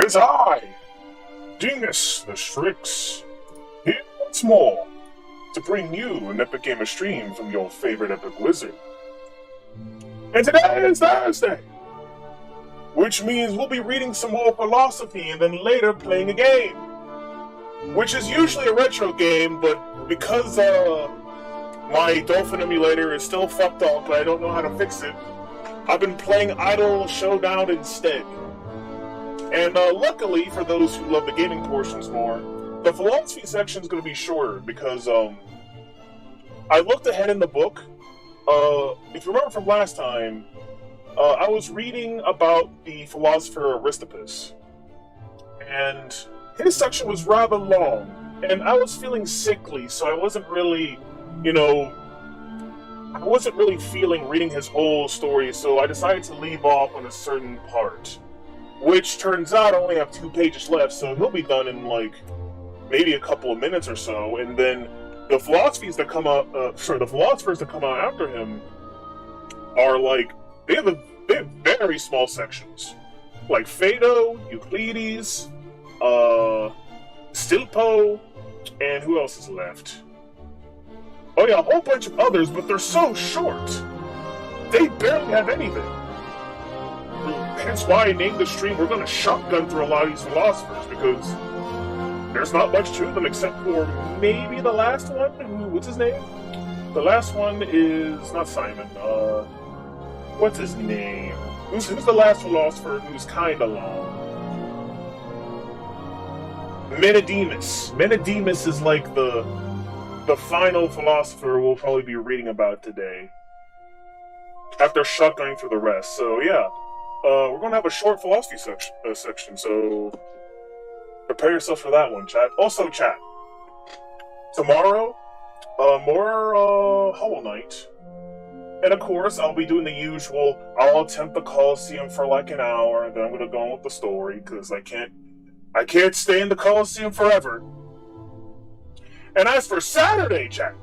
'Tis I, Dingus the Strix, here once more to bring you an epic game of stream from your favorite epic wizard. And today is Thursday, which means we'll be reading some more philosophy and then later playing a game, which is usually a retro game, but because my Dolphin emulator is still fucked up and I don't know how to fix it, I've been playing Idol Showdown instead. And luckily, for those who love the gaming portions more, the philosophy section is going to be shorter because I looked ahead in the book. If you remember from last time, I was reading about the philosopher AristiPISS, and his section was rather long, and I was feeling sickly, so I wasn't really, I wasn't really feeling reading his whole story, so I decided to leave off on a certain part, which turns out I only have 2 pages left, so he'll be done in maybe a couple of minutes or so, and then the philosophers that come out after him are they have very small sections, like Phaedo, Euclides, Stilpo, and who else is left? Oh yeah, a whole bunch of others, but they're so short. They barely have anything. Hence why I named the stream, we're going to shotgun through a lot of these philosophers, because there's not much to them except for maybe the last one. What's his name? The last one is not Simon. What's his name? Who's the last philosopher who's kind of long? Menedemus. Menedemus is the final philosopher we'll probably be reading about today, after shotgunning through the rest. So yeah, we're going to have a short philosophy section, so prepare yourself for that one, chat. Also, chat, tomorrow, more Hollow Knight. And of course, I'll be doing the usual, I'll attempt the Colosseum for an hour, and then I'm going to go on with the story, because I can't stay in the Colosseum forever. And as for Saturday, chat,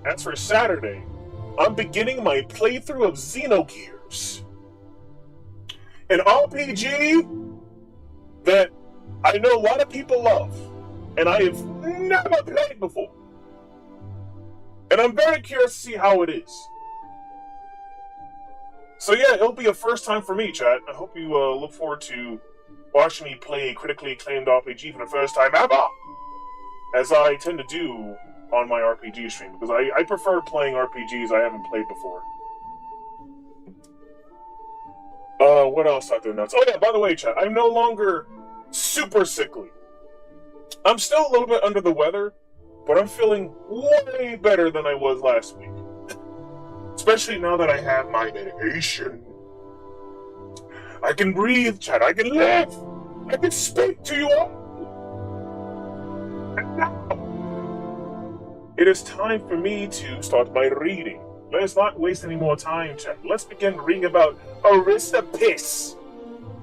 I'm beginning my playthrough of Xenogears, an RPG that I know a lot of people love, and I have never played before. And I'm very curious to see how it is. So yeah, it'll be a first time for me, chat. I hope you look forward to watching me play a critically acclaimed RPG for the first time ever, as I tend to do on my RPG stream, because I prefer playing RPGs I haven't played before. What else out there nuts? Oh yeah, by the way, chat, I'm no longer super sickly. I'm still a little bit under the weather, but I'm feeling way better than I was last week. Especially now that I have my medication. I can breathe, chat, I can live! I can speak to you all! And now, it is time for me to start my reading. Let's not waste any more time, chat. Let's begin reading about AristiPISS,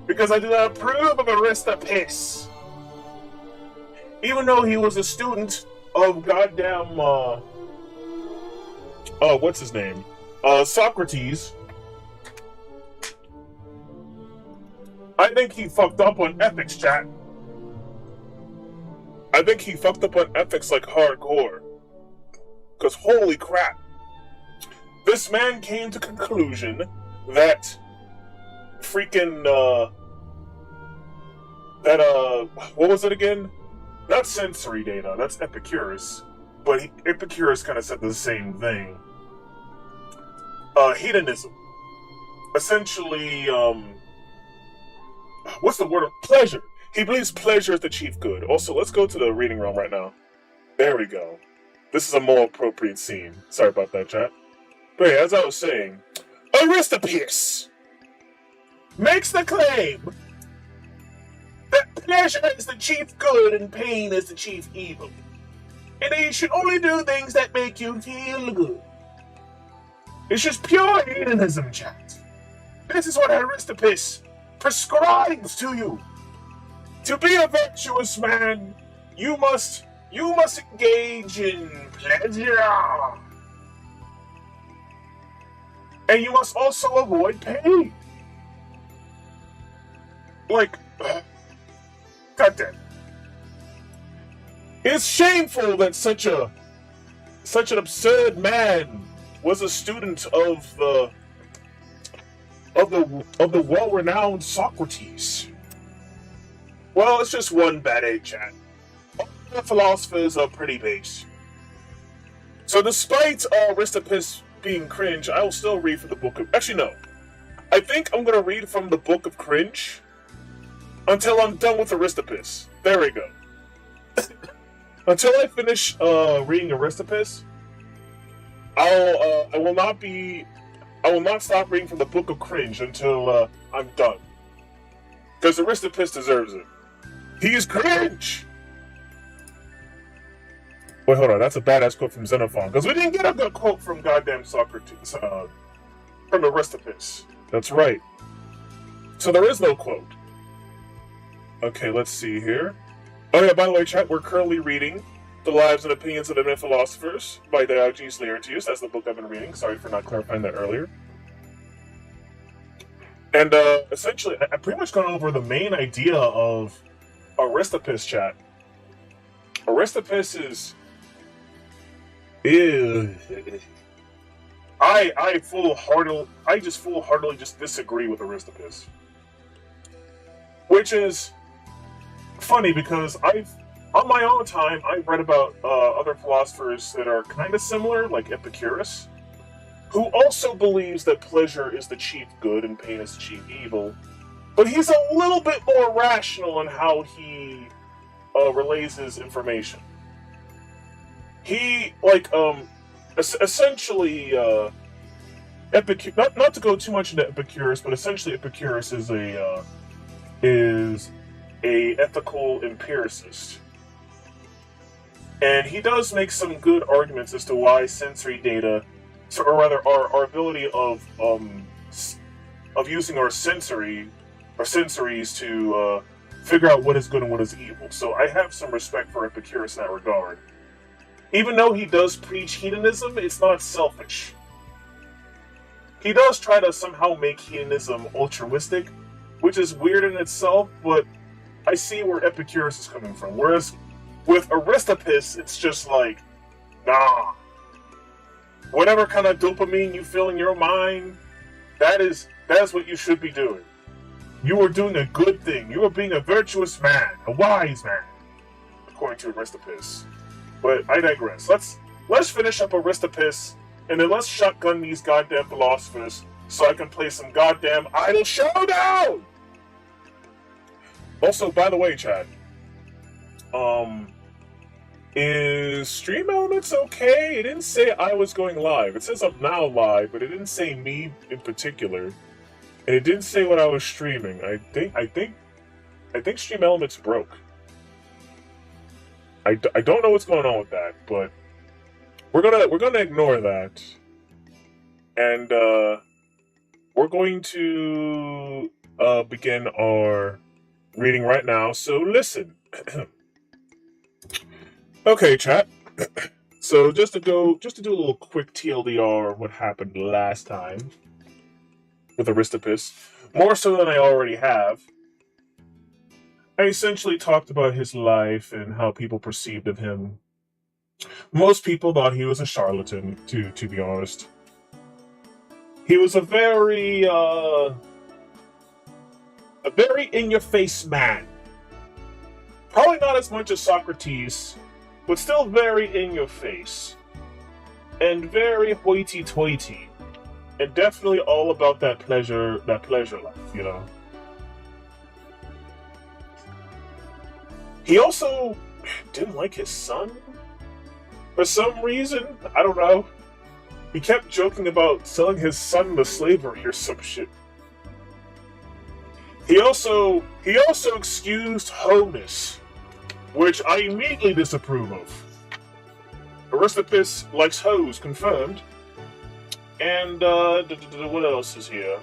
because I do not approve of AristiPISS. Even though he was a student of goddamn, what's his name? Socrates. I think he fucked up on ethics, chat. I think he fucked up on ethics hardcore. Because holy crap. This man came to conclusion that what was it again? Not sensory data, that's Epicurus. But Epicurus kind of said the same thing. Hedonism. Essentially, what's the word of pleasure? He believes pleasure is the chief good. Also, let's go to the reading room right now. There we go. This is a more appropriate scene. Sorry about that, chat. But yeah, as I was saying, AristiPISS makes the claim that pleasure is the chief good and pain is the chief evil. And you should only do things that make you feel good. It's just pure hedonism, chat. This is what AristiPISS prescribes to you. To be a virtuous man, you must engage in pleasure. And you must also avoid pain. Goddamn. It's shameful that such an absurd man was a student of the well-renowned Socrates. Well, it's just one bad egg, chat. All the philosophers are pretty base. So despite AristiPISS being cringe, I will still read from the book of... Actually, no. I think I'm going to read from the book of cringe until I'm done with AristiPISS. There we go. Until I finish reading AristiPISS, I will not stop reading from the book of cringe until I'm done. Because AristiPISS deserves it. He is cringe! Wait, hold on. That's a badass quote from Xenophon. Because we didn't get a good quote from goddamn Socrates. From AristiPISS. That's right. So there is no quote. Okay, let's see here. Oh yeah, by the way, chat, we're currently reading The Lives and Opinions of Eminent Philosophers by Diogenes Laertius. That's the book I've been reading. Sorry for not clarifying that earlier. And essentially, I pretty much gone over the main idea of AristiPISS, chat. AristiPISS is... I just full-heartedly just disagree with AristiPISS. Which is funny because on my own time, I've read about other philosophers that are kind of similar, like Epicurus, who also believes that pleasure is the chief good and pain is the chief evil. But he's a little bit more rational in how he relays his information. He, essentially, not to go too much into Epicurus, but essentially Epicurus is a ethical empiricist. And he does make some good arguments as to why sensory data, or rather our ability of using our sensories to figure out what is good and what is evil. So I have some respect for Epicurus in that regard. Even though he does preach hedonism, it's not selfish. He does try to somehow make hedonism altruistic, which is weird in itself, but I see where Epicurus is coming from. Whereas with AristiPISS, it's just like, nah. Whatever kind of dopamine you feel in your mind, that is what you should be doing. You are doing a good thing. You are being a virtuous man, a wise man, according to AristiPISS. But I digress. Let's finish up AristiPISS, and then let's shotgun these goddamn philosophers so I can play some goddamn Idol Showdown! Also, by the way, chat, is Stream Elements okay? It didn't say I was going live. It says I'm now live, but it didn't say me in particular. And it didn't say what I was streaming. I think Stream Elements broke. I don't know what's going on with that, but we're gonna ignore that. And we're going to begin our reading right now. So listen. Okay, chat. So just to do a little quick TLDR what happened last time with AristiPISS, more so than I already have. I essentially talked about his life and how people perceived of him. Most people thought he was a charlatan, to be honest. He was a very in-your-face man. Probably not as much as Socrates, but still very in-your-face. And very hoity-toity. And definitely all about that pleasure life, you know. He also didn't like his son. For some reason, I don't know. He kept joking about selling his son into slavery or some shit. He also excused hoeness, which I immediately disapprove of. AristiPISS likes hoes, confirmed. And, what else is here?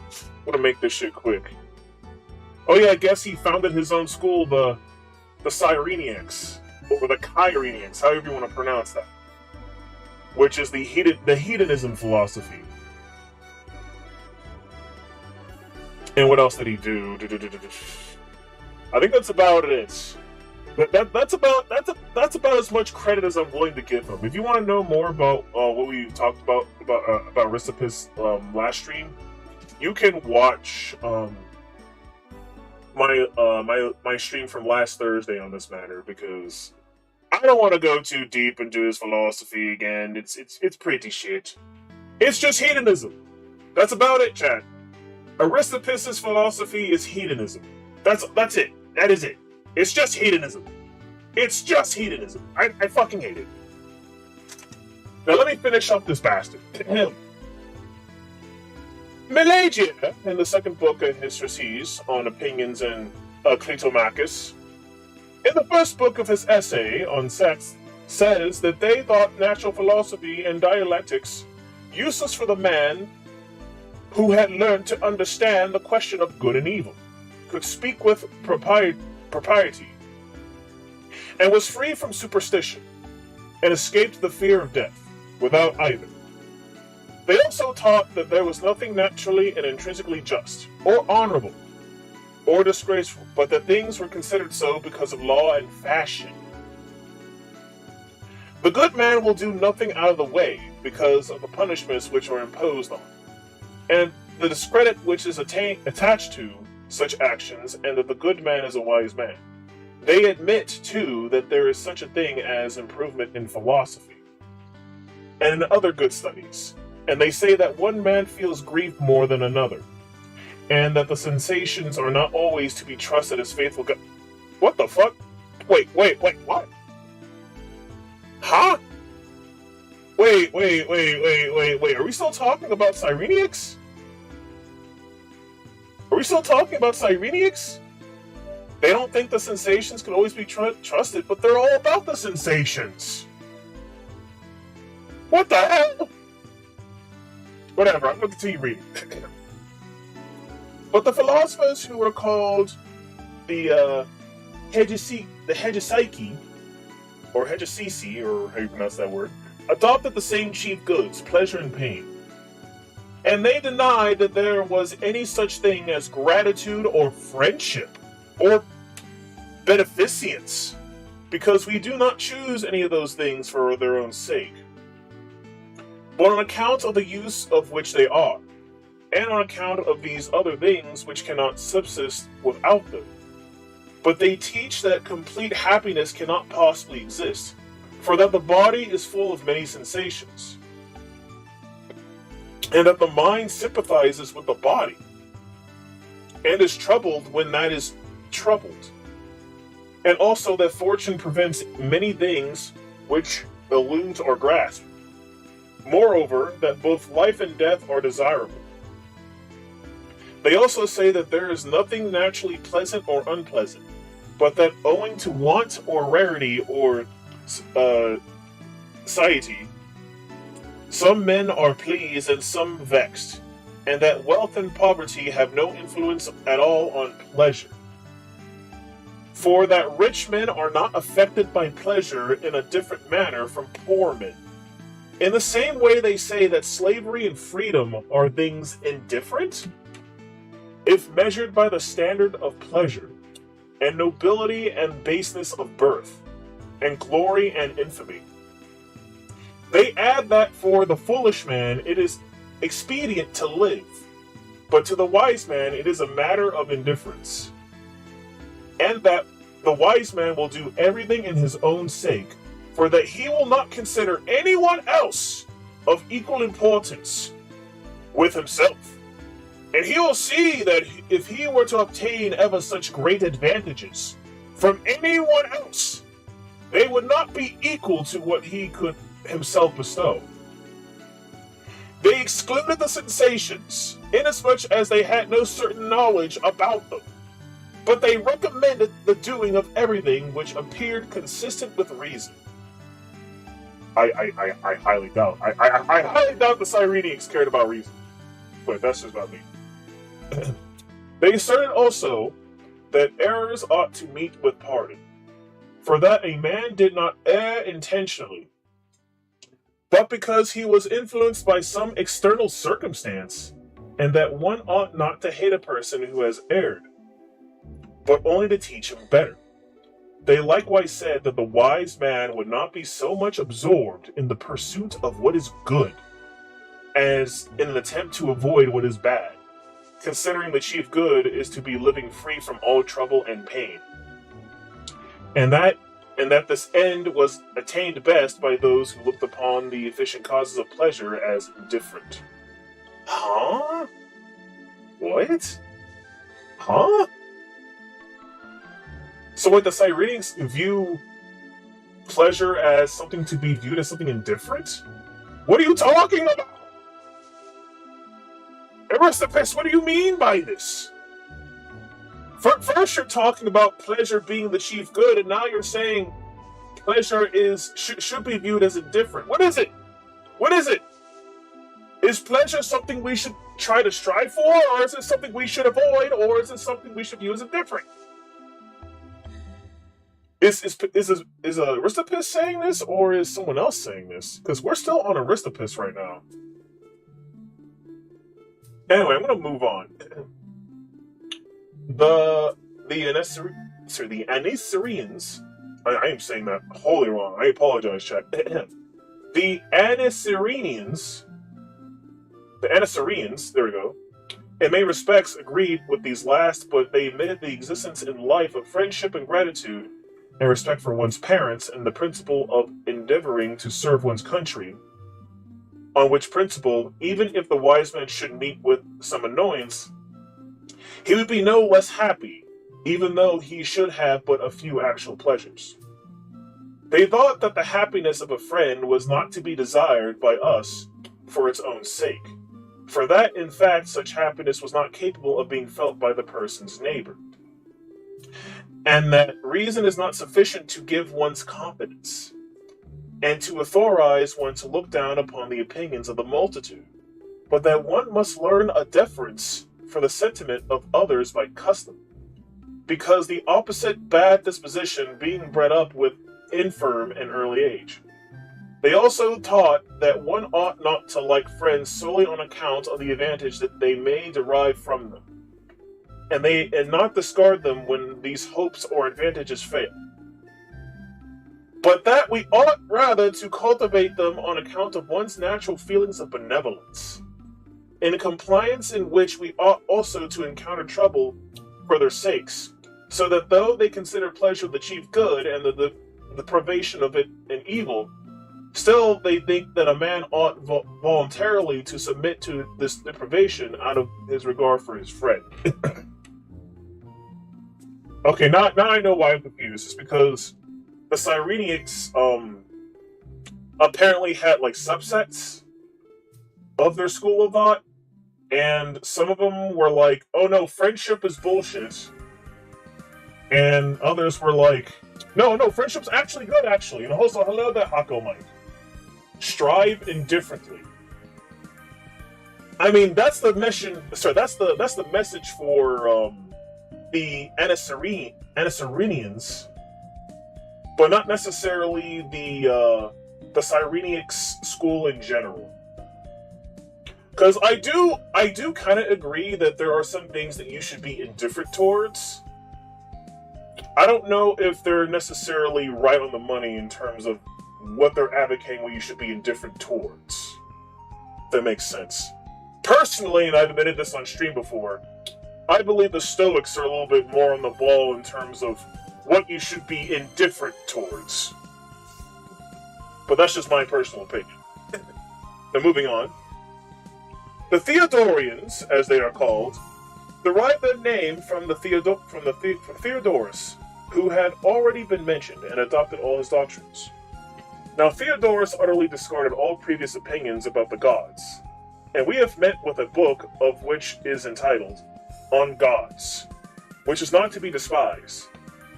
I'm gonna make this shit quick. Oh yeah, I guess he founded his own school, the Cyreniacs, or the Chireniacs, however you want to pronounce that, which is the hedonism philosophy. And what else did he do? I think that's about it. That's about as much credit as I'm willing to give him. If you want to know more about what we talked about AristiPISS last stream, you can watch my stream from last Thursday on this matter, because I don't want to go too deep into his philosophy again. It's pretty shit. It's just hedonism. That's about it, Chad. AristiPISS's philosophy is hedonism. That's it. That is it. It's just hedonism. It's just hedonism. I fucking hate it. Now let me finish up this bastard. Melagia, in the second book of his treatise on opinions and Clitomachus, in the first book of his essay on sex, says that they thought natural philosophy and dialectics useless for the man who had learned to understand the question of good and evil, could speak with propriety, and was free from superstition, and escaped the fear of death without either. They also taught that there was nothing naturally and intrinsically just, or honorable, or disgraceful, but that things were considered so because of law and fashion. The good man will do nothing out of the way because of the punishments which are imposed on him, and the discredit which is attached to such actions, and that the good man is a wise man. They admit, too, that there is such a thing as improvement in philosophy and in other good studies, and they say that one man feels grief more than another, and that the sensations are not always to be trusted as faithful God. What the fuck? Wait, what? Huh? Wait, are we still talking about Cyrenaics? Are we still talking about Cyrenaics? They don't think the sensations can always be trusted, but they're all about the sensations. What the hell? Whatever, I'm going to continue reading. But the philosophers who were called the Hegesychi, or Hegesisi, or how you pronounce that word, adopted the same chief goods, pleasure and pain. And they denied that there was any such thing as gratitude or friendship or beneficence, because we do not choose any of those things for their own sake, but on account of the use of which they are, and on account of these other things which cannot subsist without them. But they teach that complete happiness cannot possibly exist, for that the body is full of many sensations, and that the mind sympathizes with the body, and is troubled when that is troubled, and also that fortune prevents many things which eludes or grasp. Moreover, that both life and death are desirable. They also say that there is nothing naturally pleasant or unpleasant, but that owing to want or rarity or satiety, some men are pleased and some vexed, and that wealth and poverty have no influence at all on pleasure. For that rich men are not affected by pleasure in a different manner from poor men. In the same way they say that slavery and freedom are things indifferent, if measured by the standard of pleasure, and nobility and baseness of birth, and glory and infamy. They add that for the foolish man it is expedient to live, but to the wise man it is a matter of indifference, and that the wise man will do everything in his own sake, for that he will not consider anyone else of equal importance with himself. And he will see that if he were to obtain ever such great advantages from anyone else, they would not be equal to what he could himself bestow. They excluded the sensations, inasmuch as they had no certain knowledge about them, but they recommended the doing of everything which appeared consistent with reason. I highly doubt. I highly doubt the Cyrenaics cared about reason, but that's just about me. They asserted also that errors ought to meet with pardon, for that a man did not err intentionally, but because he was influenced by some external circumstance, and that one ought not to hate a person who has erred, but only to teach him better. They likewise said that the wise man would not be so much absorbed in the pursuit of what is good as in an attempt to avoid what is bad, considering the chief good is to be living free from all trouble and pain, and that this end was attained best by those who looked upon the efficient causes of pleasure as indifferent. Huh? What? Huh? So what, the Cyrenians view pleasure as something to be viewed as something indifferent? What are you talking about? AristiPISS, what do you mean by this? First you're talking about pleasure being the chief good, and now you're saying pleasure should be viewed as indifferent. What is it? What is it? Is pleasure something we should try to strive for, or is it something we should avoid, or is it something we should view as indifferent? Is AristiPISS saying this, or is someone else saying this? Because we're still on AristiPISS right now. Anyway, I'm gonna move on. The Anicereans. I am saying that wholly wrong. I apologize, chat. The Anicereans, there we go, in many respects agreed with these last, but they admitted the existence in life of friendship and gratitude and respect for one's parents and the principle of endeavoring to serve one's country, on which principle, even if the wise man should meet with some annoyance, he would be no less happy, even though he should have but a few actual pleasures. They thought that the happiness of a friend was not to be desired by us for its own sake, for that, in fact, such happiness was not capable of being felt by the person's neighbor, and that reason is not sufficient to give one's confidence, and to authorize one to look down upon the opinions of the multitude, but that one must learn a deference for the sentiment of others by custom, because the opposite bad disposition being bred up with infirm and early age. They also taught that one ought not to like friends solely on account of the advantage that they may derive from them, and not discard them when these hopes or advantages fail, but that we ought rather to cultivate them on account of one's natural feelings of benevolence, in compliance in which we ought also to encounter trouble for their sakes, so that though they consider pleasure the chief good and the privation of it an evil, still they think that a man ought voluntarily to submit to this deprivation out of his regard for his friend. Okay, now I know why I'm confused. It's because the Cyrenians apparently had like subsets of their school of thought, and some of them were like, oh no, friendship is bullshit, and others were like, no, friendship's actually good, actually. And also, hello there, Hako Mike. Strive indifferently. I mean, that's the mission. Sorry, that's the message for the Anicereans, but not necessarily the Cyrenic school in general. Because I do kind of agree that there are some things that you should be indifferent towards. I don't know if they're necessarily right on the money in terms of what they're advocating what you should be indifferent towards. If that makes sense. Personally, and I've admitted this on stream before, I believe the Stoics are a little bit more on the ball in terms of what you should be indifferent towards. But that's just my personal opinion. Now moving on. The Theodorians, as they are called, derive their name from Theodorus, who had already been mentioned and adopted all his doctrines. Now Theodorus utterly discarded all previous opinions about the gods, and we have met with a book of which is entitled On Gods, which is not to be despised,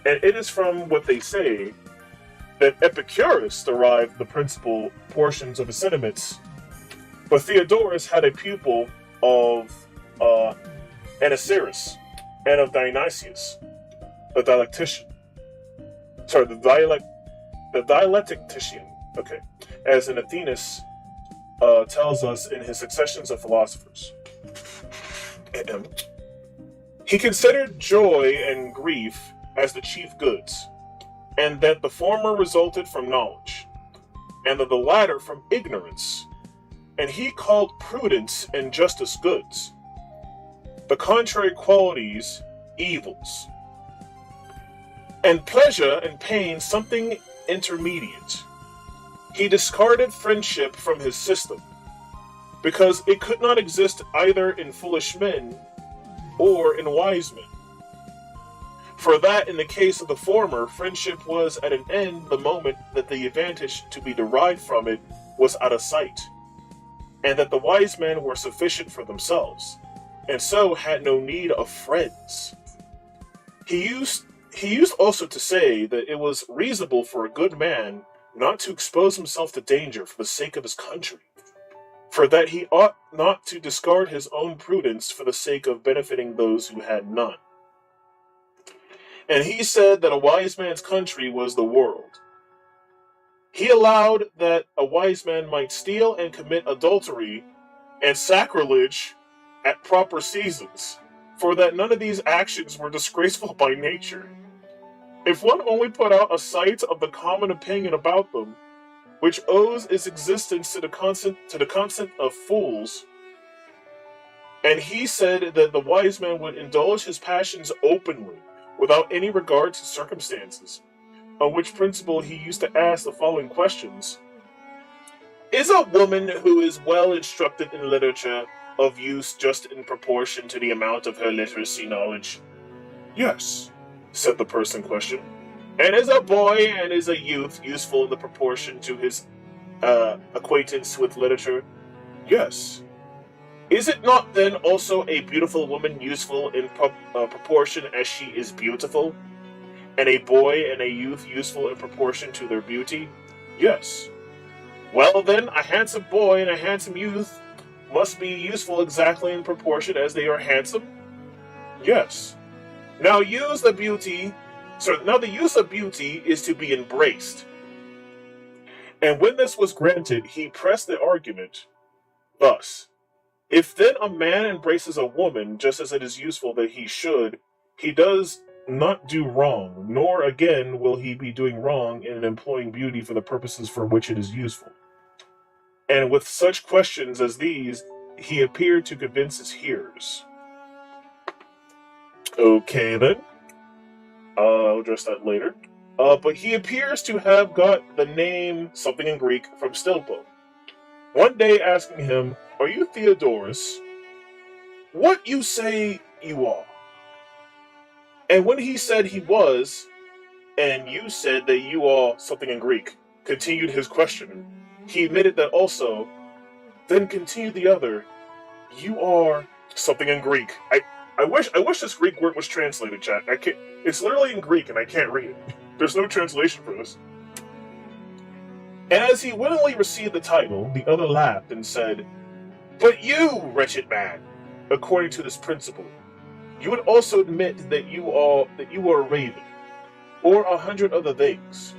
and it is from what they say that Epicurus derived the principal portions of his sentiments, but Theodorus had a pupil of Anicetus and of Dionysius, the dialectician. Sorry, the dialectician. Okay, as in Athenaeus tells us in his Successions of Philosophers. He considered joy and grief as the chief goods, and that the former resulted from knowledge, and that the latter from ignorance. And he called prudence and justice goods, the contrary qualities evils, and pleasure and pain something intermediate. He discarded friendship from his system, because it could not exist either in foolish men or in wise men. For that in the case of the former, friendship was at an end the moment that the advantage to be derived from it was out of sight, and that the wise men were sufficient for themselves, and so had no need of friends. He used also to say that it was reasonable for a good man not to expose himself to danger for the sake of his country, for that he ought not to discard his own prudence for the sake of benefiting those who had none. And he said that a wise man's country was the world. He allowed that a wise man might steal and commit adultery and sacrilege at proper seasons, for that none of these actions were disgraceful by nature. If one only put out a sight of the common opinion about them, which owes its existence to the consent of fools, and he said that the wise man would indulge his passions openly, without any regard to circumstances, on which principle he used to ask the following questions. Is a woman who is well instructed in literature of use just in proportion to the amount of her literacy knowledge? Yes, said the person questioned. And is a boy and is a youth useful in the proportion to his acquaintance with literature? Yes. Is it not then also a beautiful woman useful in proportion as she is beautiful? And a boy and a youth useful in proportion to their beauty? Yes. Well then, a handsome boy and a handsome youth must be useful exactly in proportion as they are handsome? Yes. Now the use of beauty is to be embraced. And when this was granted, he pressed the argument thus. If then a man embraces a woman just as it is useful that he should, he does not do wrong, nor again will he be doing wrong in employing beauty for the purposes for which it is useful. And with such questions as these, he appeared to convince his hearers. Okay then, I'll address that later. But he appears to have got the name something in Greek from Stilpo. One day asking him, are you Theodorus? What you say you are? And when he said he was, and you said that you are something in Greek, continued his questioner. He admitted that also. Then continued the other, you are something in Greek. I wish this Greek word was translated, chat. I can't. It's literally in Greek, and I can't read it. There's no translation for this. And as he willingly received the title, the other laughed and said, but you, wretched man, according to this principle, you would also admit that you are a raven, or 100 other things.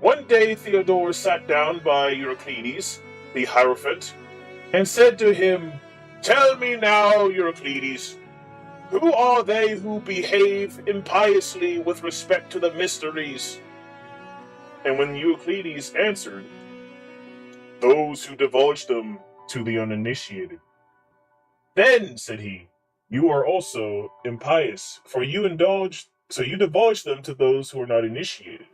One day Theodorus sat down by Euryclides, the Hierophant, and said to him, tell me now, Euryclides, who are they who behave impiously with respect to the mysteries? And when Euryclides answered, those who divulge them to the uninitiated. Then, said he, you are also impious, for you divulge them to those who are not initiated.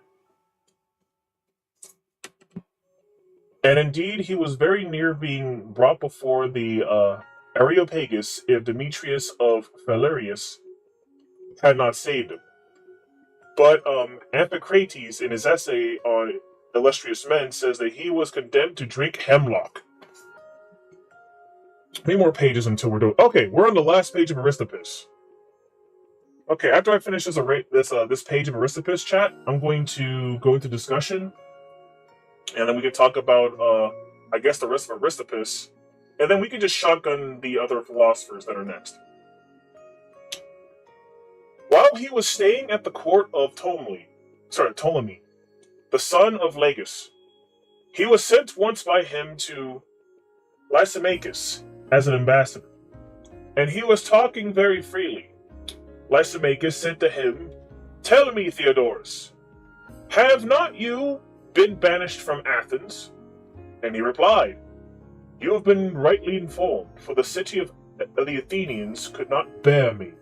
And indeed, he was very near being brought before the Areopagus if Demetrius of Phaleris had not saved him. But Amphicrates, in his essay on illustrious men, says that he was condemned to drink hemlock. How many more pages until we're doing? Okay, we're on the last page of AristiPISS. Okay, after I finish this page of AristiPISS chat, I'm going to go into discussion, and then we can talk about I guess the rest of AristiPISS, and then we can just shotgun the other philosophers that are next. While he was staying at the court of Ptolemy, the son of Lagus, he was sent once by him to Lysimachus as an ambassador, and he was talking very freely, Lysimachus said to him, "Tell me, Theodorus, have not you been banished from Athens?" And he replied, "You have been rightly informed, for the city of the Athenians could not bear me,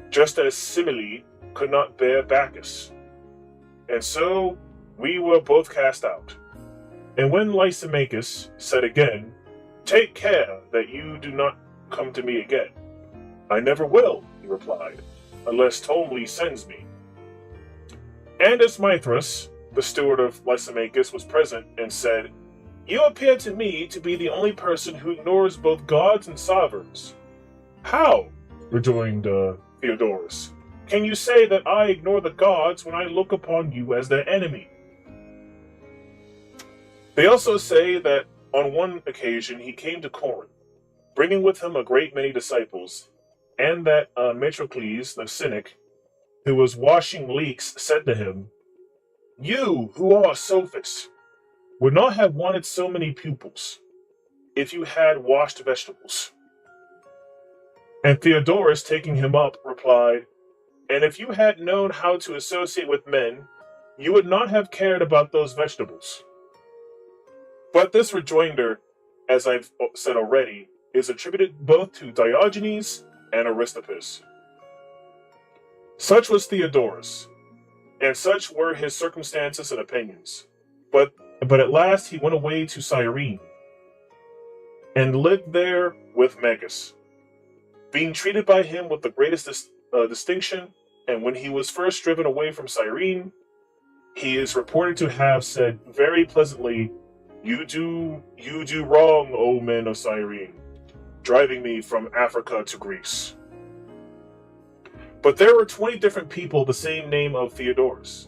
just as Semele could not bear Bacchus. And so we were both cast out." And when Lysimachus said again, "Take care that you do not come to me again." "I never will," he replied, "unless Ptolemy sends me." And as Mithras, the steward of Lysimachus, was present and said, "You appear to me to be the only person who ignores both gods and sovereigns." "How," rejoined Theodorus, "can you say that I ignore the gods when I look upon you as their enemy?" They also say that on one occasion he came to Corinth, bringing with him a great many disciples, and that Metrocles, the cynic, who was washing leeks, said to him, "You, who are a sophist, would not have wanted so many pupils if you had washed vegetables." And Theodorus, taking him up, replied, "And if you had known how to associate with men, you would not have cared about those vegetables." But this rejoinder, as I've said already, is attributed both to Diogenes and AristiPISS. Such was Theodorus, and such were his circumstances and opinions. But at last he went away to Cyrene, and lived there with Megas, being treated by him with the greatest distinction. And when he was first driven away from Cyrene, he is reported to have said very pleasantly, You do wrong, O men of Cyrene, driving me from Africa to Greece." But there were 20 different people the same name of Theodorus.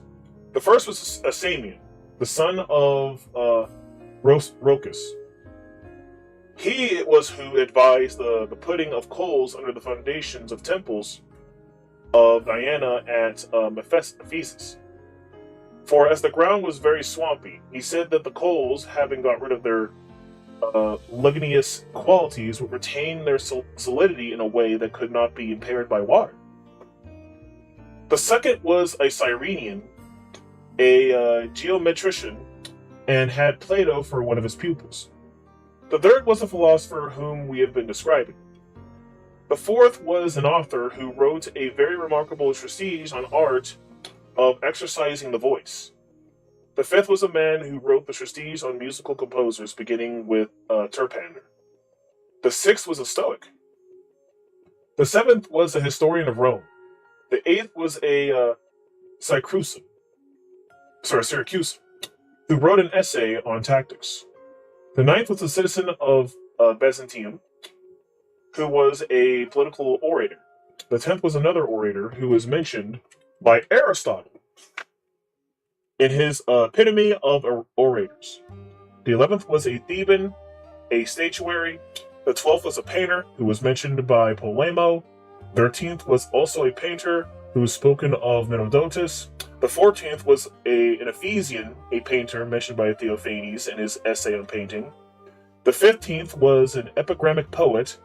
The first was a Samian, the son of Rhocus. He it was who advised the putting of coals under the foundations of temples of Diana at Ephesus. For as the ground was very swampy, he said that the coals, having got rid of their ligneous qualities, would retain their solidity in a way that could not be impaired by water. The second was a Cyrenian, a geometrician, and had Plato for one of his pupils. The third was a philosopher whom we have been describing. The fourth was an author who wrote a very remarkable treatise on art of exercising the voice. The fifth was a man who wrote the treatise on musical composers, beginning with Terpander. The sixth was a Stoic. The seventh was a historian of Rome. The eighth was a Syracusan, who wrote an essay on tactics. The ninth was a citizen of Byzantium, who was a political orator. The 10th was another orator who was mentioned by Aristotle in his Epitome of Orators. The 11th was a Theban, a statuary. The 12th was a painter who was mentioned by Polemo. 13th was also a painter who was spoken of Menodotus. The 14th was an Ephesian, a painter mentioned by Theophanes in his essay on painting. The 15th was an epigrammic poet,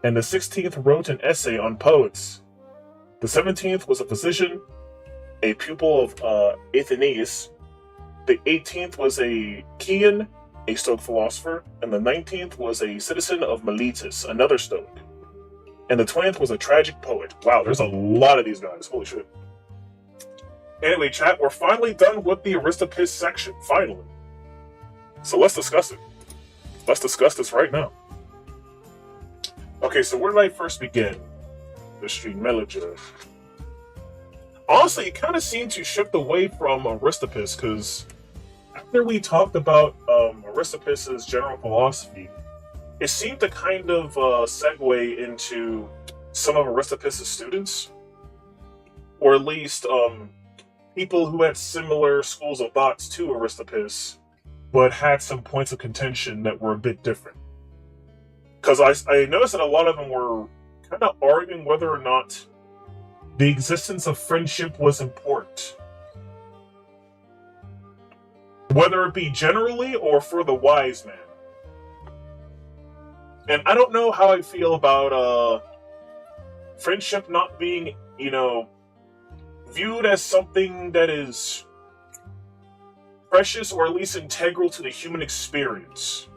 and the 16th wrote an essay on poets. The 17th was a physician, a pupil of Athenaeus. The 18th was a Chian, a Stoic philosopher, and the 19th was a citizen of Miletus, another Stoic. And the 20th was a tragic poet. Wow, there's a lot of these guys. Holy shit. Anyway, chat, we're finally done with the AristiPISS section. Finally. So let's discuss it. Let's discuss this right now. Okay, so where did I first begin? The stream Melager. Honestly, it kind of seemed to shift away from AristiPISS, because after we talked about AristiPISS's general philosophy, it seemed to kind of segue into some of AristiPISS's students, or at least people who had similar schools of thoughts to AristiPISS, but had some points of contention that were a bit different. Because I noticed that a lot of them were kind of arguing whether or not the existence of friendship was important. Whether it be generally or for the wise man. And I don't know how I feel about friendship not being, viewed as something that is precious or at least integral to the human experience.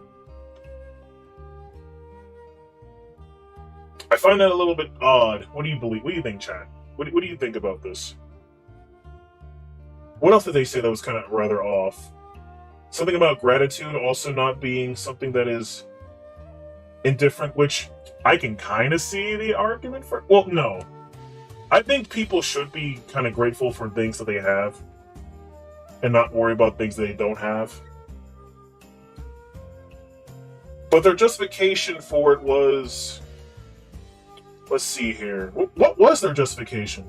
I find that a little bit odd. What do you believe? What do you think, Chad? What do you think about this? What else did they say that was kind of rather off? Something about gratitude also not being something that is indifferent, which I can kind of see the argument for. Well, no. I think people should be kind of grateful for things that they have and not worry about things they don't have. But their justification for it was... Let's see here. What was their justification?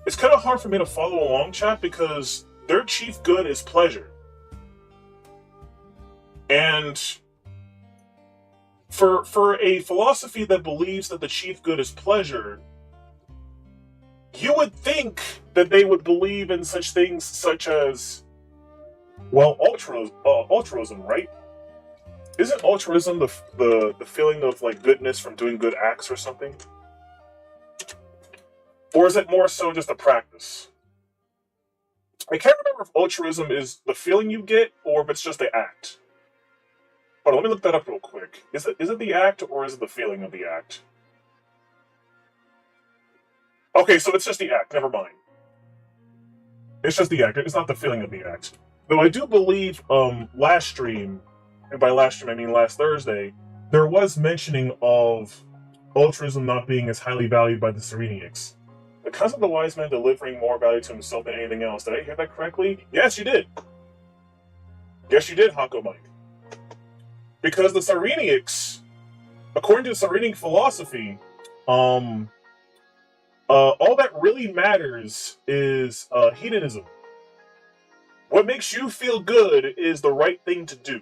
It's kind of hard for me to follow along, chat, because their chief good is pleasure. And for a philosophy that believes that the chief good is pleasure, you would think that they would believe in such things such as, well, altruism, right? Isn't altruism the feeling of like goodness from doing good acts or something? Or is it more so just a practice? I can't remember if altruism is the feeling you get or if it's just the act. Hold on, let me look that up real quick. Is it the act or is it the feeling of the act? Okay, so it's just the act, never mind. It's just the act, it's not the feeling of the act. Though I do believe last stream, and by last stream I mean last Thursday, there was mentioning of altruism not being as highly valued by the Cyrenaics. Because of the wise man delivering more value to himself than anything else. Did I hear that correctly? Yes, you did. Yes, you did, Hako Mike. Because the Cyrenaics, according to the Cyrenaic philosophy, all that really matters is hedonism. What makes you feel good is the right thing to do,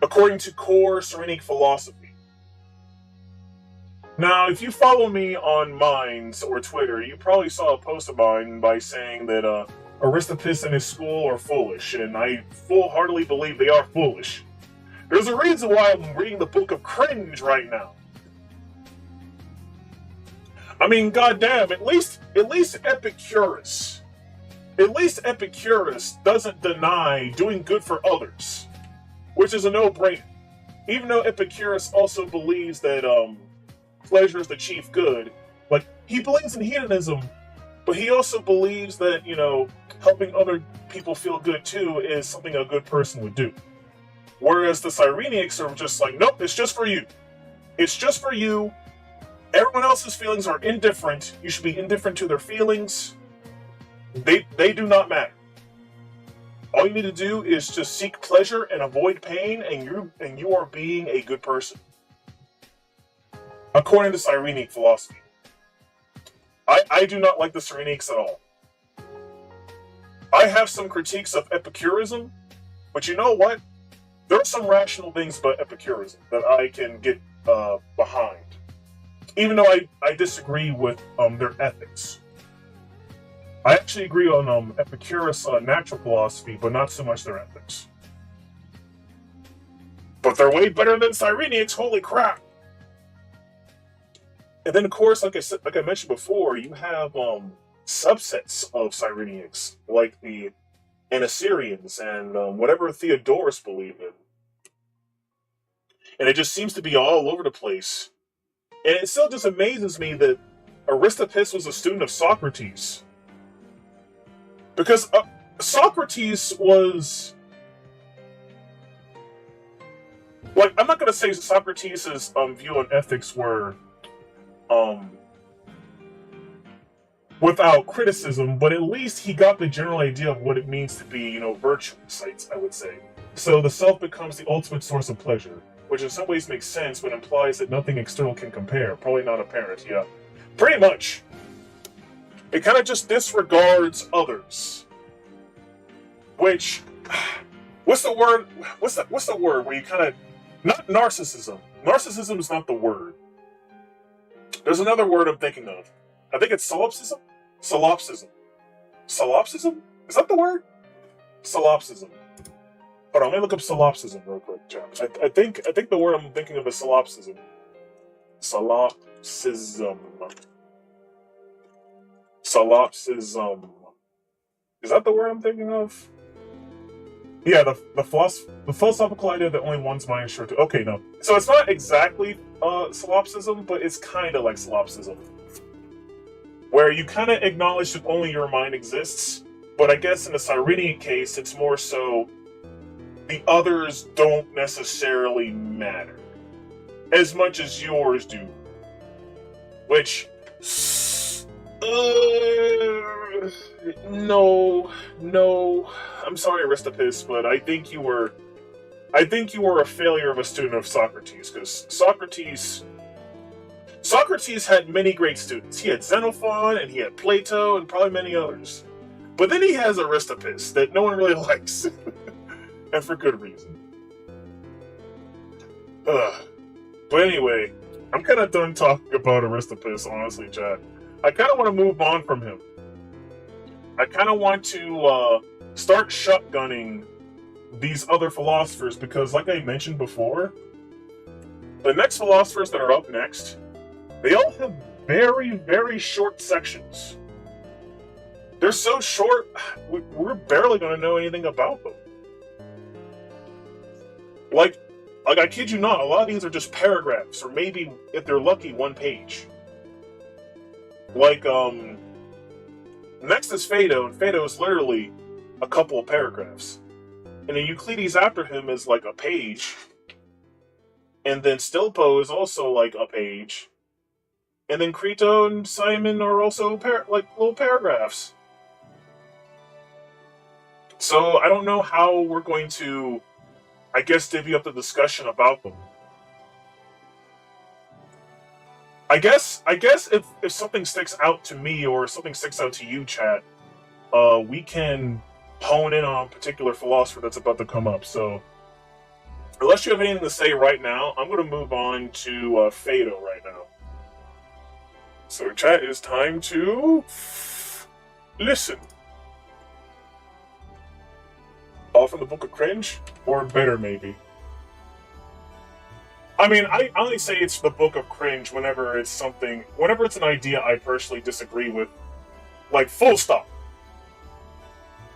according to core Cyrenaic philosophy. Now, if you follow me on Minds or Twitter, you probably saw a post of mine by saying that AristiPISS and his school are foolish, and I full-heartedly believe they are foolish. There's a reason why I'm reading the Book of Cringe right now. I mean, goddamn, at least Epicurus. At least Epicurus doesn't deny doing good for others, which is a no-brainer. Even though Epicurus also believes that pleasure is the chief good, like, he believes in hedonism, but he also believes that, helping other people feel good too is something a good person would do. Whereas the Cyrenaics are just like, nope, it's just for you. It's just for you. Everyone else's feelings are indifferent. You should be indifferent to their feelings. They do not matter. All you need to do is just seek pleasure and avoid pain, and you are being a good person. According to Cyrenaic philosophy. I do not like the Cyrenaics at all. I have some critiques of Epicurism, but you know what? There are some rational things about Epicurism that I can get behind. Even though I disagree with their ethics. I actually agree on Epicurus' natural philosophy, but not so much their ethics. But they're way better than Cyrenaics, holy crap! And then, of course, like I mentioned before, you have subsets of Cyrenaics, like the Anasyrians and whatever Theodorus believed in. And it just seems to be all over the place. And it still just amazes me that AristiPISS was a student of Socrates. Because Socrates was... Like, I'm not going to say Socrates' view on ethics were... without criticism, but at least he got the general idea of what it means to be, virtuous, I would say. So the self becomes the ultimate source of pleasure, which in some ways makes sense, but implies that nothing external can compare. Probably not apparent, yeah. Pretty much. It kind of just disregards others. Which, what's the word? What's the word where you kind of, not narcissism. Narcissism is not the word. There's another word I'm thinking of. I think it's solipsism? Solipsism. Solipsism? Is that the word? Solipsism. Hold on, let me look up solipsism real quick, chaps. I think the word I'm thinking of is solipsism. Solipsism. Solipsism. Is that the word I'm thinking of? Yeah, the philosophical idea that only one's mind is sure to. Okay, no. So it's not exactly solipsism, but it's kind of like solipsism, where you kind of acknowledge that only your mind exists. But I guess in the Cyrenian case, it's more so the others don't necessarily matter as much as yours do. Which, no, I'm sorry, AristiPISS, but I think you were a failure of a student of Socrates, because Socrates had many great students. He had Xenophon, and he had Plato, and probably many others. But then he has AristiPISS that no one really likes, and for good reason. But anyway, I'm kind of done talking about AristiPISS, honestly, chat. I kind of want to move on from him. I kind of want to start shotgunning these other philosophers because, like I mentioned before, the next philosophers that are up next, they all have very, very short sections. They're so short, we're barely going to know anything about them. Like, I kid you not, a lot of these are just paragraphs, or maybe, if they're lucky, one page. Like, next is Phaedo, and Phaedo is literally a couple of paragraphs. And then Euclides after him is like a page. And then Stilpo is also like a page. And then Crito and Simon are also like little paragraphs. So I don't know how we're going to, I guess, divvy up the discussion about them. I guess if something sticks out to me or something sticks out to you, chat, we can hone in on a particular philosopher that's about to come up. So, unless you have anything to say right now, I'm going to move on to Phaedo right now. So, chat, it's time to listen. All from the Book of Cringe, or better, maybe. I mean, I only say it's the Book of Cringe whenever it's an idea I personally disagree with. Like, full stop.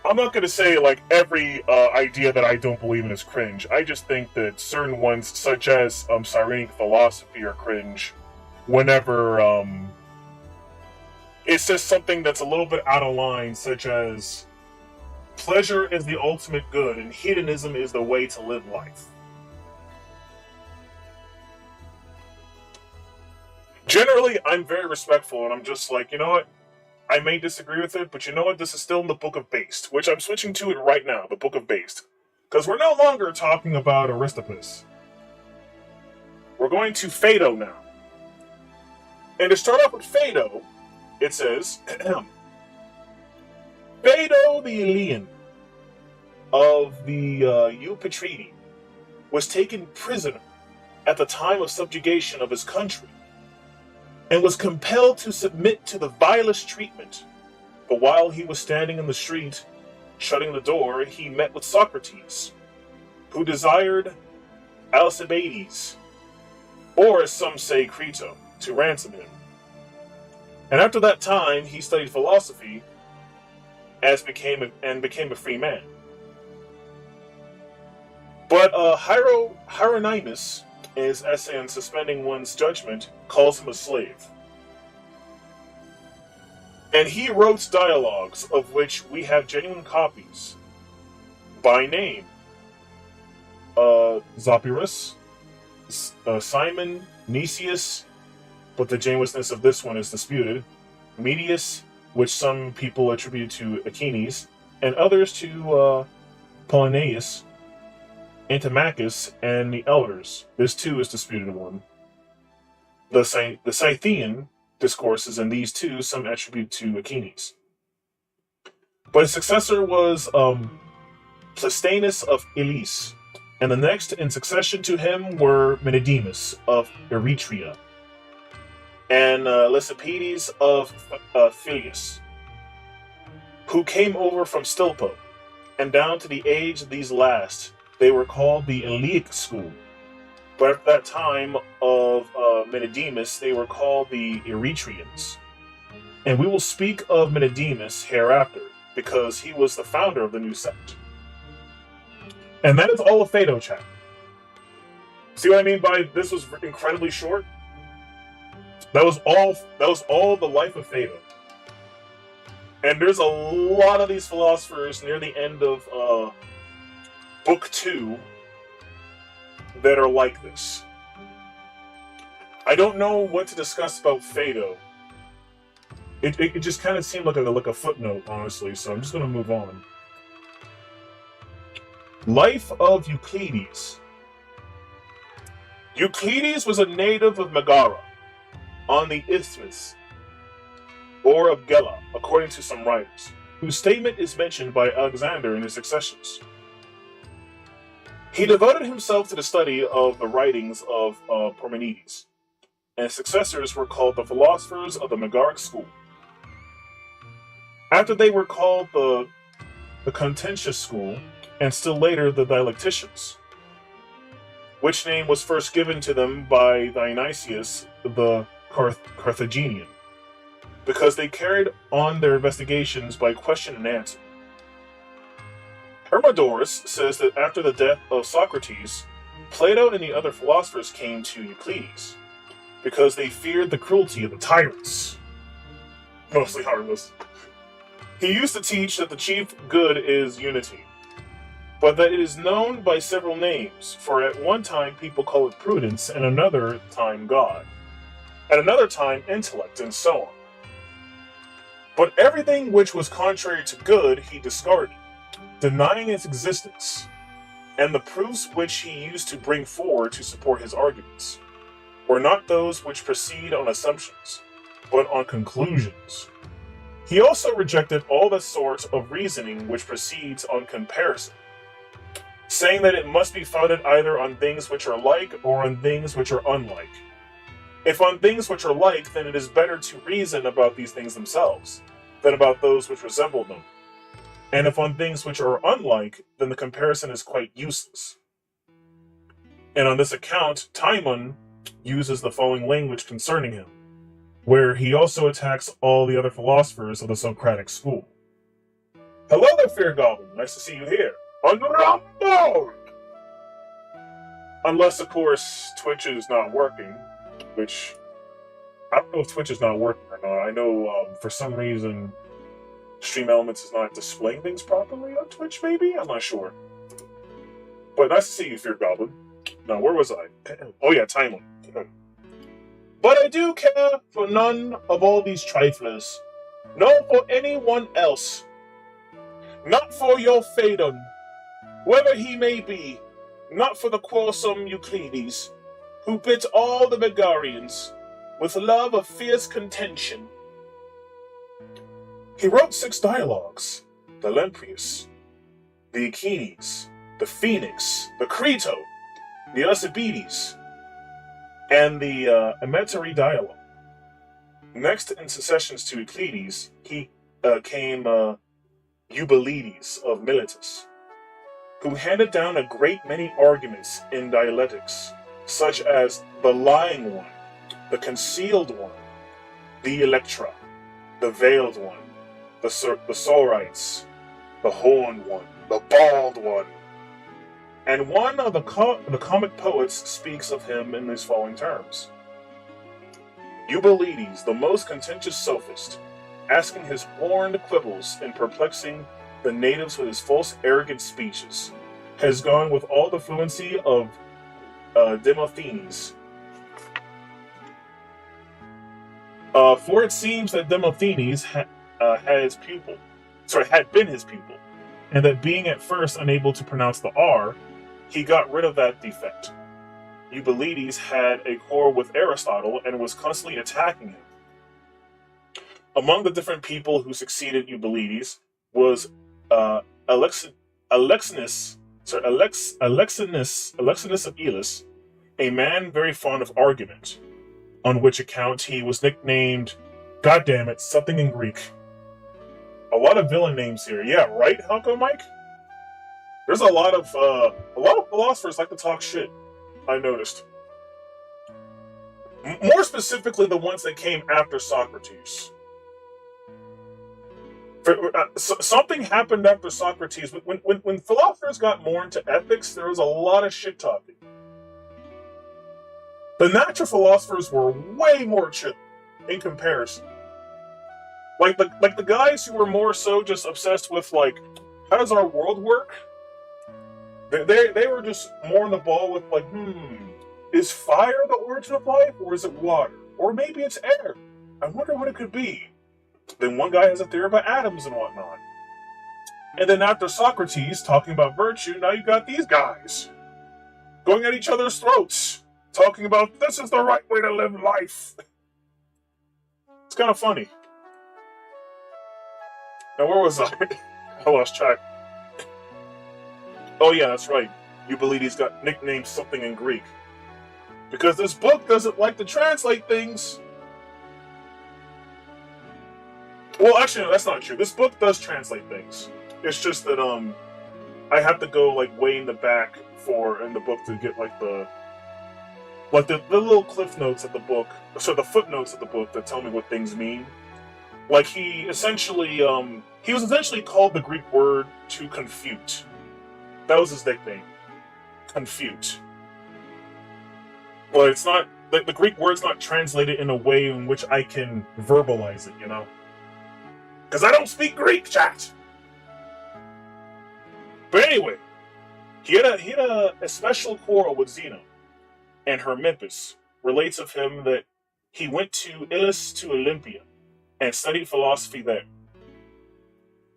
I'm not going to say, like, every idea that I don't believe in is cringe. I just think that certain ones, such as Cyrenic philosophy, are cringe whenever it's just something that's a little bit out of line, such as pleasure is the ultimate good and hedonism is the way to live life. Generally, I'm very respectful, and I'm just like, you know what? I may disagree with it, but you know what? This is still in the Book of Based, which I'm switching to it right now, the Book of Based. Because we're no longer talking about AristiPISS. We're going to Phaedo now. And to start off with Phaedo, it says, Phaedo the Elean of the Eupatridi was taken prisoner at the time of subjugation of his country, and was compelled to submit to the vilest treatment. But while he was standing in the street, shutting the door, he met with Socrates, who desired Alcibiades, or as some say Crito, to ransom him. And after that time, he studied philosophy, became a free man. But Hieronymus, in his essay on suspending one's judgment, calls him a slave. And he wrote dialogues of which we have genuine copies by name. Zopyrus, Simon, Nicias, but the genuineness of this one is disputed. Medius, which some people attribute to Aeschines, and others to Polynaeus, Antimachus, and the elders. This too is disputed one. The Scythian discourses, and these too some attribute to Aeschines. But his successor was Pleistanus of Elis, and the next in succession to him were Menedemus of Eretria, and Lysipedes of Philus, who came over from Stilpo, and down to the age of these last, they were called the Eleaic school. But at that time of Menedemus, they were called the Eretrians. And we will speak of Menedemus hereafter, because he was the founder of the new sect. And that is all of Phaedo, chat. See what I mean by this was incredibly short? That was all the life of Phaedo. And there's a lot of these philosophers near the end of Book 2 that are like this. I don't know what to discuss about Phaedo. It just kind of seemed like a footnote, honestly, so I'm just going to move on. Life of Euclides. Euclides was a native of Megara, on the Isthmus, or of Gela, according to some writers, whose statement is mentioned by Alexander in his Successions. He devoted himself to the study of the writings of Parmenides, and his successors were called the philosophers of the Megaric school. After they were called the Contentious school, and still later the Dialecticians, which name was first given to them by Dionysius the Carthaginian, because they carried on their investigations by question and answer. Hermodorus says that after the death of Socrates, Plato and the other philosophers came to Euclides, because they feared the cruelty of the tyrants. Mostly harmless. He used to teach that the chief good is unity, but that it is known by several names, for at one time people call it prudence, and another time God, at another time intellect, and so on. But everything which was contrary to good he discarded, denying its existence, and the proofs which he used to bring forward to support his arguments were not those which proceed on assumptions, but on conclusions. He also rejected all the sort of reasoning which proceeds on comparison, saying that it must be founded either on things which are like or on things which are unlike. If on things which are like, then it is better to reason about these things themselves than about those which resemble them. And if on things which are unlike, then the comparison is quite useless. And on this account, Timon uses the following language concerning him, where he also attacks all the other philosophers of the Socratic school. Hello there, Fair Goblin. Nice to see you here. On Rumble! Unless, of course, Twitch is not working, which I don't know if Twitch is not working or not. I know for some reason Stream Elements is not displaying things properly on Twitch, maybe? I'm not sure. But nice to see you, Fear Goblin. Now, where was I? Oh yeah, Timon. But I do care for none of all these triflers, nor for anyone else. Not for your Phaedon, whoever he may be, not for the quarrelsome Euclides, who bit all the Megarians with love of fierce contention. He wrote 6 dialogues: the Lemprius, the Achaenes, the Phoenix, the Crito, the Alcibiades, and the Emetary dialogue. Next in successions to Euclides, he came Eubulides of Miletus, who handed down a great many arguments in dialectics, such as the lying one, the concealed one, the Electra, the veiled one, the Sorites, the horned one, the bald one. And one of the comic poets speaks of him in these following terms: Eubulides, the most contentious sophist, asking his horned quibbles and perplexing the natives with his false arrogant speeches, has gone with all the fluency of Demosthenes. For it seems that Demosthenes had been his pupil, and that being at first unable to pronounce the R, he got rid of that defect. Eubulides had a quarrel with Aristotle and was constantly attacking him. Among the different people who succeeded Eubulides was Alexinus of Elis, a man very fond of argument, on which account he was nicknamed, goddammit, something in Greek. A lot of villain names here. Yeah, right, Helco Mike? There's a lot of philosophers like to talk shit. I noticed. More specifically, the ones that came after Socrates. Something happened after Socrates. When philosophers got more into ethics, there was a lot of shit talking. The natural philosophers were way more chill in comparison. Like the guys who were more so just obsessed with, like, how does our world work? They were just more on the ball with, like, is fire the origin of life, or is it water? Or maybe it's air. I wonder what it could be. Then one guy has a theory about atoms and whatnot. And then after Socrates talking about virtue, now you got these guys going at each other's throats, talking about this is the right way to live life. It's kind of funny. Now, where was I? I lost track. Oh yeah, that's right. Eubulides got nicknamed something in Greek. Because this book doesn't like to translate things. Well, actually, no, that's not true. This book does translate things. It's just that I have to go, like, way in the back in the book to get, like, the little cliff notes of the book, so the footnotes of the book that tell me what things mean. Like, he was essentially called the Greek word to confute. That was his nickname. Confute. Well, it's not, the Greek word's not translated in a way in which I can verbalize it, you know? Because I don't speak Greek, chat! But anyway, he had a special quarrel with Zeno, and Hermippus relates of him that he went to Ilus to Olympia and studied philosophy there.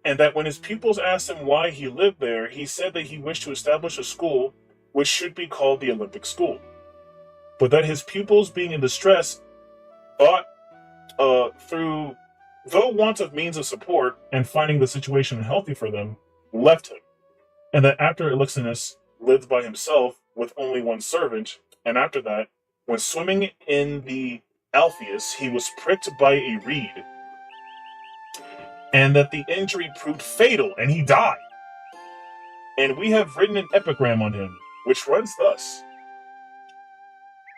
And that when his pupils asked him why he lived there, he said that he wished to establish a school which should be called the Olympic School. But that his pupils, being in distress, thought though want of means of support and finding the situation healthy for them, left him. And that after Elixinus lived by himself with only one servant, and after that, when swimming in the Alpheus, he was pricked by a reed, and that the injury proved fatal, and he died. And we have written an epigram on him, which runs thus.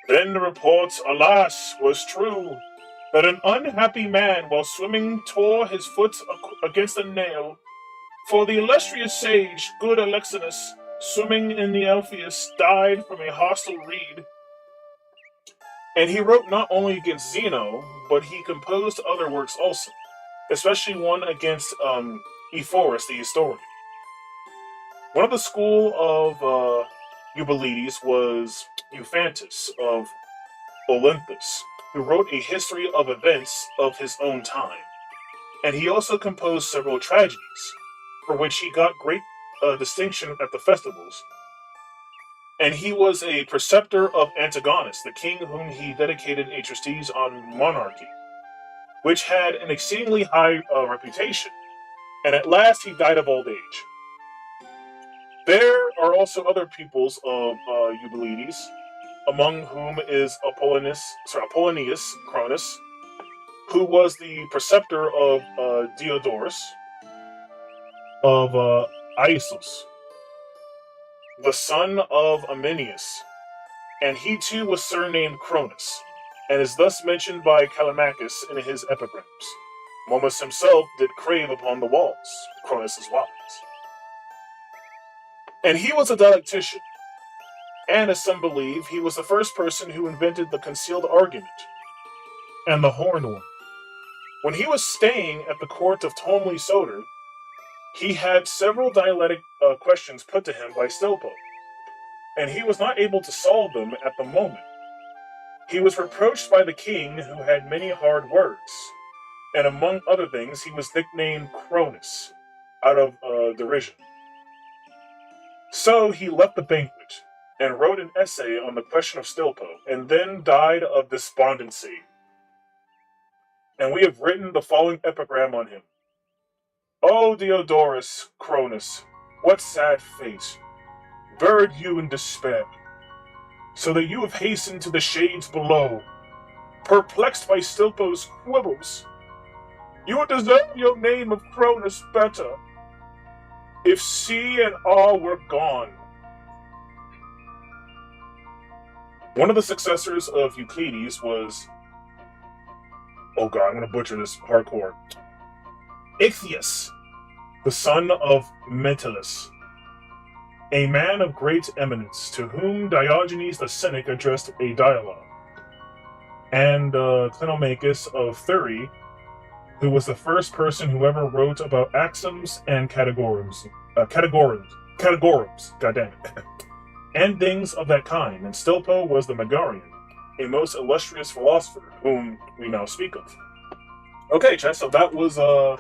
Then the report, alas, was true, that an unhappy man while swimming tore his foot against a nail, for the illustrious sage, good Alexinus, swimming in the Alpheus, died from a hostile reed. And he wrote not only against Zeno, but he composed other works also, especially one against Ephorus the historian. One of the school of Eubulides was Euphantus of Olympus, who wrote a history of events of his own time. And he also composed several tragedies, for which he got great distinction at the festivals. And he was a preceptor of Antigonus, the king whom he dedicated a treatise on monarchy, which had an exceedingly high reputation, and at last he died of old age. There are also other pupils of Eubulides, among whom is Apollonius Cronus, who was the preceptor of Diodorus, of Iasus, the son of Aminius, and he too was surnamed Cronus, and is thus mentioned by Callimachus in his epigrams. Momus himself did crave upon the walls, Cronus' wise. And he was a dialectician, and as some believe, he was the first person who invented the concealed argument and the horned one. When he was staying at the court of Ptolemy Soter, he had several dialectic questions put to him by Stilpo, and he was not able to solve them at the moment. He was reproached by the king, who had many hard words, and among other things, he was nicknamed Cronus, out of derision. So he left the banquet, and wrote an essay on the question of Stilpo, and then died of despondency. And we have written the following epigram on him. O Diodorus, Cronus, what sad fate, buried you in despair, so that you have hastened to the shades below, perplexed by Stilpo's quibbles. You would deserve your name of Cronus better, if sea and all were gone. One of the successors of Euclides was, oh god, I'm gonna butcher this hardcore, Ichthyus, the son of Metellus, a man of great eminence, to whom Diogenes the Cynic addressed a dialogue, and Clinomachus of Thurii, who was the first person who ever wrote about axioms and categorums, goddammit, and things of that kind, and Stilpo was the Megarian, a most illustrious philosopher, whom we now speak of. Okay, chat, so that was, well,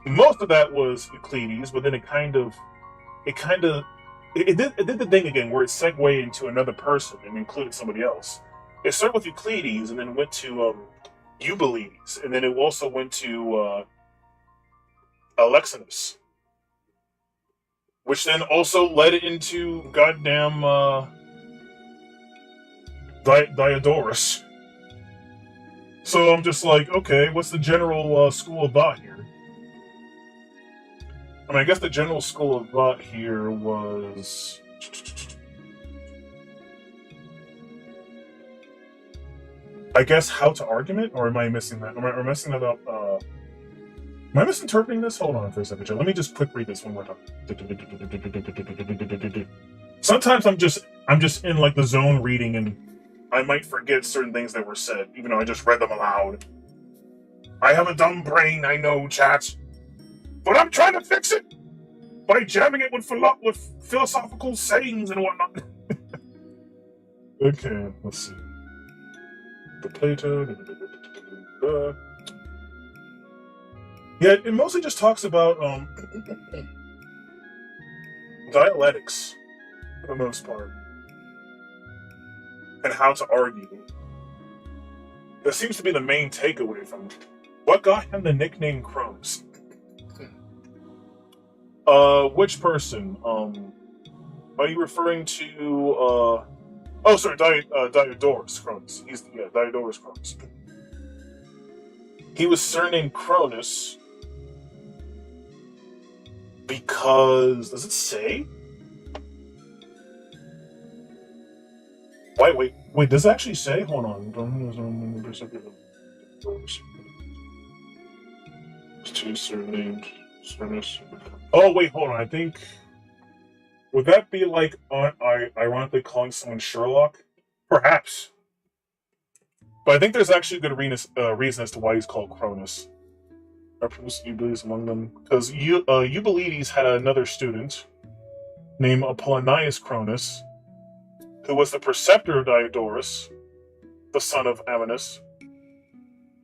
most of that was Euclides, but then it did the thing again, where it segued into another person and included somebody else. It started with Euclides, and then went to, Eubulides, and then it also went to, Alexinus, which then also led into goddamn Diodorus. So I'm just like, okay, what's the general school of thought here? I mean, I guess the general school of thought here was, I guess, how to argument, or am I missing that? Am I missing that up? Am I misinterpreting this? Hold on for a second. Let me just quick read this one more time. Sometimes I'm just in like the zone reading, and I might forget certain things that were said, even though I just read them aloud. I have a dumb brain, I know, chat, but I'm trying to fix it by jamming it with philosophical sayings and whatnot. Okay, let's see. The Plato. Yeah, it mostly just talks about dialectics for the most part, and how to argue. That seems to be the main takeaway from it. What got him the nickname Cronus? Which person? Are you referring to oh, sorry, Diodorus Cronus. Diodorus Cronus. He was surnamed Cronus because, does it say? Wait, does it actually say? Hold on. Two surnamed Cronus. Oh wait, hold on. I think, would that be like ironically calling someone Sherlock? Perhaps. But I think there's actually a good reason as to why he's called Cronus. Eubulides among them, because Eubulides had another student named Apollonius Cronus, who was the preceptor of Diodorus, the son of Amminus.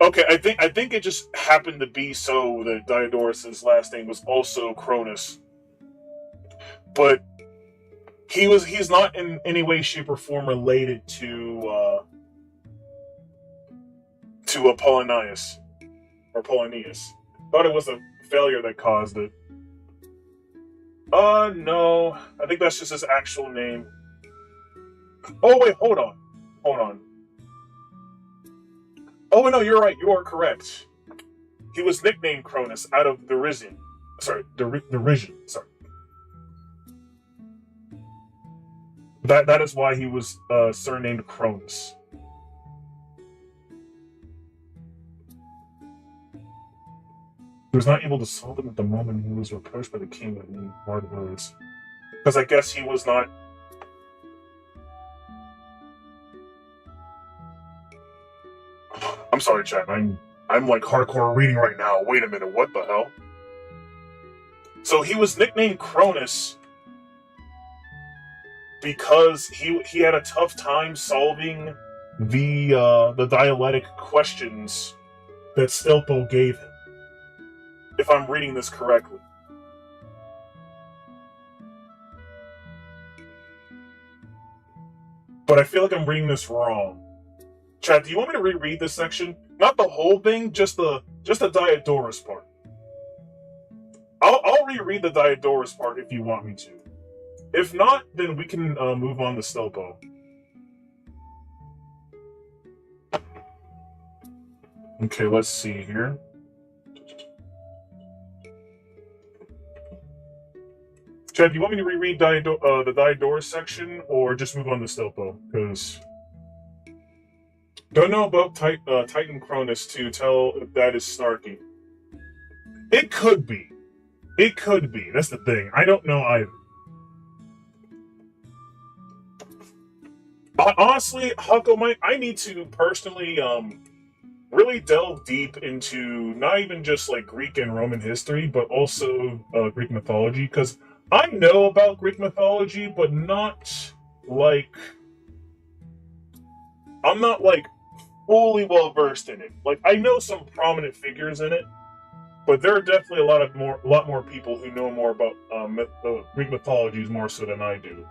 Okay, I think it just happened to be so that Diodorus's last name was also Cronus, but he's not in any way, shape, or form related to Apollonius or Apollonius. Thought it was a failure that caused it. No, I think that's just his actual name. Oh wait, hold on. Oh no, you're right. You are correct. He was nicknamed Cronus out of derision. Sorry. That is why he was surnamed Cronus. He was not able to solve it at the moment he was approached by the king with many hard words. Because I guess he was not. I'm sorry, chat. I'm like hardcore reading right now. Wait a minute, what the hell? So he was nicknamed Cronus because he had a tough time solving the dialectic questions that Stilpo gave him, if I'm reading this correctly. But I feel like I'm reading this wrong. Chad, do you want me to reread this section? Not the whole thing, just the Diodorus part. I'll reread the Diodorus part if you want me to. If not, then we can move on to Stilpo. Okay, let's see here. Chad, do you want me to reread the Diodorus section, or just move on to Stilpo? Because don't know about Titan Cronus to tell if that is snarky. It could be. It could be. That's the thing. I don't know either. Honestly, Huckle, I need to personally really delve deep into not even just like Greek and Roman history, but also Greek mythology, because I know about Greek mythology, but not like I'm not like fully well versed in it. Like I know some prominent figures in it, but there are definitely a lot more people who know more about Greek mythologies more so than I do.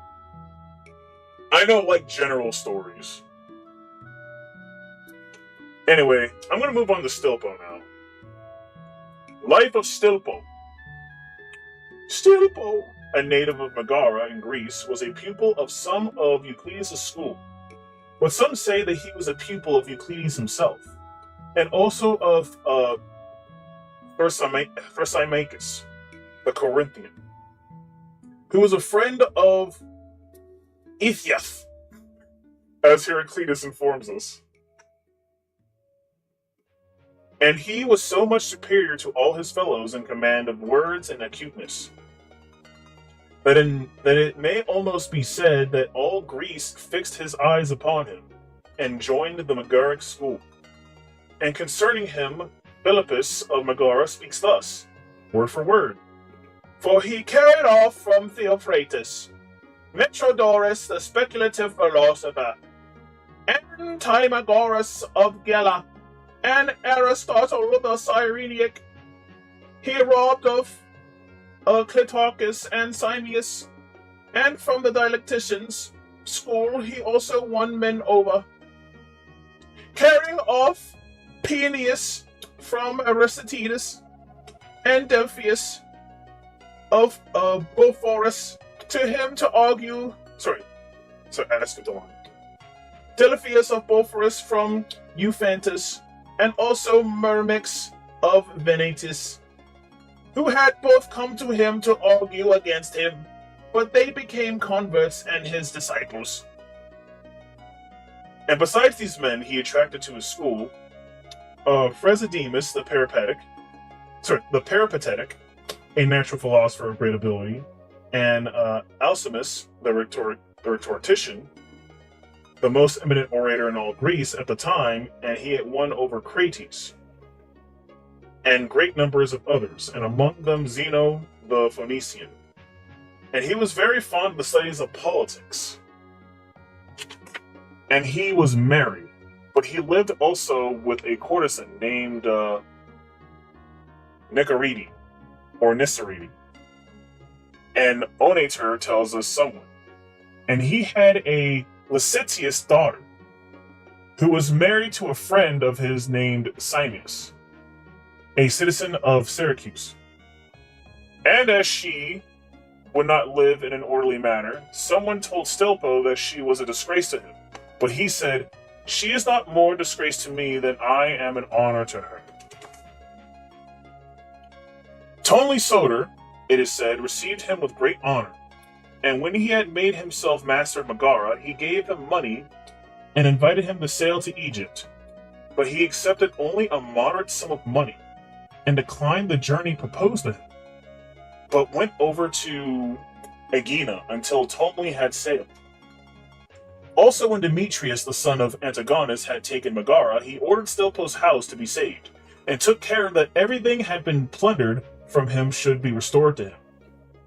I know like general stories. Anyway, I'm going to move on to Stilpo now. Life of Stilpo. Stilpo, a native of Megara in Greece, was a pupil of some of Euclides' school. But some say that he was a pupil of Euclides himself, and also of Thrasymachus, the Corinthian, who was a friend of Ethias, as Heraclitus informs us. And he was so much superior to all his fellows in command of words and acuteness, that it may almost be said that all Greece fixed his eyes upon him, and joined the Megaric school. And concerning him, Philippus of Megara speaks thus, word for word. For he carried off from Theophratus, Metrodorus the speculative philosopher, and Timagoras of Gela, and Aristotle the Cyrenaic. He robbed of Clitarchus and Simmias, and from the dialecticians' school he also won men over, carrying off Peneus from Aristides, and Delphius of Bosphorus to him to argue. I skipped along. Delphius of Bosphorus from Euphantus, and also Myrmex of Venetis, who had both come to him to argue against him, but they became converts and his disciples. And besides these men, he attracted to his school Phrasidemus the Peripatetic, a natural philosopher of great ability, and Alcimus the rhetorician, the most eminent orator in all Greece at the time, and he had won over Crates, and great numbers of others, and among them Zeno the Phoenician. And he was very fond of the studies of politics. And he was married, but he lived also with a courtesan named Nicaridi, or Nisaridi. And Onator tells us someone. And he had a licentious daughter, who was married to a friend of his named Simmias, a citizen of Syracuse. And as she would not live in an orderly manner, someone told Stilpo that she was a disgrace to him. But he said, "She is not more disgrace to me than I am an honor to her." Tonley Soter, it is said, received him with great honor. And when he had made himself master of Megara, he gave him money and invited him to sail to Egypt. But he accepted only a moderate sum of money and declined the journey proposed to him, but went over to Aegina until Ptolemy had sailed. Also, when Demetrius, the son of Antigonus, had taken Megara, he ordered Stilpo's house to be saved, and took care that everything had been plundered from him should be restored to him.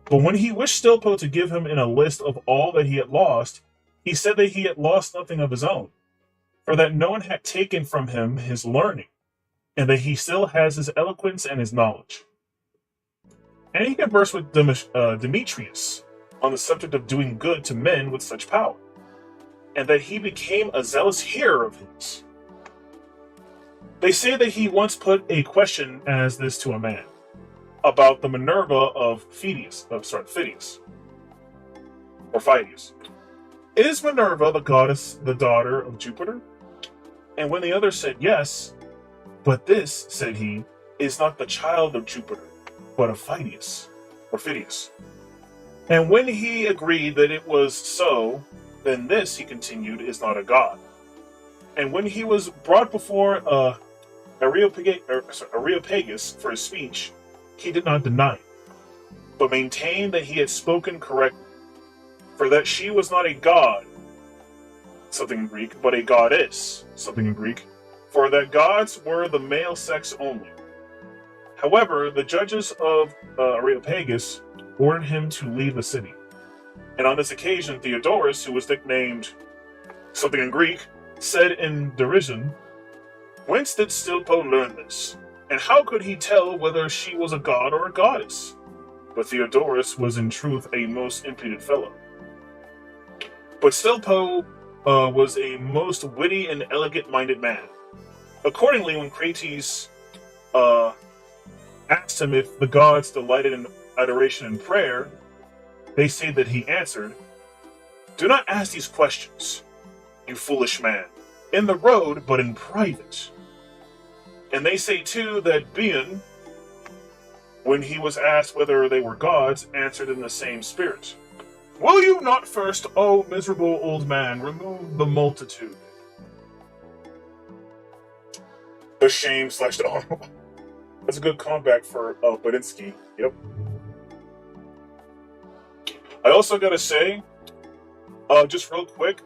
But when he wished Stilpo to give him in a list of all that he had lost, he said that he had lost nothing of his own, for that no one had taken from him his learning, and that he still has his eloquence and his knowledge. And he conversed with Demetrius on the subject of doing good to men with such power, and that he became a zealous hearer of his. They say that he once put a question as this to a man, about the Minerva of Phidias. Is Minerva the goddess the daughter of Jupiter? And when the other said yes, but this, said he, is not the child of Jupiter, but of Phidias. And when he agreed that it was so, then this, he continued, is not a god. And when he was brought before Areopagus for his speech, he did not deny it, but maintained that he had spoken correctly, for that she was not a god, something in Greek, but a goddess, something in Greek, for that gods were the male sex only. However, the judges of Areopagus ordered him to leave the city. And on this occasion, Theodorus, who was nicknamed something in Greek, said in derision, "Whence did Stilpo learn this? And how could he tell whether she was a god or a goddess?" But Theodorus was in truth a most impudent fellow. But Stilpo was a most witty and elegant-minded man. Accordingly, when Crates asked him if the gods delighted in adoration and prayer, they say that he answered, "Do not ask these questions, you foolish man, in the road, but in private." And they say too that Bion, when he was asked whether they were gods, answered in the same spirit, "Will you not first, O miserable old man, remove the multitude?" The shame slash the honor. That's a good comeback for Badinsky. Yep. I also gotta say, just real quick,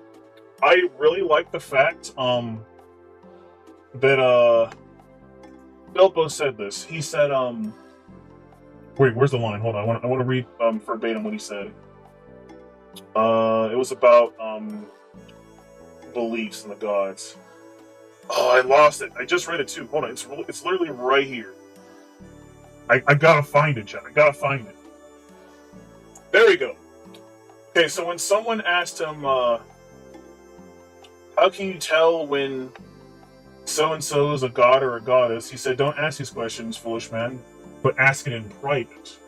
I really like the fact that Bilbo said this. He said, wait, where's the line? Hold on, I want to read verbatim what he said. It was about beliefs in the gods. Oh, I lost it. I just read it too. Hold on, it's literally right here. I gotta find it, Chad. I gotta find it. There we go. Okay, so when someone asked him, how can you tell when so-and-so is a god or a goddess, he said, "Don't ask these questions, foolish man, but ask it in private."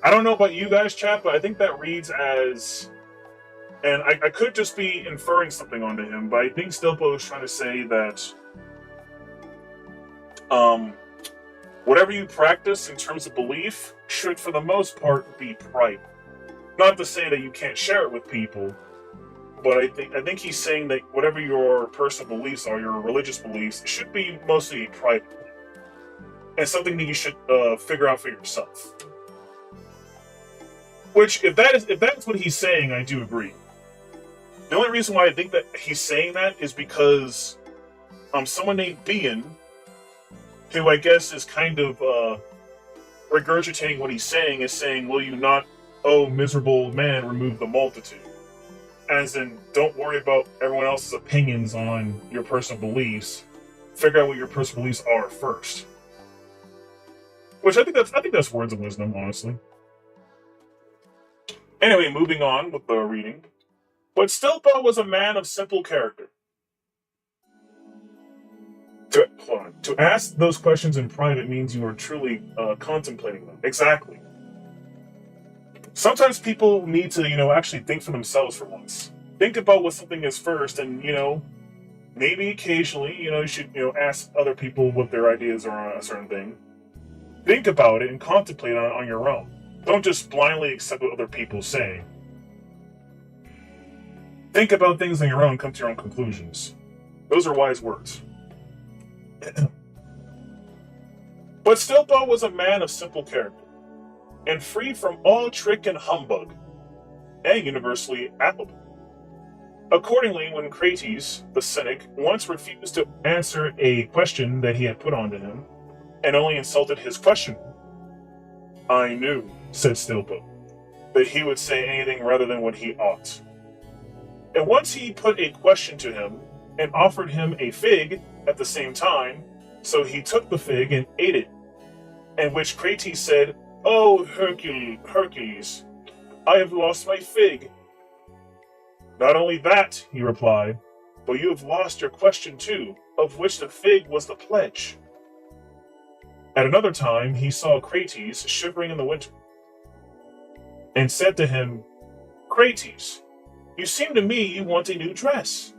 I don't know about you guys, chat, but I think that reads as, and I could just be inferring something onto him, but I think Stilpo is trying to say that whatever you practice in terms of belief should, for the most part, be private. Not to say that you can't share it with people, but I think he's saying that whatever your personal beliefs are, your religious beliefs, should be mostly private, and something that you should figure out for yourself. Which, if that's what he's saying, I do agree. The only reason why I think that he's saying that is because someone named Bion, who I guess is kind of regurgitating what he's saying, is saying, "Will you not, oh miserable man, remove the multitude?" As in, don't worry about everyone else's opinions on your personal beliefs. Figure out what your personal beliefs are first. Which I think that's words of wisdom, honestly. Anyway, moving on with the reading. But Stilpo was a man of simple character. To ask those questions in private means you are truly contemplating them. Exactly. Sometimes people need to, actually think for themselves for once. Think about what something is first, and, maybe occasionally, you should, ask other people what their ideas are on a certain thing. Think about it and contemplate on your own. Don't just blindly accept what other people say. Think about things on your own and come to your own conclusions. Those are wise words. But Stilpo was a man of simple character, and free from all trick and humbug, and universally affable. Accordingly, when Crates, the cynic, once refused to answer a question that he had put onto him, and only insulted his questioner, "I knew," said Stilpo, "that he would say anything rather than what he ought." And once he put a question to him, and offered him a fig at the same time, so he took the fig and ate it, and which Crates said, "Oh, Hercules, I have lost my fig." "Not only that," he replied, "but you have lost your question too, of which the fig was the pledge." At another time, he saw Crates shivering in the winter, and said to him, "Crates, you seem to me you want a new dress,"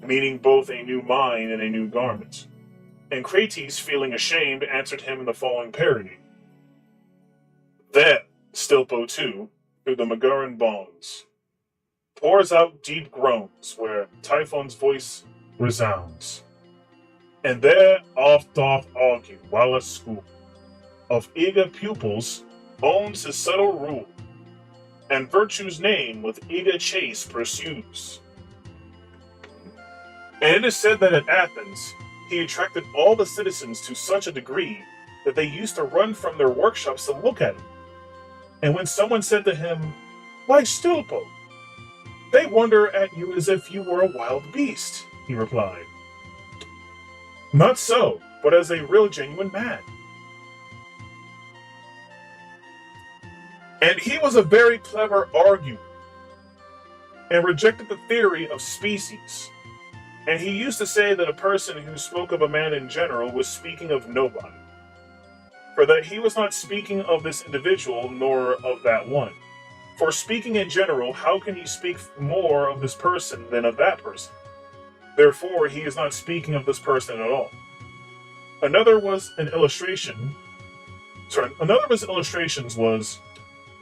meaning both a new mind and a new garment. And Crates, feeling ashamed, answered him in the following parody: Then, Stilpo too, through the Megaren bones, pours out deep groans where Typhon's voice resounds. And there oft doth argue while at school, of eager pupils owns his subtle rule, and virtue's name with eager chase pursues. And it is said that at Athens, he attracted all the citizens to such a degree that they used to run from their workshops to look at him. And when someone said to him, "Why, Stilpo, they wonder at you as if you were a wild beast," he replied, "Not so, but as a real genuine man." And he was a very clever arguer and rejected the theory of species. And he used to say that a person who spoke of a man in general was speaking of nobody, for that he was not speaking of this individual nor of that one. For speaking in general, how can he speak more of this person than of that person? Therefore, he is not speaking of this person at all. Another of his illustrations was,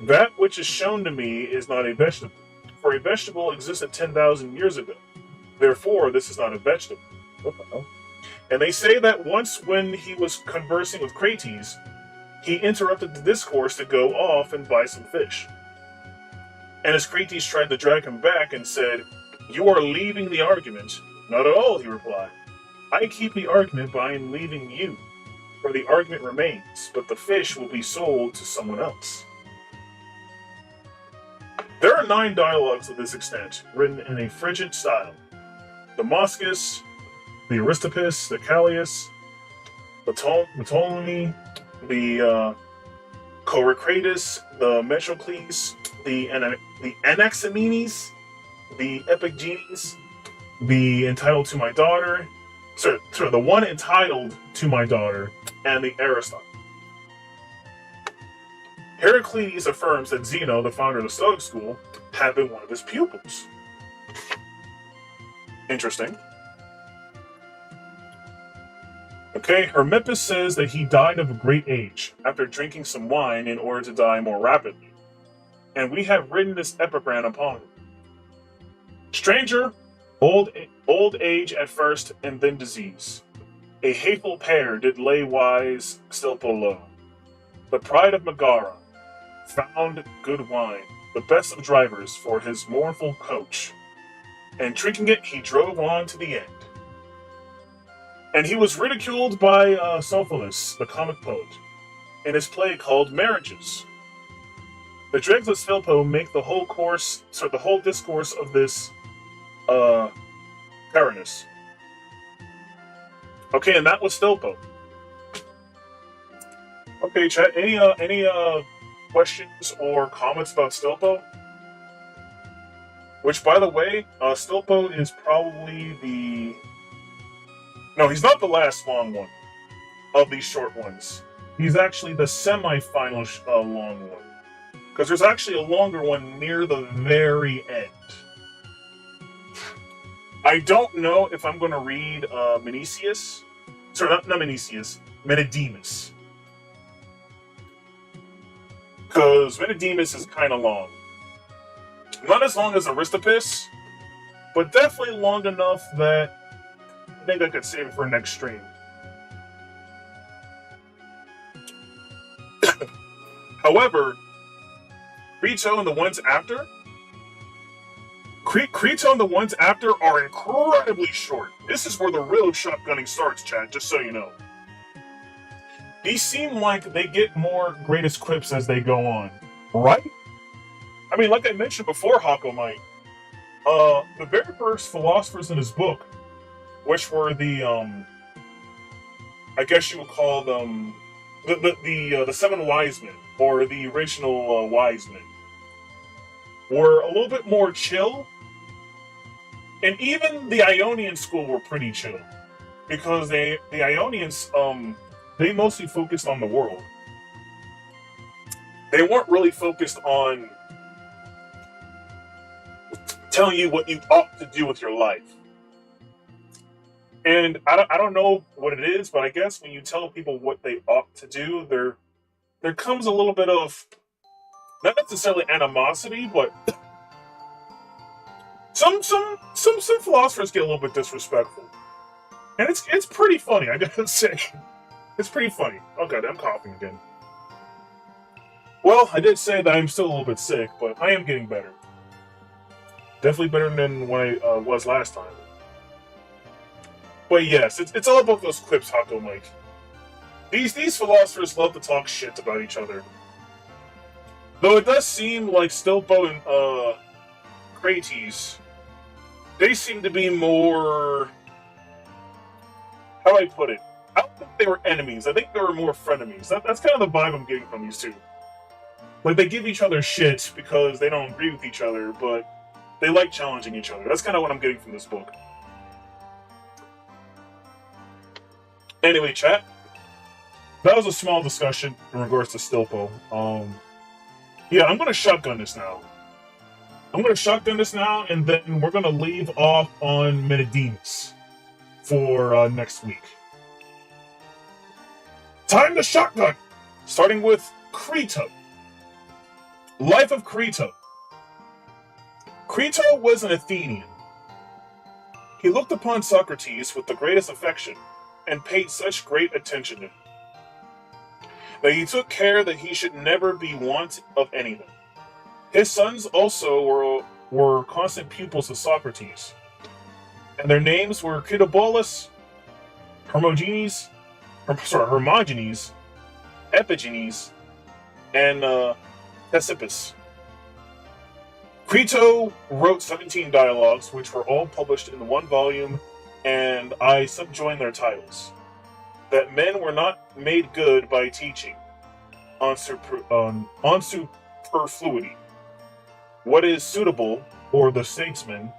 "That which is shown to me is not a vegetable, for a vegetable existed 10,000 years ago. Therefore, this is not a vegetable." And they say that once when he was conversing with Crates, he interrupted the discourse to go off and buy some fish. And as Crates tried to drag him back and said, "You are leaving the argument." "Not at all," he replied. "I keep the argument by leaving you, for the argument remains, but the fish will be sold to someone else." There are 9 dialogues of this extent, written in a Phrygian style. The Moschus, the AristiPISS, the Callias, the Ptolemy, the Chorocrates, the Metrocles, the Anaximenes, the Epigenes, the entitled to my daughter, the one entitled to my daughter, and the Aristotle. Heraclides affirms that Zeno, the founder of the Stoic school, had been one of his pupils. Interesting. Okay, Hermippus says that he died of a great age after drinking some wine in order to die more rapidly. And we have written this epigram upon him. Stranger, old age at first, and then disease. A hateful pair did lay wise Stilpo low. The pride of Megara found good wine, the best of drivers for his mournful coach. And drinking it, he drove on to the end. And he was ridiculed by Sophocles, the comic poet, in his play called Marriages. The dregs of Stilpo make the whole discourse of this Paranus. Okay, and that was Stilpo. Okay, chat. Any questions or comments about Stilpo? Which, by the way, Stilpo is probably the... No, he's not the last long one of these short ones. He's actually the semi-final long one. Because there's actually a longer one near the very end. I don't know if I'm going to read Menicius. Sorry, not Menicius. Menedemus. Because Menedemus is kind of long. Not as long as AristiPISS, but definitely long enough that I think I could save it for next stream. However, Crito and the ones after are incredibly short. This is where the real shotgunning starts, chat, just so you know. These seem like they get more greatest quips as they go on, right? I mean, like I mentioned before, Hakomite, the very first philosophers in his book, which were the, I guess you would call them, the 7 wise men, or the original wise men, were a little bit more chill. And even the Ionian school were pretty chill, because the Ionians, they mostly focused on the world. They weren't really focused on telling you what you ought to do with your life. And I don't know what it is, but I guess when you tell people what they ought to do, they're there comes a little bit of, not necessarily animosity, but some philosophers get a little bit disrespectful. And it's pretty funny, I gotta say. It's pretty funny. Oh god, I'm coughing again. Well, I did say that I'm still a little bit sick, but I am getting better. Definitely better than when I was last time. But yes, it's all about those quips, Hako Mike. These philosophers love to talk shit about each other. Though it does seem like Stilpo and Crates, they seem to be more... How do I put it? I don't think they were enemies. I think they were more frenemies. That's kind of the vibe I'm getting from these two. Like, they give each other shit because they don't agree with each other, but they like challenging each other. That's kind of what I'm getting from this book. Anyway, chat. That was a small discussion in regards to Stilpo. Yeah, I'm going to shotgun this now. And then we're going to leave off on Menedemus for next week. Time to shotgun! Starting with Crito. Life of Crito. Crito was an Athenian. He looked upon Socrates with the greatest affection and paid such great attention to him that he took care that he should never be want of anything. His sons also were constant pupils of Socrates, and their names were Critobulus, Hermogenes, Epigenes, and Ctesippus. Crito wrote 17 dialogues, which were all published in one volume, and I subjoin their titles. That men were not made good by teaching on superfluity, what is suitable, or the statesman,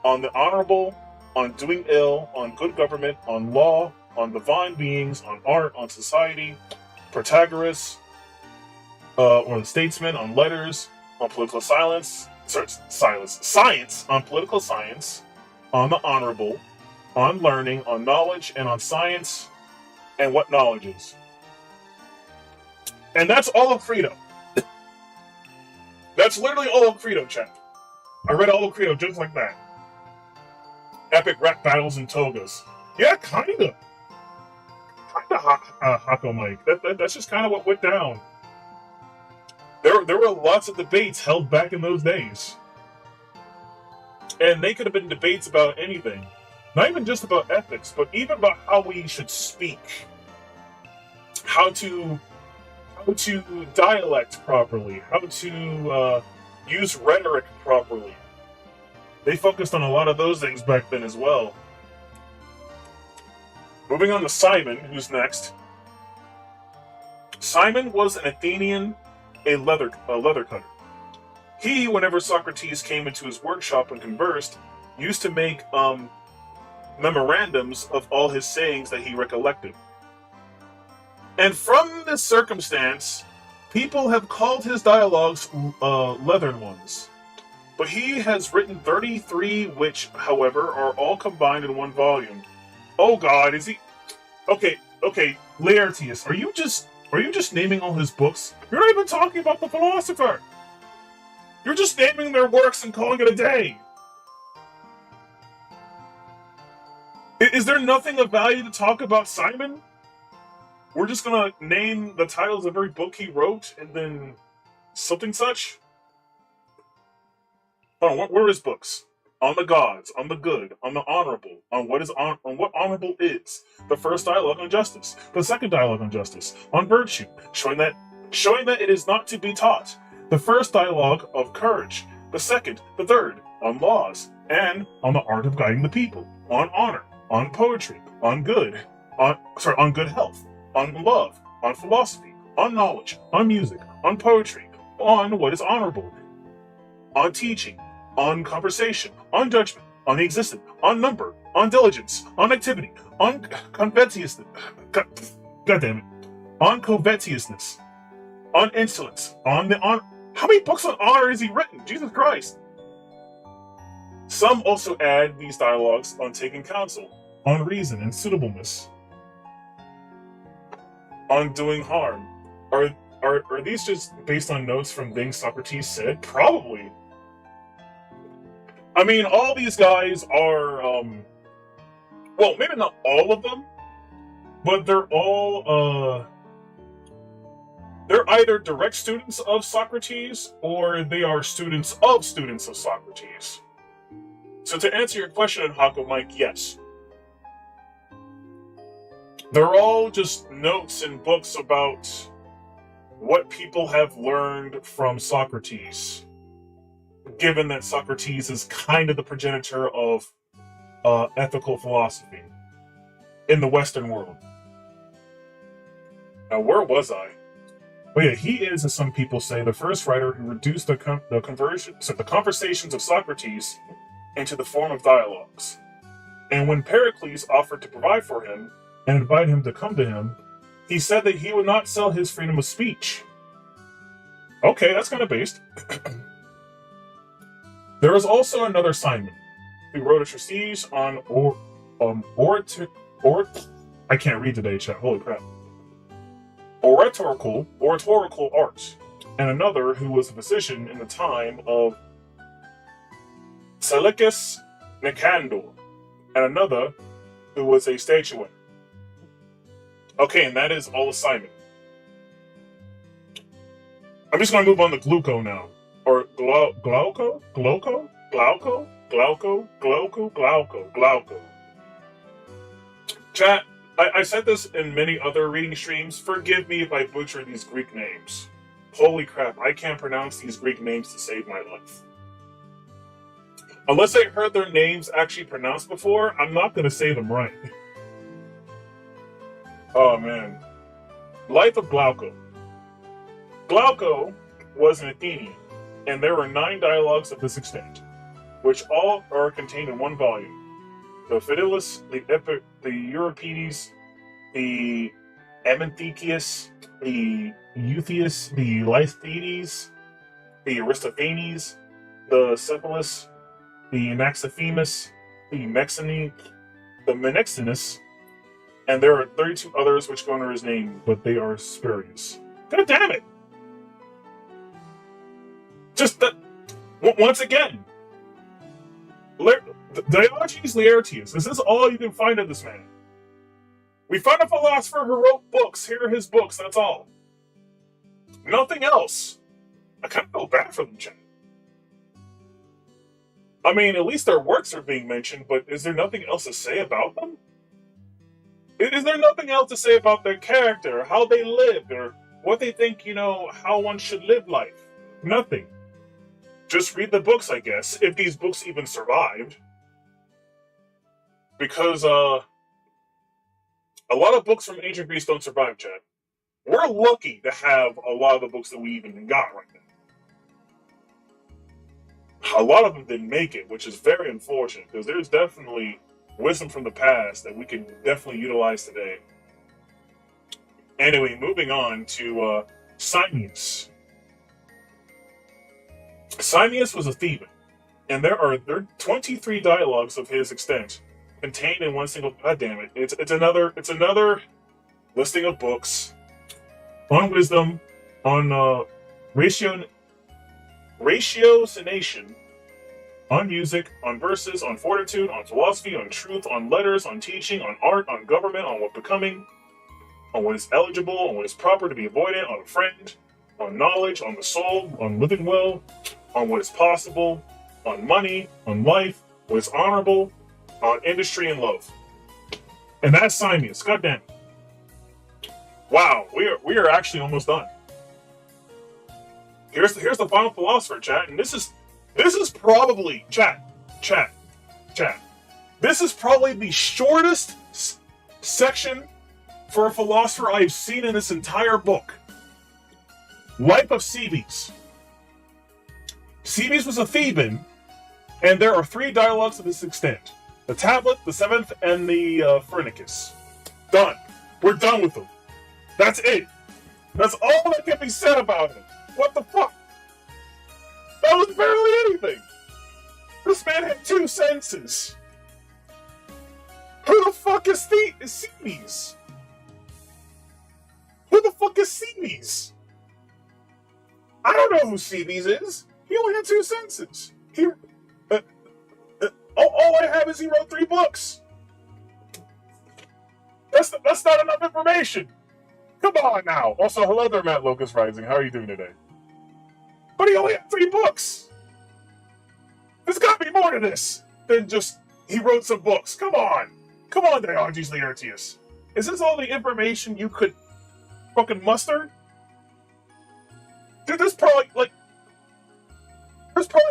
on the honorable, on doing ill, on good government, on law, on divine beings, on art, on society, Protagoras, or the statesman, on letters, on political science, on political science, on the honorable, on learning, on knowledge, and on science, and what knowledge is. And that's all of Crito. That's literally all of Crito, chat. I read all of Crito just like that. Epic rap battles and togas. Yeah, kinda. Hako Mike. That's just kind of what went down. There were lots of debates held back in those days. And they could have been debates about anything. Not even just about ethics, but even about how we should speak. How to dialect properly. How to use rhetoric properly. They focused on a lot of those things back then as well. Moving on to Simon, who's next. Simon was an Athenian, a leather cutter. He, whenever Socrates came into his workshop and conversed, used to make memorandums of all his sayings that he recollected. And from this circumstance, people have called his dialogues leathern ones. But he has written 33, which, however, are all combined in one volume. Oh god, is he... Okay, Laertius, are you just naming all his books? You're not even talking about the philosopher! You're just naming their works and calling it a day! Is there nothing of value to talk about Simon? We're just gonna name the titles of every book he wrote, and then something such? Hold on, where are his books? On the gods, on the good, on the honorable, on what honorable is. The first dialogue on justice, the second dialogue on justice, on virtue, showing that it is not to be taught. The first dialogue of courage, the second, the third, on laws, and on the art of guiding the people, on honor, on poetry, on good health, on love, on philosophy, on knowledge, on music, on poetry, on what is honorable, on teaching, on conversation, on judgment, on the existent, on number, on diligence, on activity, on covetousness, on covetousness, on insolence, on the honor. How many books on honor has he written? Jesus Christ! Some also add these dialogues on taking counsel, on reason and suitableness, on doing harm, or Are these just based on notes from things Socrates said? Probably. I mean, all these guys are, well, maybe not all of them, but they're either direct students of Socrates or they are students of Socrates. So to answer your question, Hako Mike, yes. They're all just notes and books about what people have learned from Socrates, given that Socrates is kind of the progenitor of ethical philosophy in the Western world. Now, where was I? Oh yeah, he is, as some people say, the first writer who reduced the conversations of Socrates into the form of dialogues. And when Pericles offered to provide for him and invite him to come to him, he said that he would not sell his freedom of speech. Okay, that's kind of based. There is also another Simon, who wrote a treatise on I can't read today, chat. Holy crap. Oratorical art, and another who was a physician in the time of Seleucus Nicander, and another who was a statuette. Okay, and that is all of Simon. I'm just going to move on to Glauco now. Or Glauco. Chat, I said this in many other reading streams. Forgive me if I butcher these Greek names. Holy crap, I can't pronounce these Greek names to save my life. Unless I heard their names actually pronounced before, I'm not going to say them right. Oh man. Life of Glauco. Glauco was an Athenian, and there were 9 dialogues of this extent, which all are contained in one volume. The Philus, the Euripides, the Amyntheus, the Euthius, the Lythides, the Aristophanes, the Cephalus, the Anaxiphemus, the Mexene, the Menexenus, and there are 32 others which go under his name, but they are spurious. God damn it! Just that, once again, Diogenes Laertius, this is all you can find of this man. We find a philosopher who wrote books. Here are his books, that's all. Nothing else. I kind of feel bad for them, Jen. I mean, at least their works are being mentioned, but is there nothing else to say about them? Is there nothing else to say about their character, how they lived, or what they think, how one should live life? Nothing. Just read the books, I guess, if these books even survived. Because, a lot of books from ancient Greece don't survive, Chad. We're lucky to have a lot of the books that we even got right now. A lot of them didn't make it, which is very unfortunate, because there's definitely wisdom from the past that we can definitely utilize today. Anyway, moving on to Simmias. Simmias was a Theban, and there are 23 dialogues of his extent contained in one single. God damn it! It's another listing of books on wisdom, on ratiocination, on music, on verses, on fortitude, on philosophy, on truth, on letters, on teaching, on art, on government, on what becoming, on what is eligible, on what is proper to be avoided, on a friend, on knowledge, on the soul, on living will, on what is possible, on money, on life, what is honorable, on industry and love. And that's Simmias. God damn it. Wow, we are actually almost done. Here's the final philosopher, chat, and this is probably chat. This is probably the shortest section for a philosopher I've seen in this entire book. Life of Cebes. Cebes was a Theban, and there are 3 dialogues of this extent. The Tablet, the 7th, and the Phrynicus. Done. We're done with them. That's it. That's all that can be said about him. What the fuck? That was barely anything. This man had 2 sentences. Who the fuck is Cebes? Who the fuck is Cebes? I don't know who Cebes is. He only had 2 sentences. All I have is he wrote 3 books. That's not enough information. Come on now. Also, hello there, Matt Locust Rising. How are you doing today? But he only had 3 books. There's got to be more to this than just he wrote some books. Come on, Diogenes Laertius. Is this all the information you could fucking muster? Dude, there's probably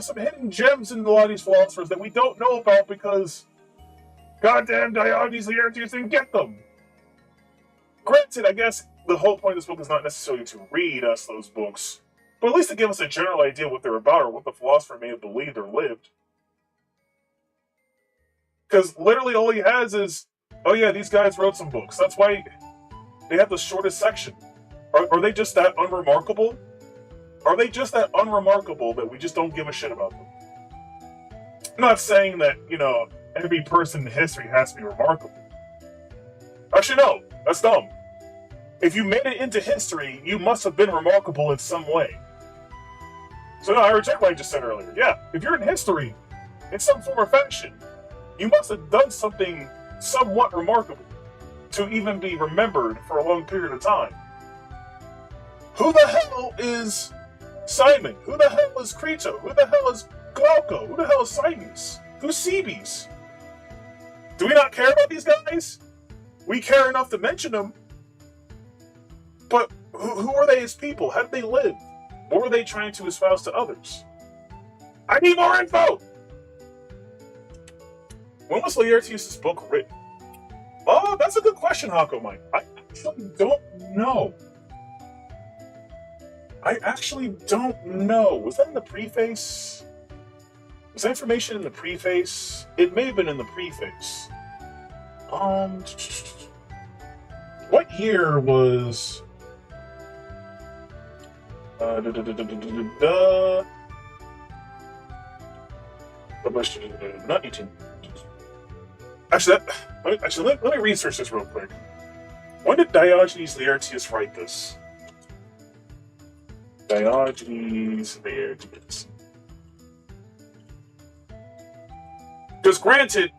some hidden gems in a lot of these philosophers that we don't know about because goddamn Diogenes Laertius didn't get them. Granted, I guess the whole point of this book is not necessarily to read us those books, but at least to give us a general idea what they're about or what the philosopher may have believed or lived. Because literally all he has is, oh yeah, these guys wrote some books. That's why they have the shortest section. Are they just that unremarkable? Are they just that unremarkable that we just don't give a shit about them? I'm not saying that, every person in history has to be remarkable. Actually, no. That's dumb. If you made it into history, you must have been remarkable in some way. So no, I reject what I just said earlier. Yeah, if you're in history, in some form or fashion, you must have done something somewhat remarkable to even be remembered for a long period of time. Who the hell is Simon? Who the hell is Crito? Who the hell is Glauco? Who the hell is Cebes? Who's Cebes? Do we not care about these guys? We care enough to mention them. But who are they as people? How did they live? What were they trying to espouse to others? I need more info! When was Laertius' book written? Oh, that's a good question, Hako Mike. I actually don't know. Was that in the preface? Was that information in the preface? It may have been in the preface. What year was... Not 18. Let me research this real quick. When did Diogenes Laertius write this? Diogenes Laertius. Because granted,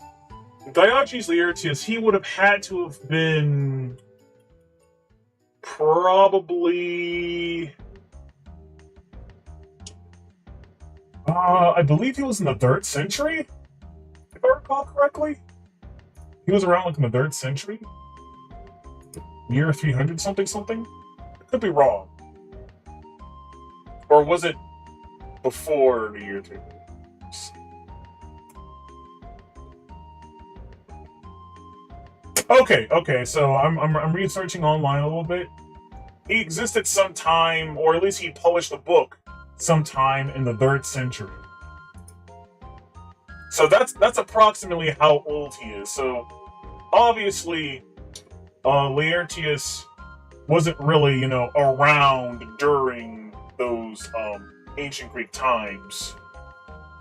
Diogenes Laertius, he would have had to have been probably... I believe he was in the 3rd century, if I recall correctly. He was around in the 3rd century? Year 300 something? I could be wrong. Or was it before the year 300? Okay, so I'm researching online a little bit. He existed sometime, or at least he published a book sometime in the 3rd century. So that's approximately how old he is. So obviously, Laertius wasn't really, around during those ancient Greek times,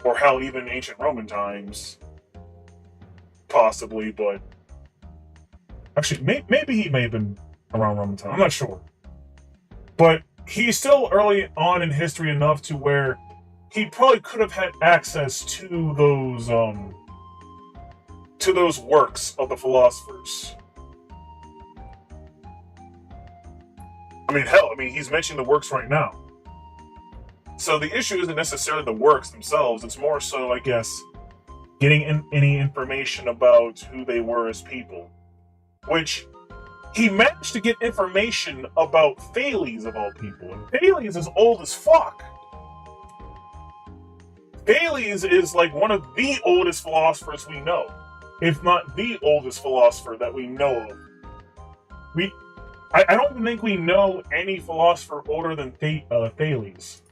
or hell, even ancient Roman times, possibly. But actually, maybe he may have been around Roman time. I'm not sure, but he's still early on in history enough to where he probably could have had access to those works of the philosophers. He's mentioning the works right now. So the issue isn't necessarily the works themselves. It's more so, I guess, getting any information about who they were as people. Which, he managed to get information about Thales, of all people. And Thales is old as fuck. Thales is like one of the oldest philosophers we know. If not the oldest philosopher that we know of. I don't even think we know any philosopher older than Thales.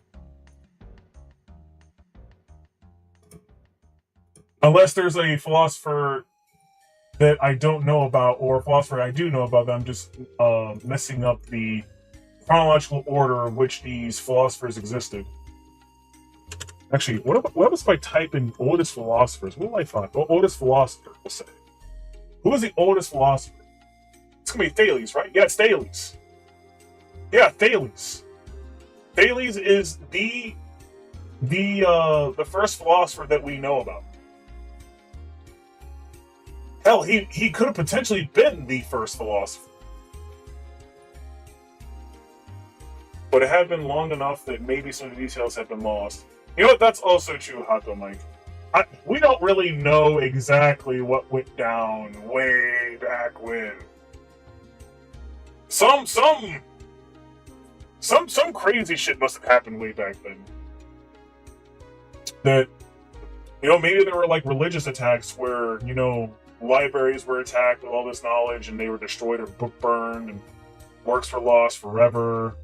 Unless there's a philosopher that I don't know about, or a philosopher I do know about, that I'm just messing up the chronological order in which these philosophers existed. Actually, what was if I type in oldest philosophers? What will I find? Oldest philosopher, we'll say. Who is the oldest philosopher? It's gonna be Thales, right? Yeah, it's Thales. Yeah, Thales. Thales is the first philosopher that we know about. Hell, he could have potentially been the first philosopher. But it had been long enough that maybe some of the details have been lost. You know what? That's also true, Hako Mike. We don't really know exactly what went down way back when. Some crazy shit must have happened way back then. That, maybe there were like religious attacks where, libraries were attacked with all this knowledge and they were destroyed or book burned and works were lost forever.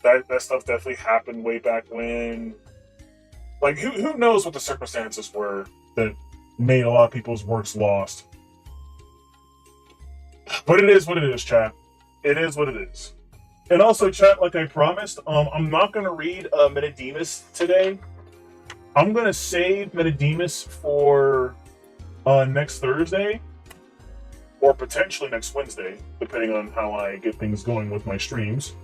That stuff definitely happened way back when. Like, who knows what the circumstances were that made a lot of people's works lost. But it is what it is, chat. It is what it is. And also, chat, like I promised, I'm not going to read Menedemus today. I'm going to save Menedemus for next Thursday, or potentially next Wednesday, depending on how I get things going with my streams.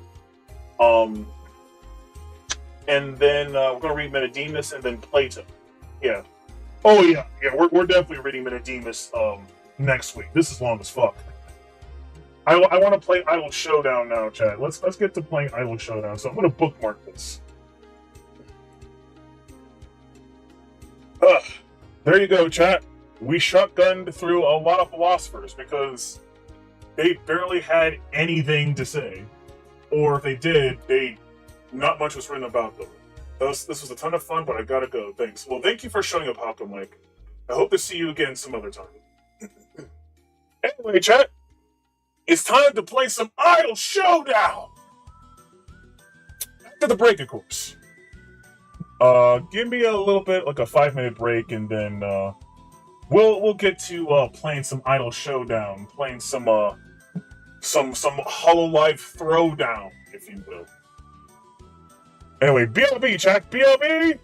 And then we're going to read Menedemus and then Plato. Yeah. Oh, yeah. Yeah, we're definitely reading Menedemus next week. This is long as fuck. I want to play Idol Showdown now, chat. Let's get to playing Idol Showdown. So I'm going to bookmark this. There you go, chat. We shotgunned through a lot of philosophers because they barely had anything to say. Or if they did, not much was written about them. This was a ton of fun, but I gotta go. Thanks. Well, thank you for showing up, Hako Mike. I hope to see you again some other time. Anyway, chat, it's time to play some Idol Showdown! After the break, of course. Give me a little bit, like a 5-minute break, and then we'll get to playing some Idol Showdown, playing some Hololive Throwdown, if you will. Anyway, BLB, chat, BLB!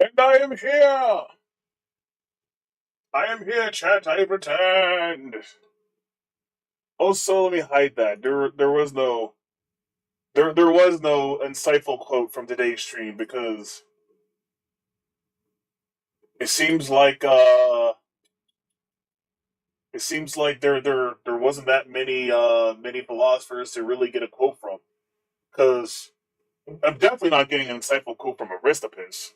And I am here! I am here, chat, I pretend! Also, let me hide that. There was no insightful quote from today's stream because it seems like there wasn't that many philosophers to really get a quote from. Because I'm definitely not getting an insightful quote from AristiPISS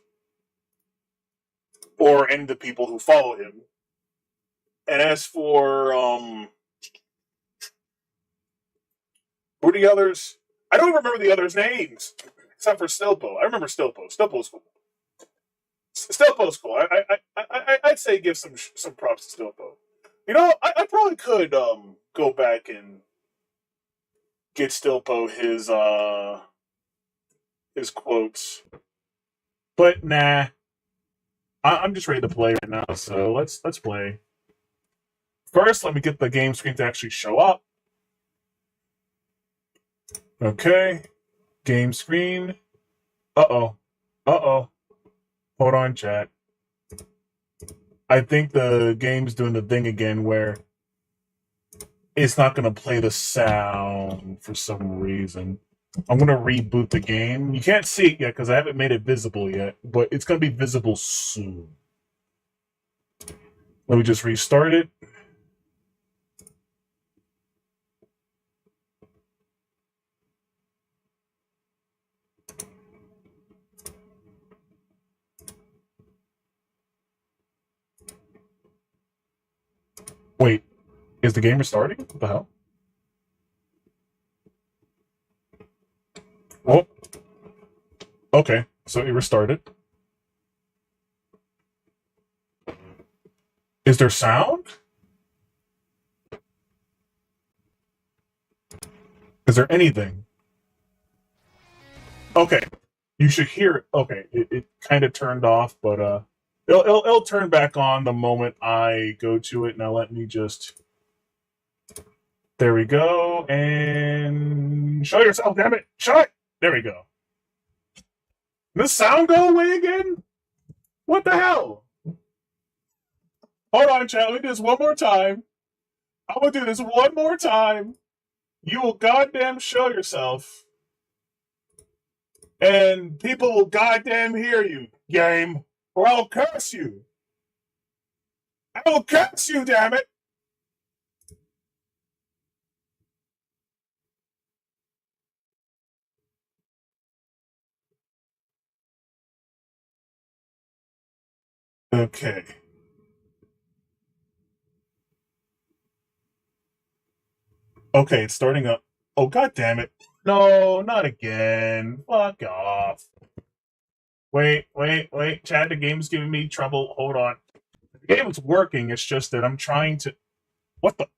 or any of the people who follow him. And as for who are the others? I don't even remember the others' names except for Stilpo. I remember Stilpo. Stilpo's cool. Stilpo's cool. I'd say give some props to Stilpo. You know, I probably could go back and get Stilpo his quotes, but nah. I'm just ready to play right now, so let's play. First, let me get the game screen to actually show up. Okay, game screen. Uh-oh. Hold on, chat. I think the game's doing the thing again where it's not going to play the sound for some reason. I'm going to reboot the game. You can't see it yet because I haven't made it visible yet, but it's going to be visible soon. Let me just restart it. Wait, is the game restarting? What the hell? Oh, okay, so it restarted. Is there sound? Is there anything? Okay, you should hear it. Okay, it kind of turned off, but it'll turn back on the moment I go to it. Now let me just. There we go, and show yourself, damn it! Show it! There we go. Did the sound go away again? What the hell? Hold on, chat. Let me do this one more time. I'm gonna do this one more time. You will goddamn show yourself. And people will goddamn hear you, game. Or I'll curse you. I will curse you, damn it. Okay. Okay, it's starting up. Oh, god damn it. No, not again. Fuck off. Wait. Chad, the game's giving me trouble. Hold on. The game's working. It's just that I'm trying to. What the?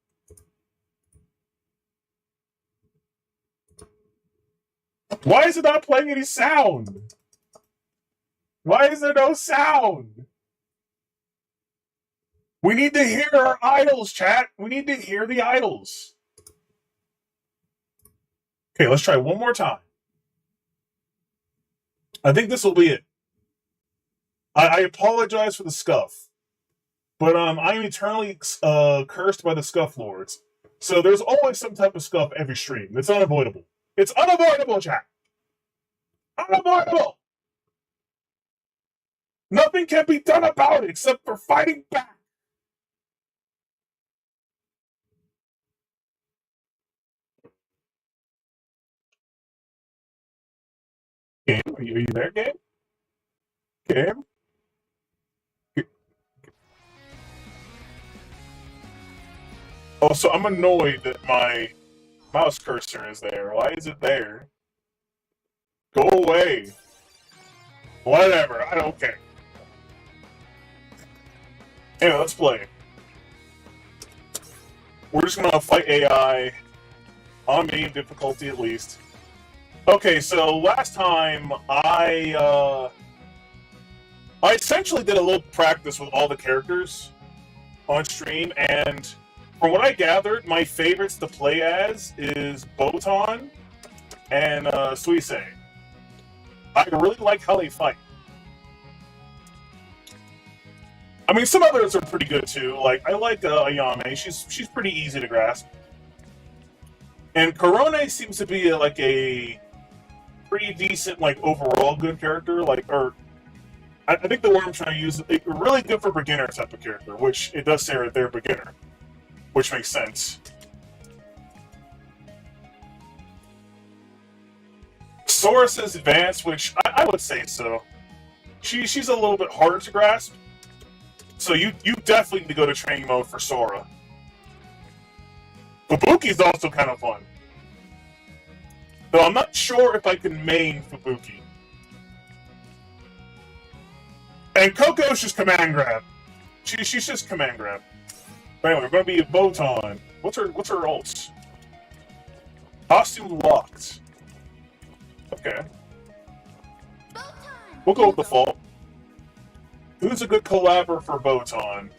Why is it not playing any sound? Why is there no sound? We need to hear our idols, chat. We need to hear the idols. Okay, let's try one more time. I think this will be it. I apologize for the scuff, but I'm eternally cursed by the scuff lords. So there's always some type of scuff every stream. It's unavoidable. It's unavoidable, chat. Unavoidable. Nothing can be done about it except for fighting back. Game, are you there, game? Game? Oh, so I'm annoyed that my mouse cursor is there. Why is it there? Go away. Whatever, I don't care. Anyway, let's play. We're just gonna fight AI on medium difficulty at least. Okay, so last time I I essentially did a little practice with all the characters on stream, and from what I gathered, my favorites to play as is Botan and Suise. I really like how they fight. I mean, some others are pretty good too. Like I like Ayame; she's pretty easy to grasp, and Korone seems to be like a pretty decent, like overall good character. Like, or I think the word I'm trying to use is really good for beginner type of character, which it does say right there, beginner, which makes sense. Sora says advanced, which I would say so. She's a little bit harder to grasp, so you definitely need to go to training mode for Sora. Fubuki's also kind of fun, though I'm not sure if I can main Fubuki. And Coco's just command grab. She's just command grab. But anyway, we're gonna be a Botan. What's her ults? Costume locked. Okay. We'll go with default. Who's a good collabor for Botan?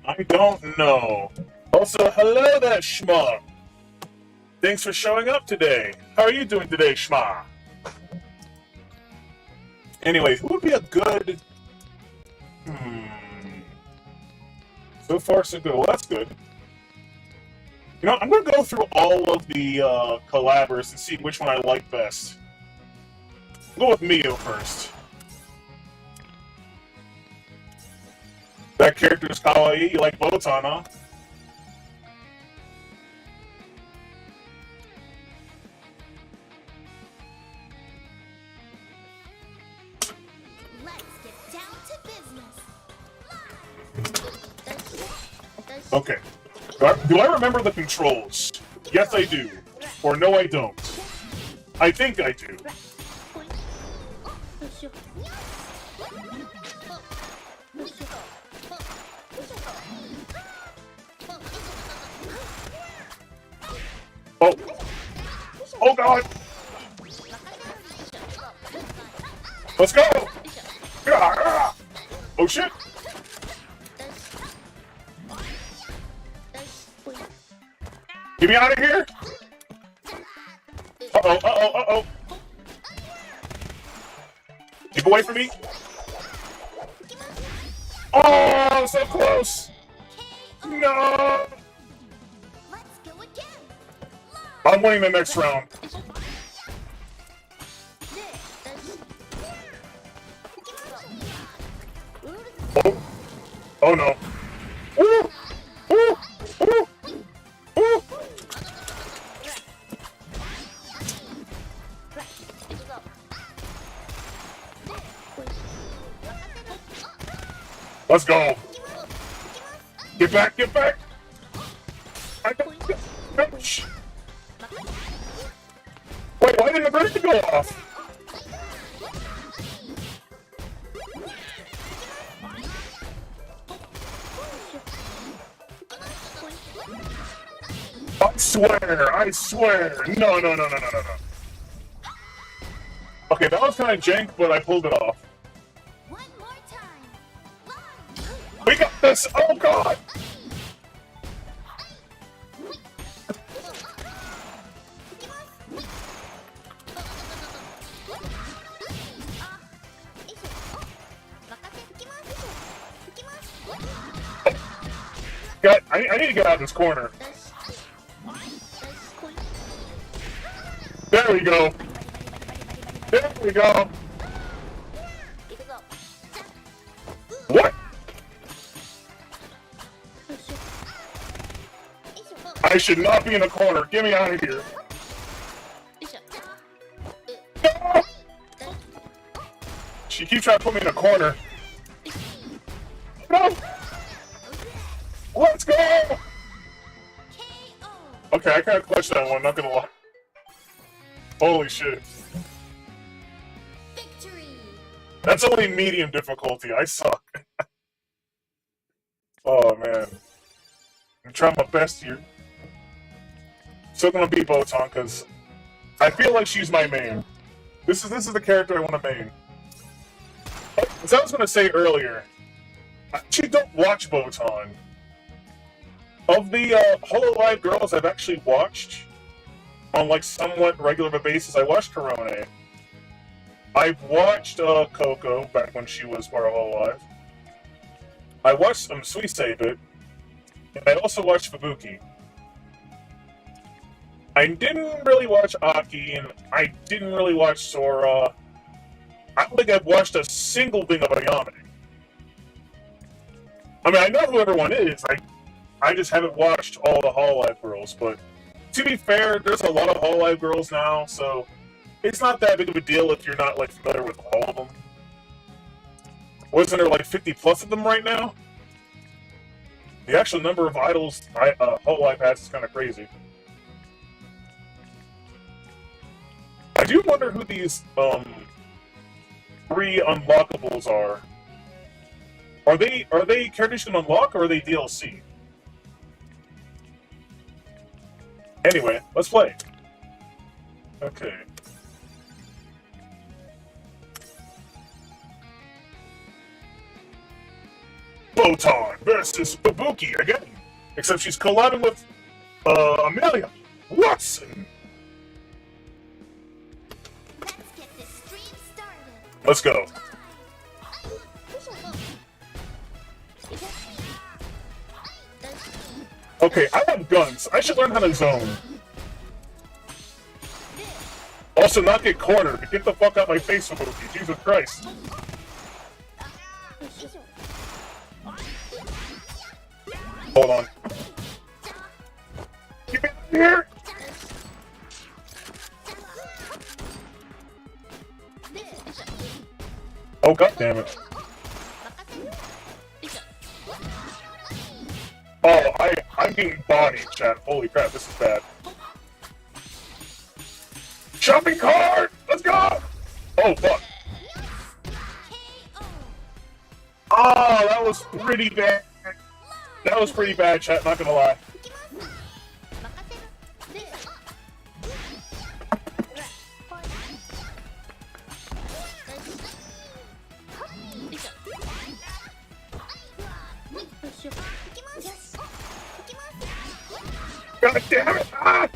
I don't know. Also, hello there, Schma. Thanks for showing up today. How are you doing today, Schma? Anyway, who would be a good... So far, so good. Well, that's good. You know, I'm going to go through all of the collabors and see which one I like best. I'll go with Mio first. That character is kawaii. You like Botan, huh? Okay. Do I remember the controls? Yes, I do. Or no, I don't. I think I do. Oh. Oh, God. Let's go. Oh, shit. Get me out of here! Uh-oh, uh-oh, uh-oh. Keep away from me. Oh, so close! No! I'm winning the next round. Oh. Oh, no. Woo! Woo! Woo! Woo! Let's go. Get back, get back. I don't... Wait, why didn't the break go off? I swear. No. Okay, that was kind of jank, but I pulled it off. One more time. We got this! Oh, God! God, I need to get out of this corner. There we go. There we go. What? I should not be in a corner. Get me out of here. No! She keeps trying to put me in a corner. No! Let's go! Okay, I kind of clutched that one, not gonna lie. Holy shit. Victory. That's only medium difficulty. I suck. Oh, man. I'm trying my best here. Still gonna beat Botan, because I feel like she's my main. This is the character I want to main. As I was going to say earlier, I actually don't watch Botan. Of the Hololive girls I've actually watched on like somewhat regular of a basis, I watched Korone. I've watched Coco back when she was part of Hololive. I watched Suisei bit, and I also watched Fubuki. I didn't really watch Aki, and I didn't really watch Sora. I don't think I've watched a single thing of Ayame. I mean, I know who everyone is. I just haven't watched all the Hololive girls, but to be fair, there's a lot of Hololive girls now, so it's not that big of a deal if you're not like familiar with all of them. Wasn't there like 50 plus of them right now? The actual number of idols Hololive has is kind of crazy. I do wonder who these 3 unlockables are. Are they characters you can unlock, or are they DLC? Anyway, let's play. Okay. Botan versus Fubuki again. Except she's collabing with Amelia Watson. Let's go. Okay, I have guns. I should learn how to zone. Also, not get cornered. Get the fuck out my face, Fubuki. Jesus Christ. Hold on. Get me out of here! Oh, god damn it. Oh, I'm getting bodied, chat. Holy crap, this is bad. Shopping cart! Let's go! Oh, fuck. Oh, that was pretty bad. That was pretty bad, chat, not gonna lie. God damn it! Ah!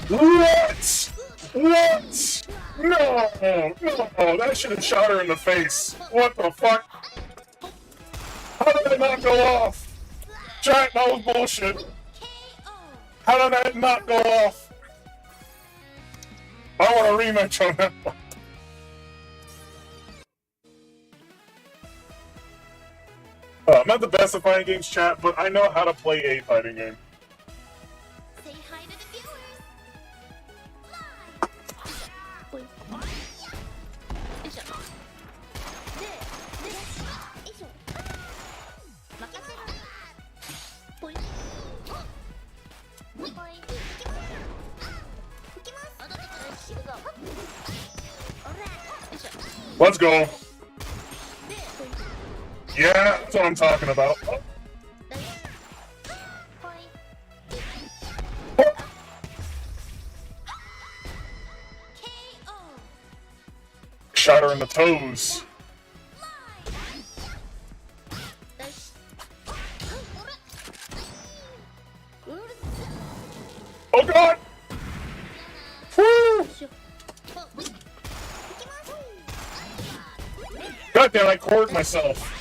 What? What? No! No! That should have shot her in the face. What the fuck? How did that not go off? Chat, that was bullshit. How did that not go off? I want a rematch on that one. I'm not the best at fighting games, chat, but I know how to play a fighting game. Say hi to the viewers. Let's go. Yeah, that's what I'm talking about. Shot her in the toes. Oh god! Woo! God damn, I cornered myself.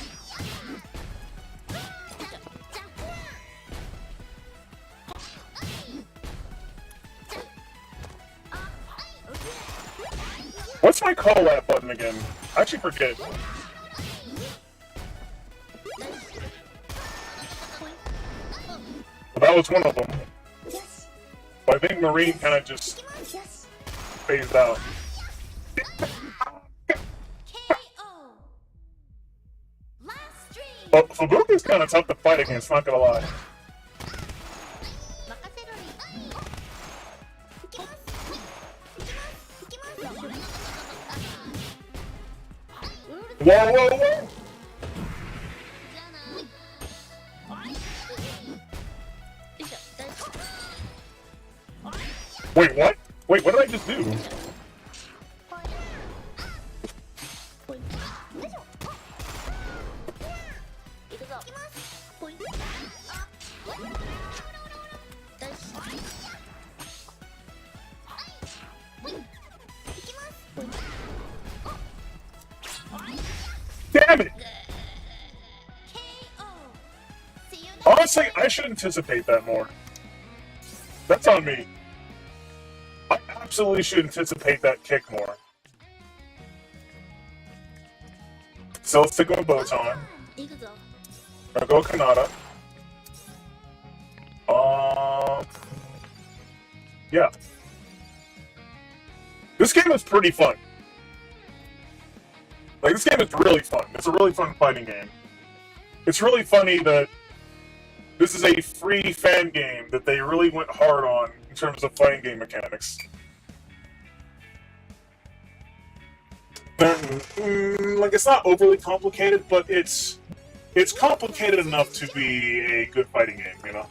What's my call out button again? I actually forget. Well, that was one of them. But I think Marine kind of just phased out. But Fubuki's kind of tough to fight against, not gonna lie. Whoa, whoa, whoa! Wait, what? Wait, what did I just do? Damn it! Honestly, I should anticipate that more. That's on me. I absolutely should anticipate that kick more. So let's stick with Botan. I'll go Kanata. Yeah. This game is pretty fun. Like, this game is really fun. It's a really fun fighting game. It's really funny that this is a free fan game that they really went hard on in terms of fighting game mechanics. Like, it's not overly complicated, but it's complicated enough to be a good fighting game, you know?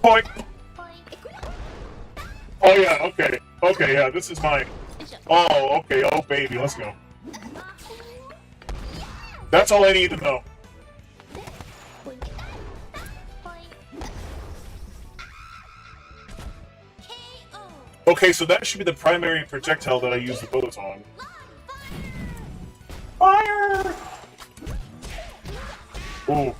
Point! Oh yeah, okay. Okay, yeah, this is mine. Oh, okay, oh baby, let's go. That's all I need to know. Okay, so that should be the primary projectile that I use the bullets on. Fire! Ooh.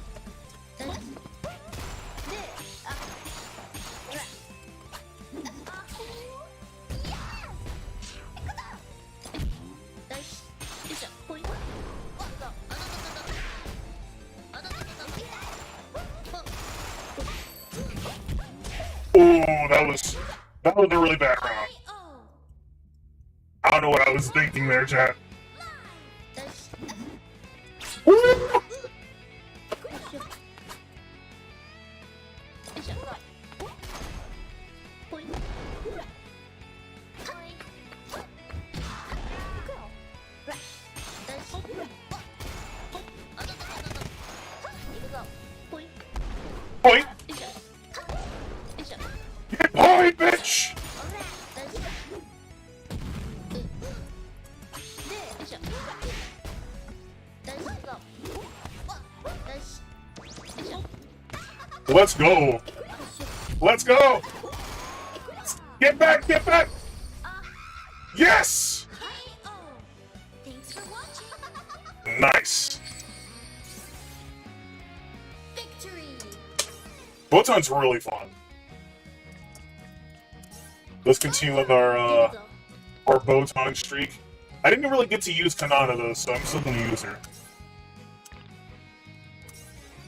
Ooh, that was a really bad round. I don't know what I was thinking there, chat. Woo! Point! Get point, bitch! Let's go! Let's go! Get back! Get back! Yes! Thanks for watching. Nice. Victory. Botan's really fun. Let's continue with our Botan streak. I didn't really get to use Kanata though, so I'm still gonna use her.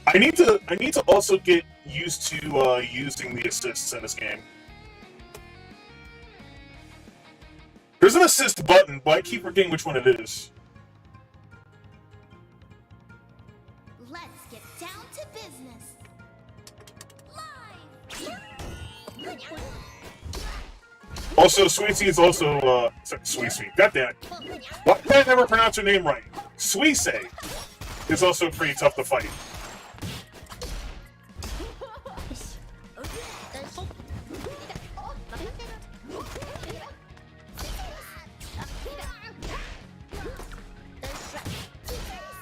I need to also get used to using the assists in this game. There's an assist button, but I keep forgetting which one it is. Let's get down to business. Live. Also, Sweet Sea is also Sweet Sweet. God damn it! Why did I never pronounce her name right? Suisei is also pretty tough to fight.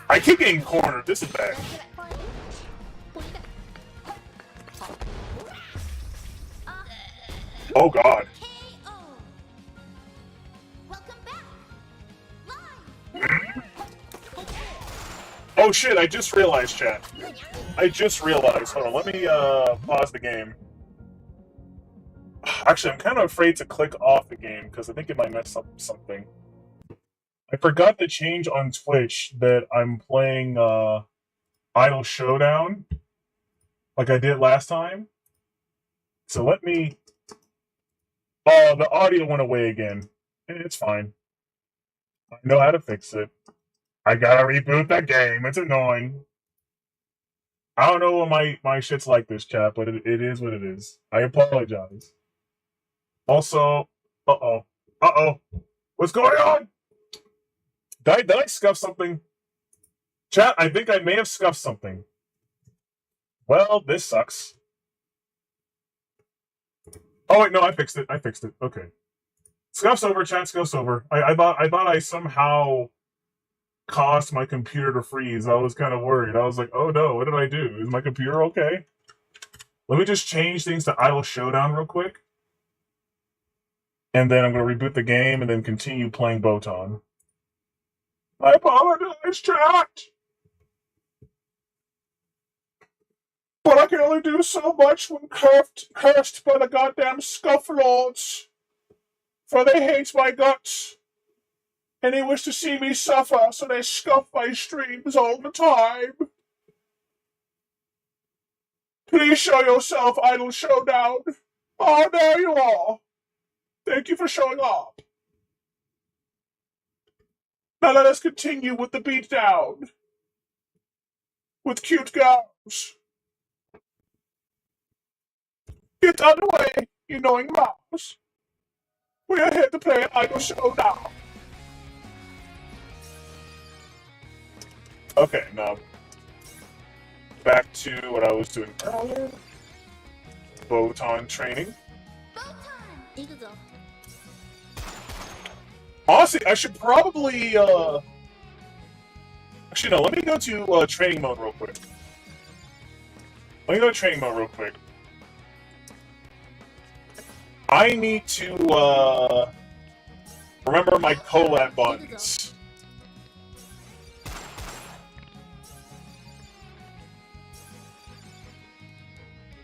I keep getting cornered. This is bad. Oh god. Oh shit, I just realized, chat. I just realized. Hold on, let me pause the game. Actually, I'm kind of afraid to click off the game because I think it might mess up something. I forgot to change on Twitch that I'm playing Idol Showdown like I did last time. So let me... Oh, the audio went away again. It's fine. I know how to fix it. I gotta reboot the game. It's annoying. I don't know what my shit's like this, chat, but it is what it is. I apologize. Also, uh-oh. What's going on? Did I scuff something? Chat, I think I may have scuffed something. Well, this sucks. Oh wait, no, I fixed it. I fixed it. Okay. Scuff's over, chat. Scuff's over. I thought I somehow caused my computer to freeze. I was kind of worried. I was like, oh no, what did I do? Is my computer okay? Let me just change things to Idol Showdown real quick. And then I'm going to reboot the game and then continue playing Botan. I apologize, chat! But I can only do so much when cursed by the goddamn Scuff Lords. For they hate my guts. And they wish to see me suffer, so they scuff my streams all the time. Please show yourself, Idol Showdown. Oh, there you are. Thank you for showing up. Now let us continue with the beatdown. With cute girls. Get out of the way, you knowing mouse. We are here to play an Idol Showdown. Okay, now back to what I was doing earlier. Botan training. Honestly, I should probably, actually, no, let me go to training mode real quick. Let me go to training mode real quick. I need to, remember my collab buttons.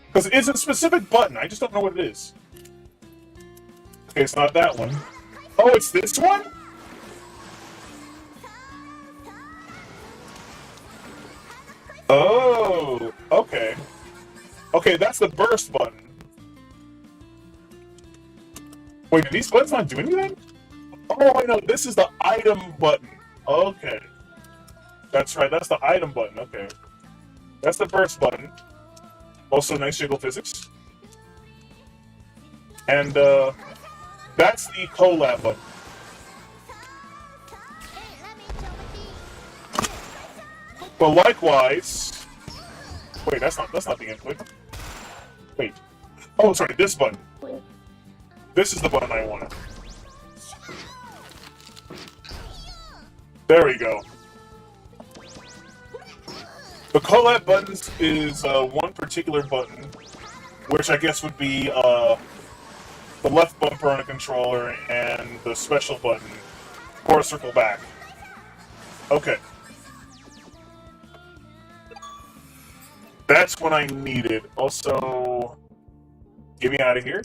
Because it's a specific button, I just don't know what it is. Okay, it's not that one. Oh, it's this one? Oh, okay. Okay, that's the burst button. Wait, do these buttons not do anything? Oh, I know, this is the item button. Okay. That's right, that's the item button, okay. That's the burst button. Also, nice jiggle physics. And, that's the collab button. But likewise... Wait, that's not the input. Wait. Oh, sorry, this button. This is the button I wanted. There we go. The collab buttons is one particular button, which I guess would be the left bumper on a controller and the special button for circle back. Okay. That's what I needed. Also, get me out of here.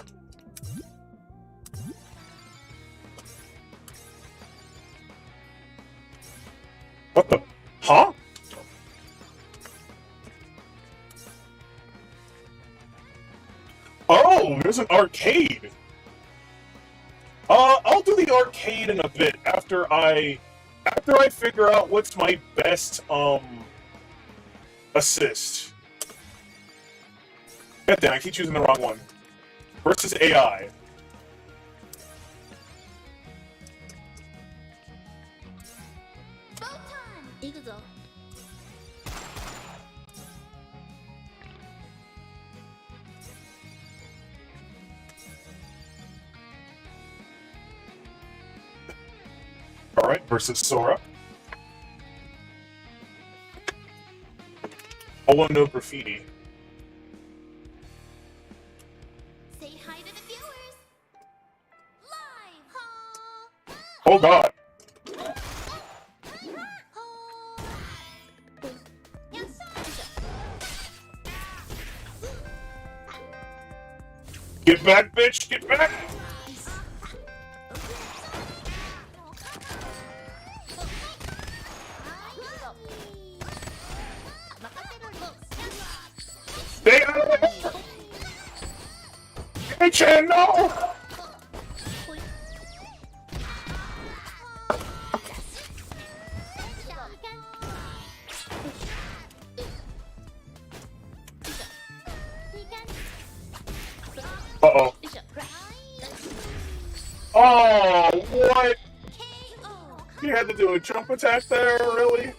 What the? Huh? Oh, there's an arcade. I'll do the arcade in a bit after I figure out what's my best assist. God damn, I keep choosing the wrong one. Versus AI. Alright, versus Sora. Oh, no graffiti. Say hi to the viewers. Live. Oh god. Get back, bitch! Get back! Stay out of there! Hey, Chan, no! Uh-oh. Oh, what? You had to do a jump attack there, really?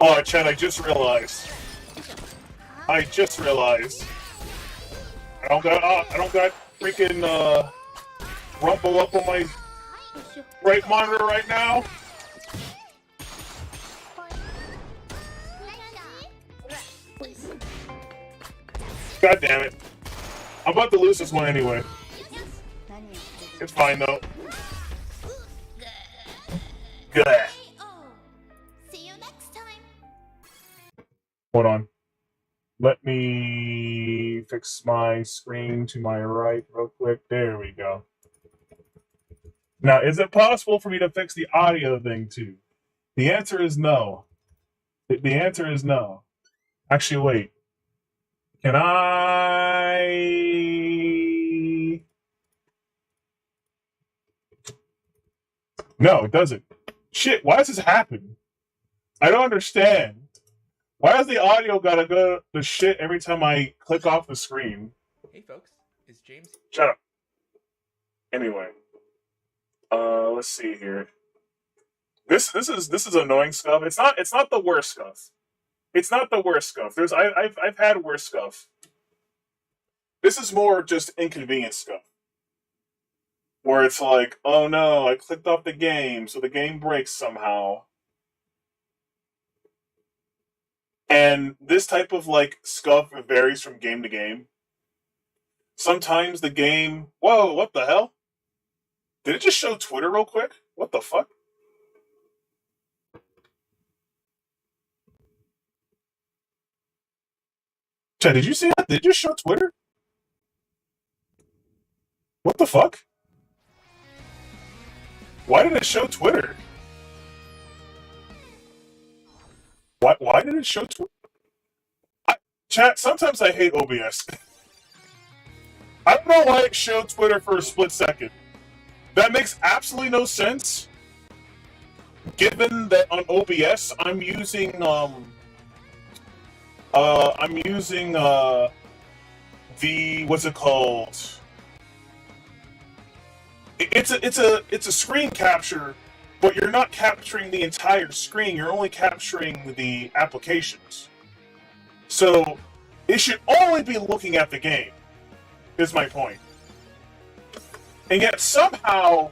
Oh, Chad, I just realized. I don't got freaking rumble up on my right monitor right now. God damn it. I'm about to lose this one anyway. It's fine though. Good. See you next time. Hold on. Let me fix my screen to my right real quick. There we go. Now, is it possible for me to fix the audio thing too? The answer is no. The answer is no. Actually, wait. Can I... No, it doesn't. Shit, why does this happen? I don't understand. Why does the audio gotta go to shit every time I click off the screen? Hey folks, is James? Shut up. Anyway, let's see here. This is annoying stuff. It's not the worst stuff. It's not the worst stuff. I've had worse stuff. This is more just inconvenient stuff. Where it's like, oh no, I clicked off the game, so the game breaks somehow. And this type of like scuff varies from game to game. Sometimes the game... Whoa, what the hell? Did it just show Twitter real quick? What the fuck? Chad, did you see that? Did it just show Twitter? What the fuck? Why did it show Twitter? Why did it show Twitter? Chat, sometimes I hate OBS. I don't know why it showed Twitter for a split second. That makes absolutely no sense. Given that on OBS I'm using the what's it called? It's a screen capture, but you're not capturing the entire screen. You're only capturing the applications. So it should only be looking at the game. Is my point. And yet somehow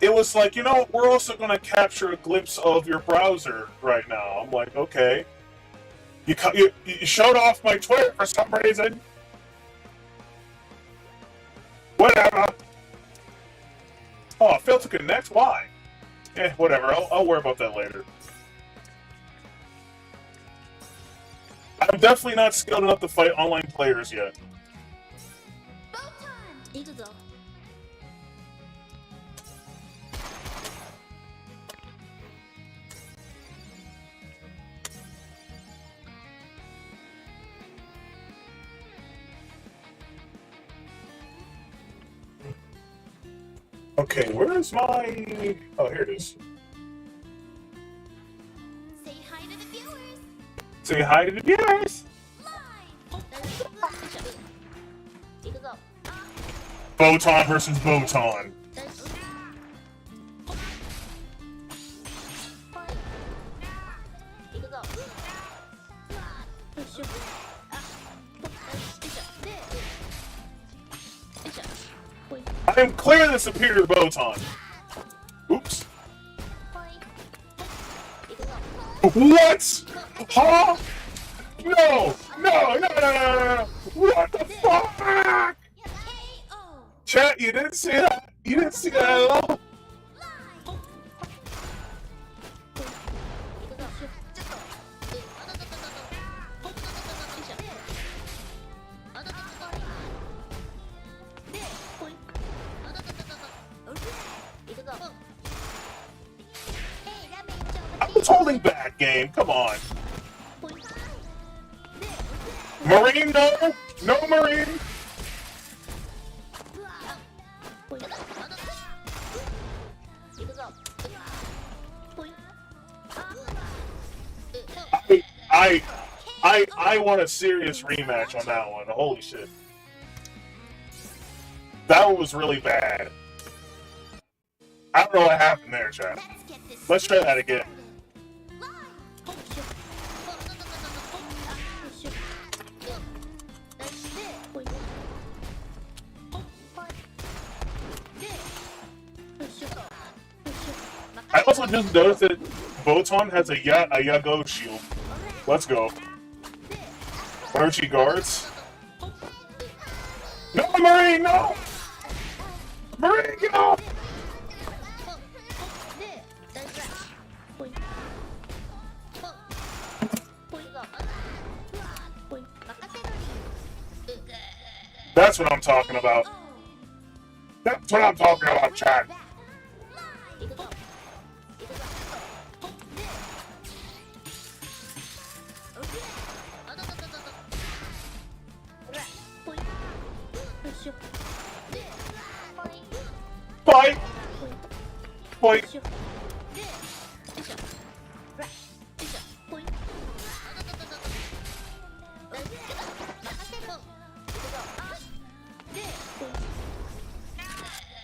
it was like, you know, we're also going to capture a glimpse of your browser right now. I'm like, okay. You showed off my Twitter for some reason. Whatever. Oh, it failed to connect? Why? Whatever. I'll worry about that later. I'm definitely not skilled enough to fight online players yet. Okay, where's my... Oh, here it is. Say hi to the viewers. Say hi to the viewers! Botan versus Botan. I am clearly the superior Botan. Oops. What? Huh? No! No! What the fuck? Chat, you didn't see that? You didn't see that at all? I was holding back, game. Come on. Marine, no! No Marine! I want a serious rematch on that one. Holy shit. That one was really bad. I don't know what happened there, chat. Let's try that again. also just noticed that Botan has a Yago shield. Let's go. Energy guards. No, Marine, no! Marine, get off! That's what I'm talking about. That's what I'm talking about, chat. Fight! Fight!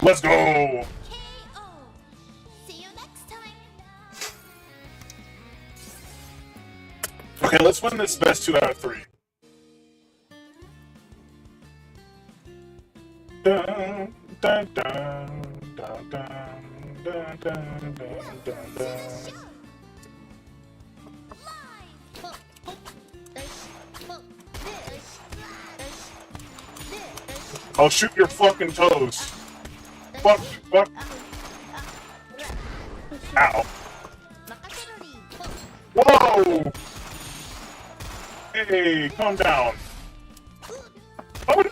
Let's go! KO. See you next time. Okay, let's win this best 2 out of 3. Dun, dun, dun, dun, dun, dun, dun, dun, dun, dun. I'll shoot your fucking toes. Fuck, fuck. Ow. Whoa! Hey, calm down. Oh, no.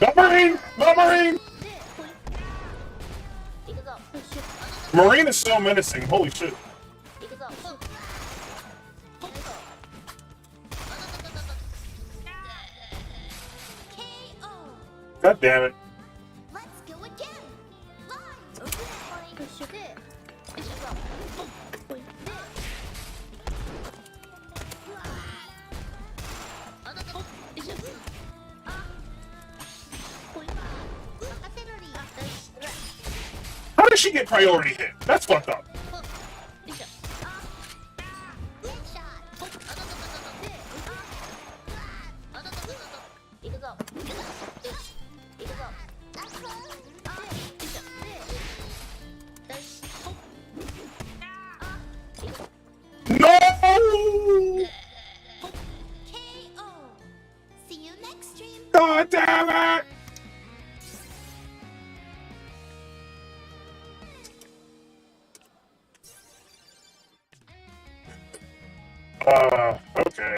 Not Marine! Not Marine! Marine is so menacing, holy shit. God damn it. Let's go again. How did she get priority hit? That's fucked up. No! KO. See you next stream. God damn it! Okay.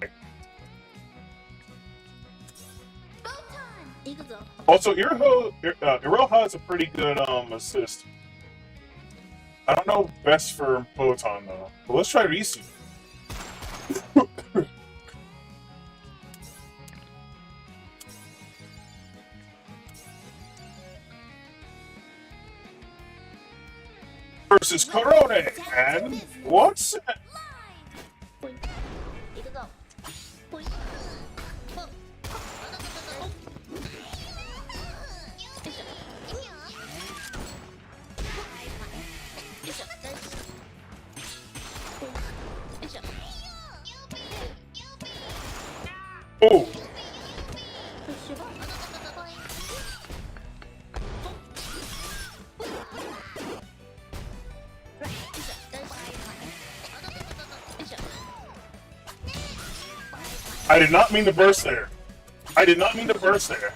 Also, Iroha is a pretty good assist. I don't know best for Botan though. But let's try Risu. Versus Korone, and what's that? Oh! I did not mean to burst there. I did not mean to burst there.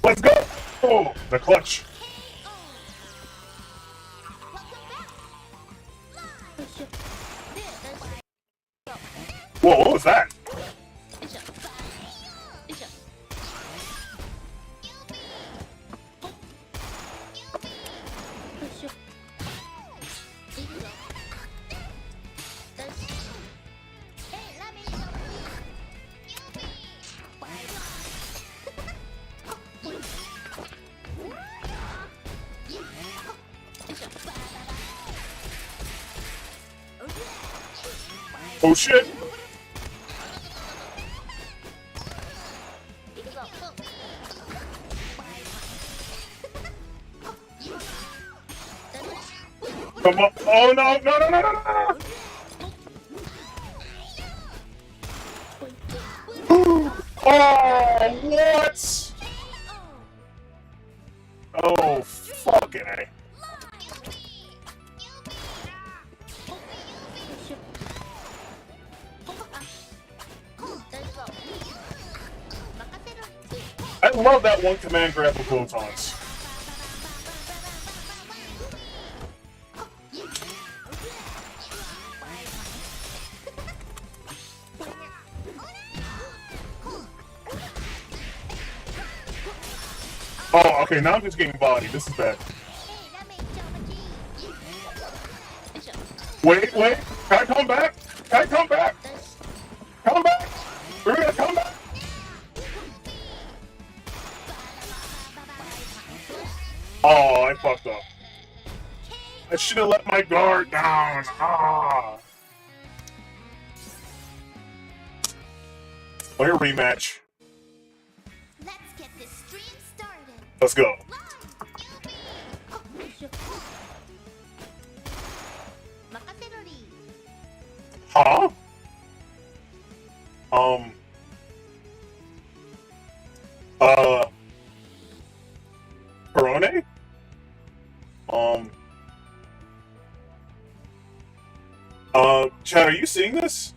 Let's go! Oh, the clutch. Whoa, what was that? Oh shit! Come on. Oh, no, no, no, no, no, no. Oh, what? Oh, fucking A. I love that one command grab of photons. Oh, okay, now I'm just getting bodied. This is bad. Wait, wait. Can I come back? Can I come back? Come back! We're gonna come back! Oh, I fucked up. I should have let my guard down. Ah. Play a rematch. Let's get this stream started. Let's go. Huh? Perone? Chad, are you seeing this?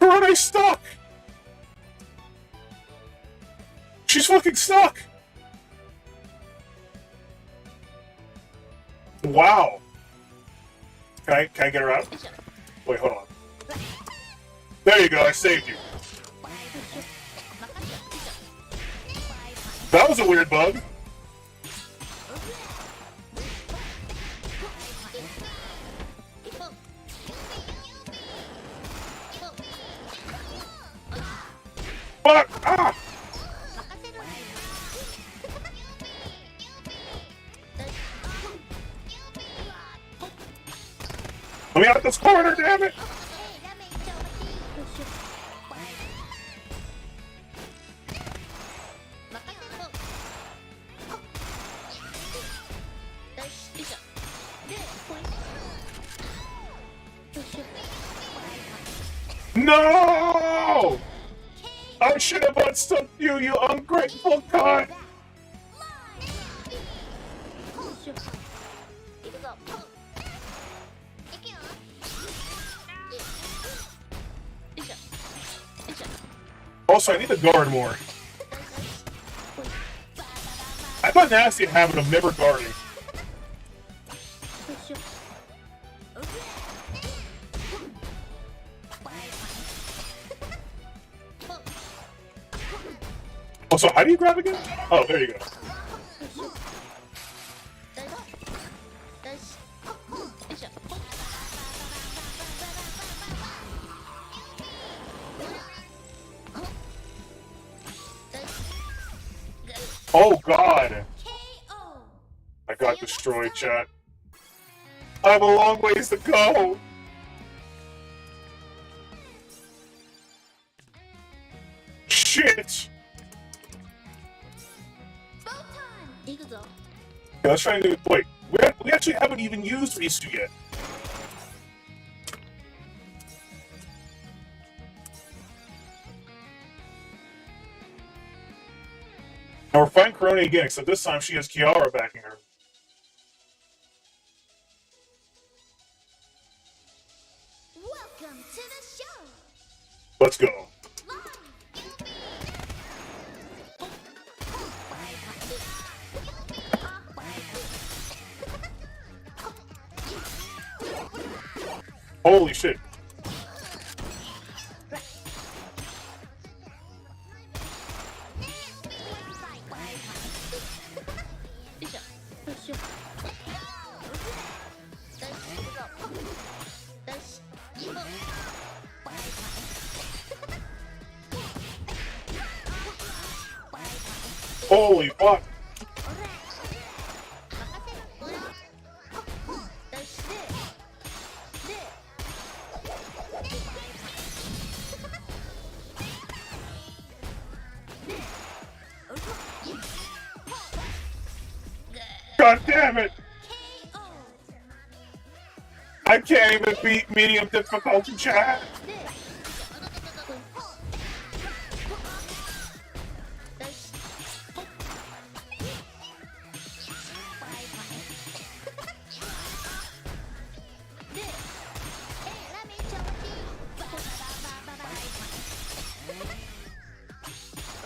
Perone's stuck! She's fucking stuck! Wow. Can I get her out? Wait, hold on. There you go, I saved you. That was a weird bug. Fuck! Ah! Let me out this corner, damn it! No! I should have unstuck you, you ungrateful cunt! Also, I need to guard more. I got nasty habit of never guarding. Also, how do you grab again? Oh, there you go. Oh god! I got destroyed, chat. I have a long ways to go! Shit! Okay, let's try and do it. Wait, we actually haven't even used these two yet. Now we're fighting Corona again, except this time she has Kiara backing her. Welcome to the show. Let's go. Holy shit. Holy fuck. God damn it! KO. I can't even beat medium difficulty, chat.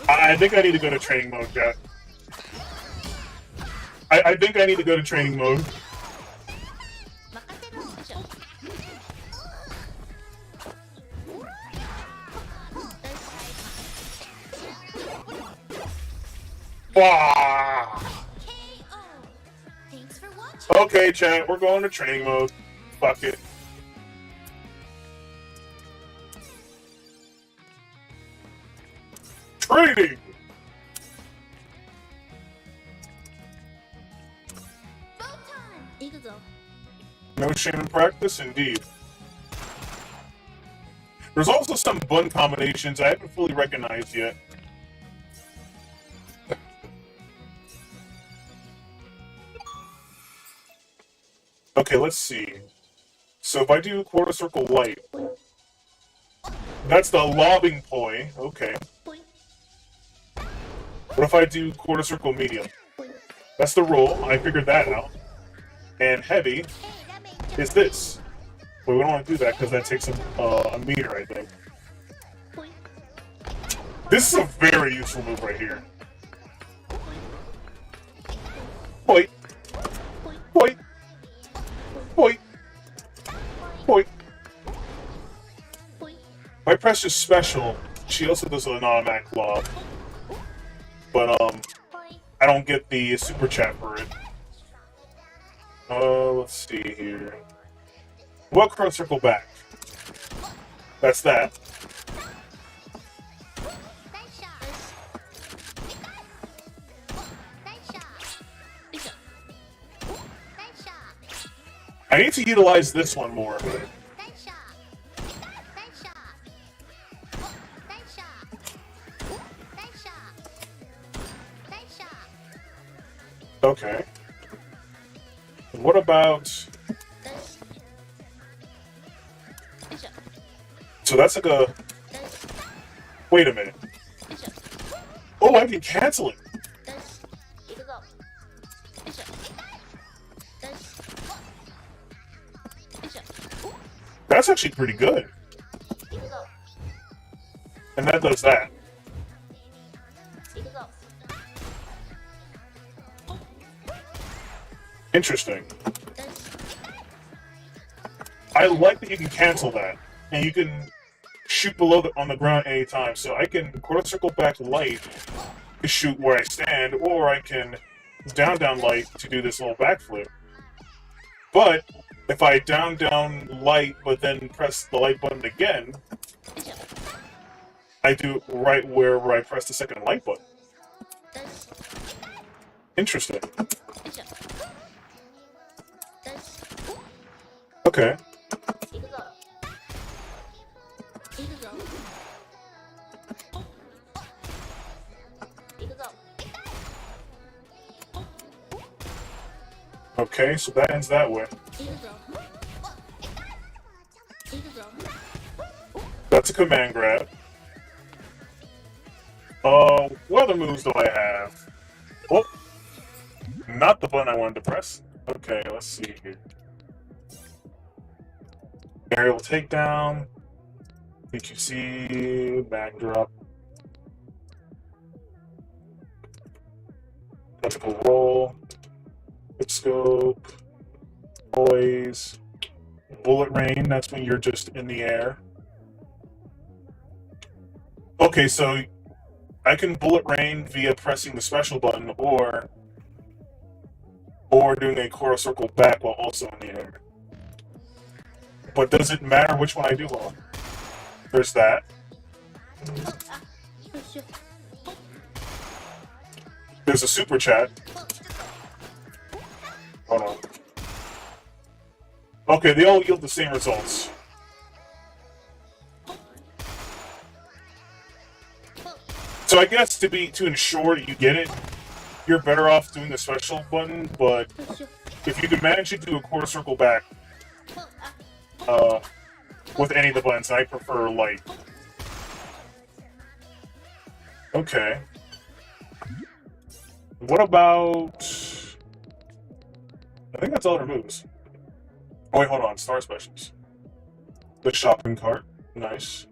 I think I need to go to training mode, chat. I think I need to go to training mode. Wow. Thanks for watching. Okay, chat, we're going to training mode. Fuck it. Training! No shame in practice, indeed. There's also some button combinations I haven't fully recognized yet. Okay, let's see. So if I do quarter circle light, that's the lobbing poi. Okay. What if I do quarter circle medium? That's the roll. I figured that out. And heavy is this. But we don't want to do that because that takes a meter, I think. This is a very useful move right here. Poi. Poi. Poi. Poi. If I press just special, she also does an automatic lob. But, I don't get the super chat for it. Let's see here. What cross circle back? That's that. I need to utilize this one more. Okay. What about... So that's like a... Wait a minute. Oh, I can cancel it. That's actually pretty good. And that does that. Interesting. I like that you can cancel that, and you can shoot below on the ground anytime. So I can quarter circle back light to shoot where I stand, or I can down light to do this little backflip. But if I down light, but then press the light button again, I do it right where I press the second light button. Interesting. Okay. Okay, so that ends that way. That's a command grab. What other moves do I have? Oh, not the button I wanted to press. Okay, let's see here. Aerial takedown, BQC, backdrop, typical roll, hip scope, poise, bullet rain, that's when you're just in the air. Okay, so I can bullet rain via pressing the special button or doing a quarter circle back while also in the air. But does it matter which one I do on? There's that. There's a super chat. Hold on. Okay, they all yield the same results. So I guess to ensure that you get it, you're better off doing the special button, but if you can manage to do a quarter circle back with any of the buttons, I prefer light. Okay. What about... I think that's all her moves. Oh wait, hold on. Star specials. The shopping cart. Nice.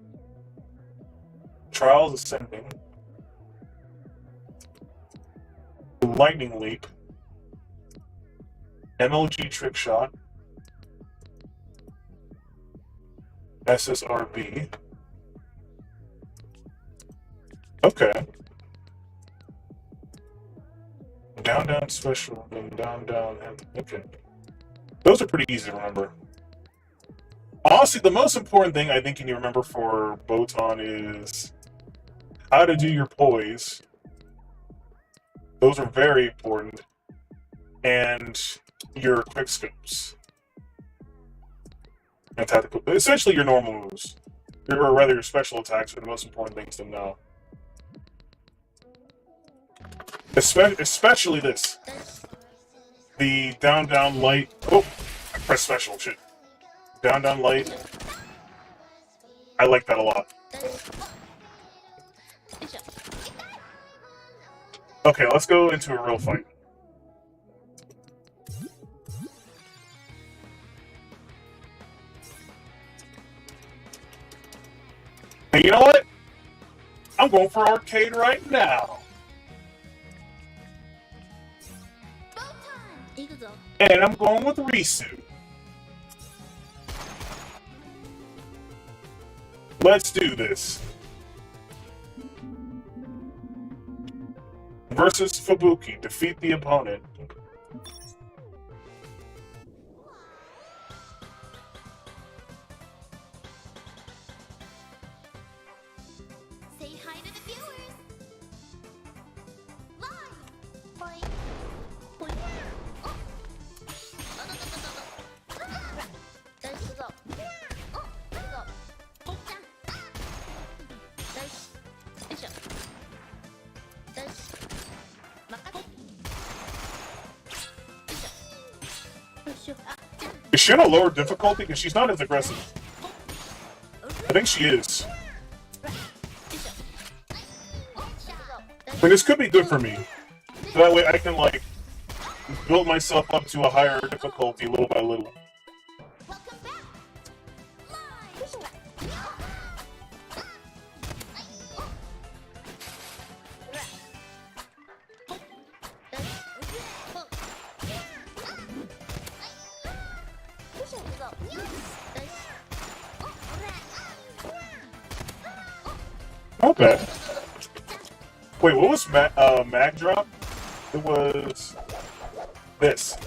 Trials ascending. Lightning leap. MLG trick shot. SSRB. Okay. Down, down special, then down, down, and okay. Those are pretty easy to remember. Honestly, the most important thing I think you need to remember for Botan is how to do your poise. Those are very important. And your quick scopes. And tactical, essentially your normal moves. Or rather your special attacks are the most important things to know. Especially this. The down, down, light. Oh, I pressed special, shit. Down, down, light. I like that a lot. Okay, let's go into a real fight. Hey, you know what? I'm going for arcade right now. And I'm going with Risu. Let's do this. Versus Fubuki. Defeat the opponent. Say hi to the viewers. Live. Boing. Boing. Oh. Is she on a lower difficulty? Because she's not as aggressive. I think she is. But this could be good for me. So that way I can, like, build myself up to a higher difficulty little by little. Okay. Wait, what was mag drop? It was this.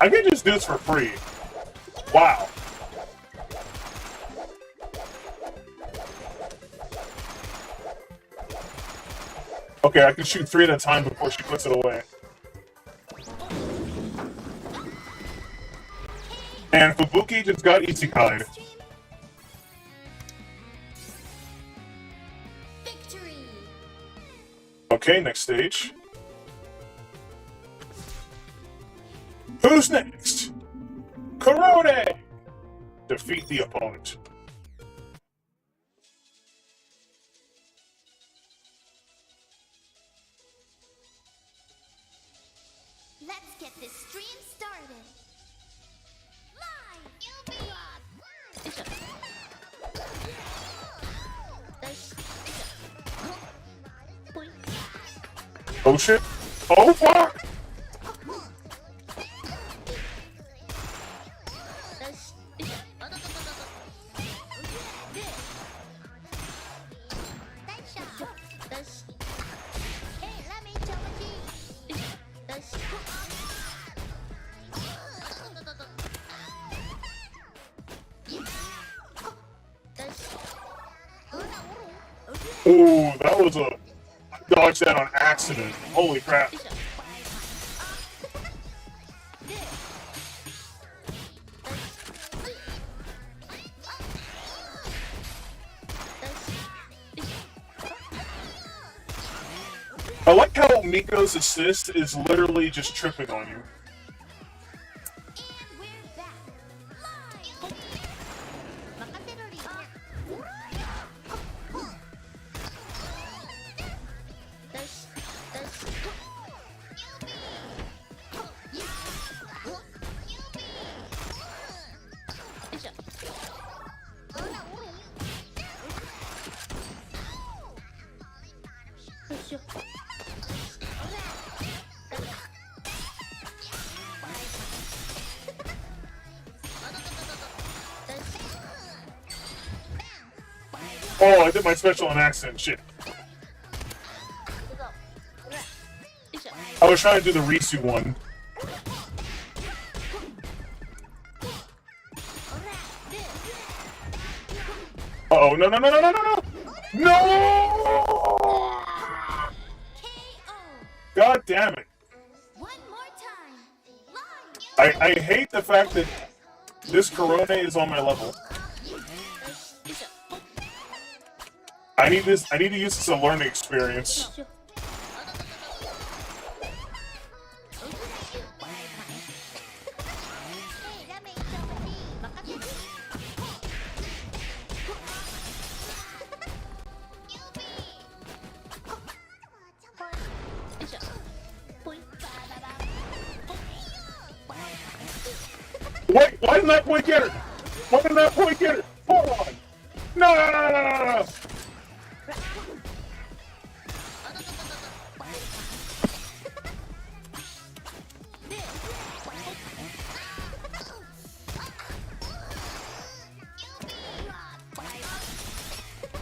I can just do this for free. Wow. Okay, I can shoot 3 at a time before she puts it away. And Fubuki just got isekai'd. Victory. Okay, next stage. Who's next? Korone! Defeat the opponent. Let's get this stream started. Oh shit! Oh fuck! Ooh, that was a dodge that on accident. Holy crap. I like how Miko's assist is literally just tripping on you. Oh, I did my special on accident. Shit. I was trying to do the Risu one. Uh-oh, no, no, no, no, no, no, no! No! God damn it. I hate the fact that this Corona is on my level. I need to use this as a learning experience. Wait, why didn't that point get her? Why didn't that point get her? Hold on. No, no, no, no, no, no.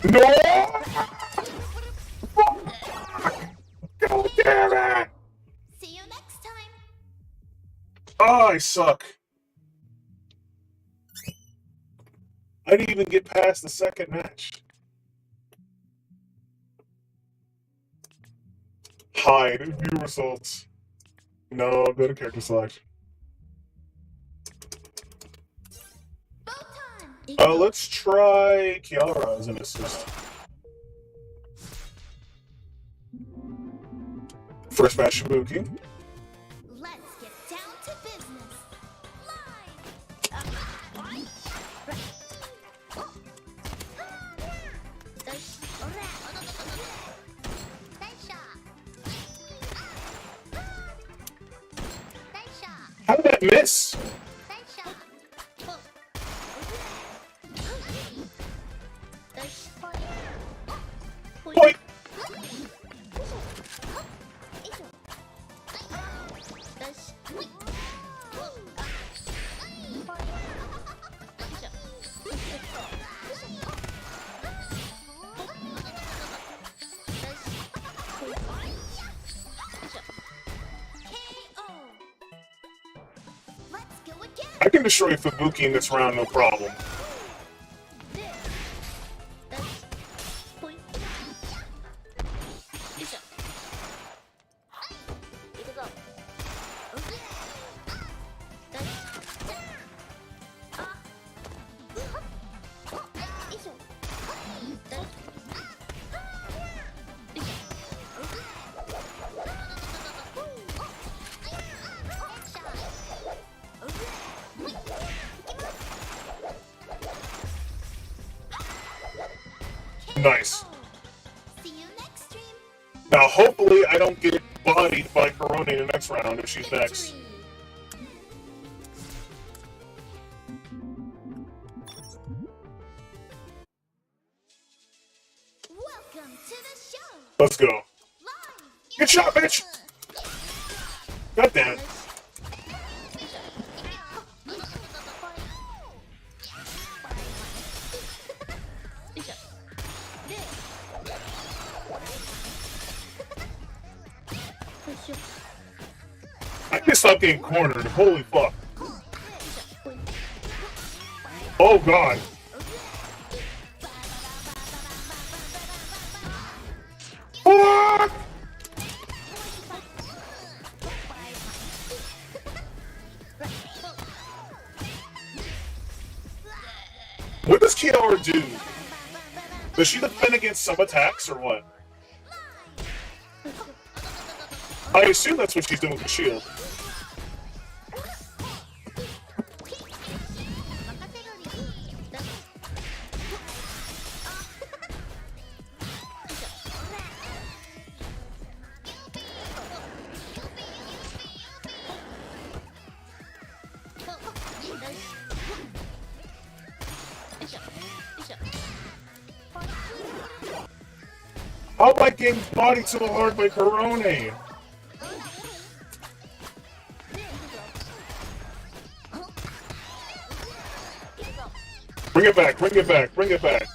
No! God damn it! See you next time. Oh, I suck. I didn't even get past the second match. Hide view results. No, go to character select. Let's try Kiara as an assist. First match, Shibuki. Let's get down to business. How did that miss? Point. I can destroy Fubuki in this round, no problem. Nice. See you next stream. Now, hopefully, I don't get bodied by Corona in the next round if she's next. Welcome to the show. Let's go. Live. Good shot, bitch! God damn it. I can stop getting cornered. Holy fuck. Oh god. Fuck! What does Kiara do? Does she defend against some attacks or what? I assume that's what she's doing with the shield. How am I getting bodied so hard by Corone? Bring it back, bring it back, bring it back.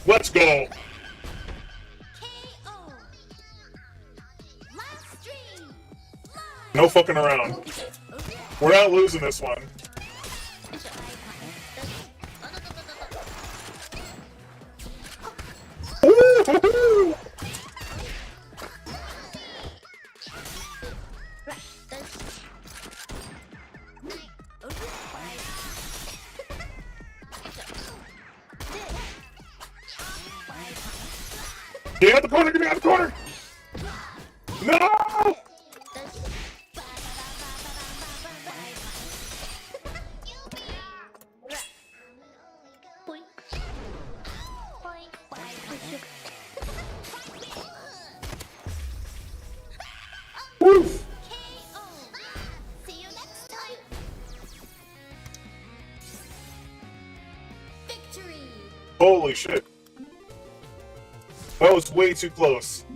Let's go. No fucking around. We're not losing this one. Woo-hoo-hoo! Get out the corner! Get me out the corner! No! Woof! See you next time. Victory. Holy shit. That was way too close.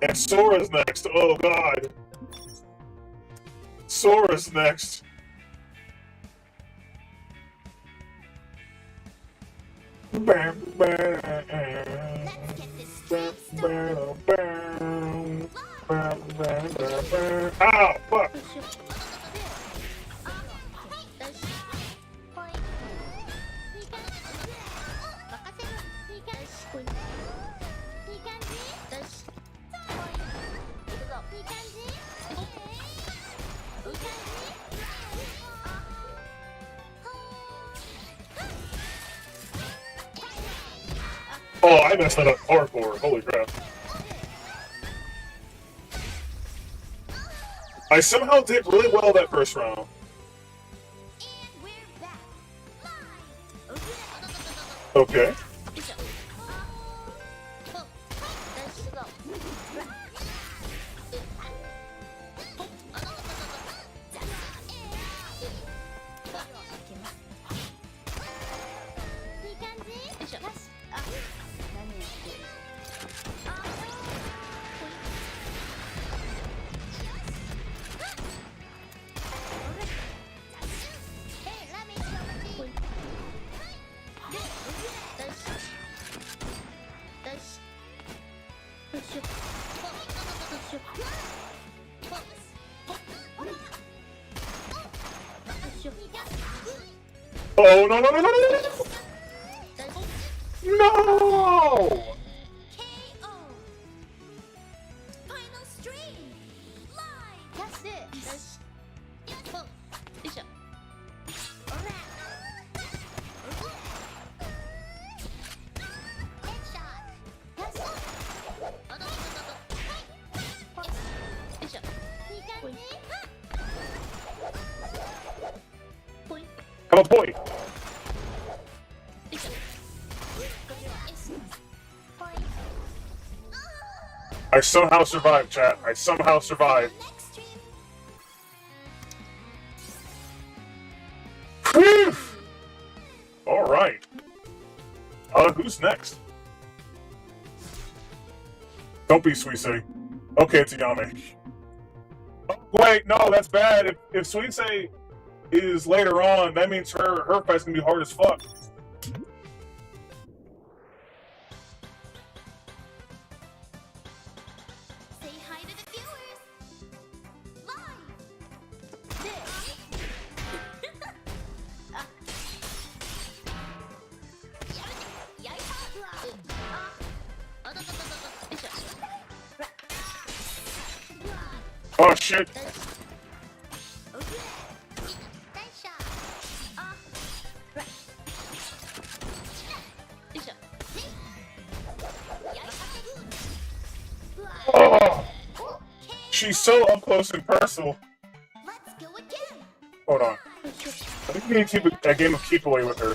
And Sora's next. Oh god. Sora's next. Let's get this stream started. Ow! Fuck! Oh, I messed that up hardcore. Holy crap. I somehow did really well that first round. And we're back. Live. Okay. Oh, no, no, no, no, no, no! No! KO. Final stream. Live. That's it. Come on, boy! I somehow survived, chat. I somehow survived. Whew! Alright. Who's next? Don't be Suisei. Okay, it's Ayame. Oh, wait, no, that's bad. If Suisei is later on, that means her fight's gonna be hard as fuck. Say hi to the viewers. Live. Oh shit. Oh! she's so up close and personal. Let's go again. Hold on. I think we need to keep a game of keep away with her.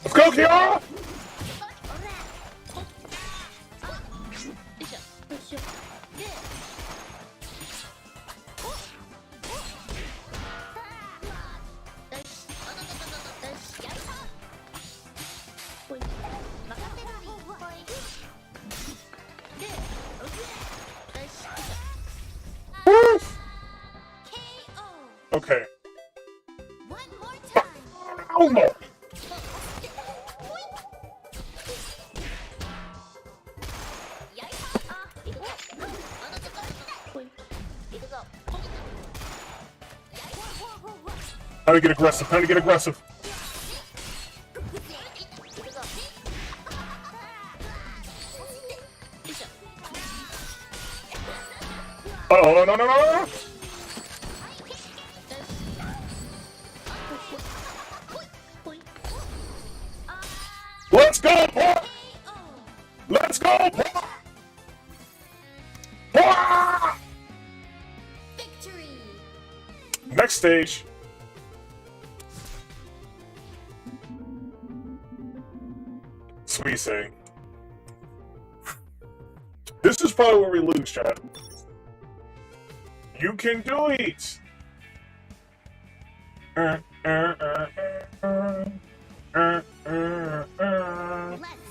Let's go, Kiara! Okay. One more time. Oh no! Time to get aggressive. Time to get aggressive. Oh no no no no! Let's go, boy! Let's go, boy! Victory. Next stage. Sweet saying. This is probably where we lose, chat. You can do it! Let's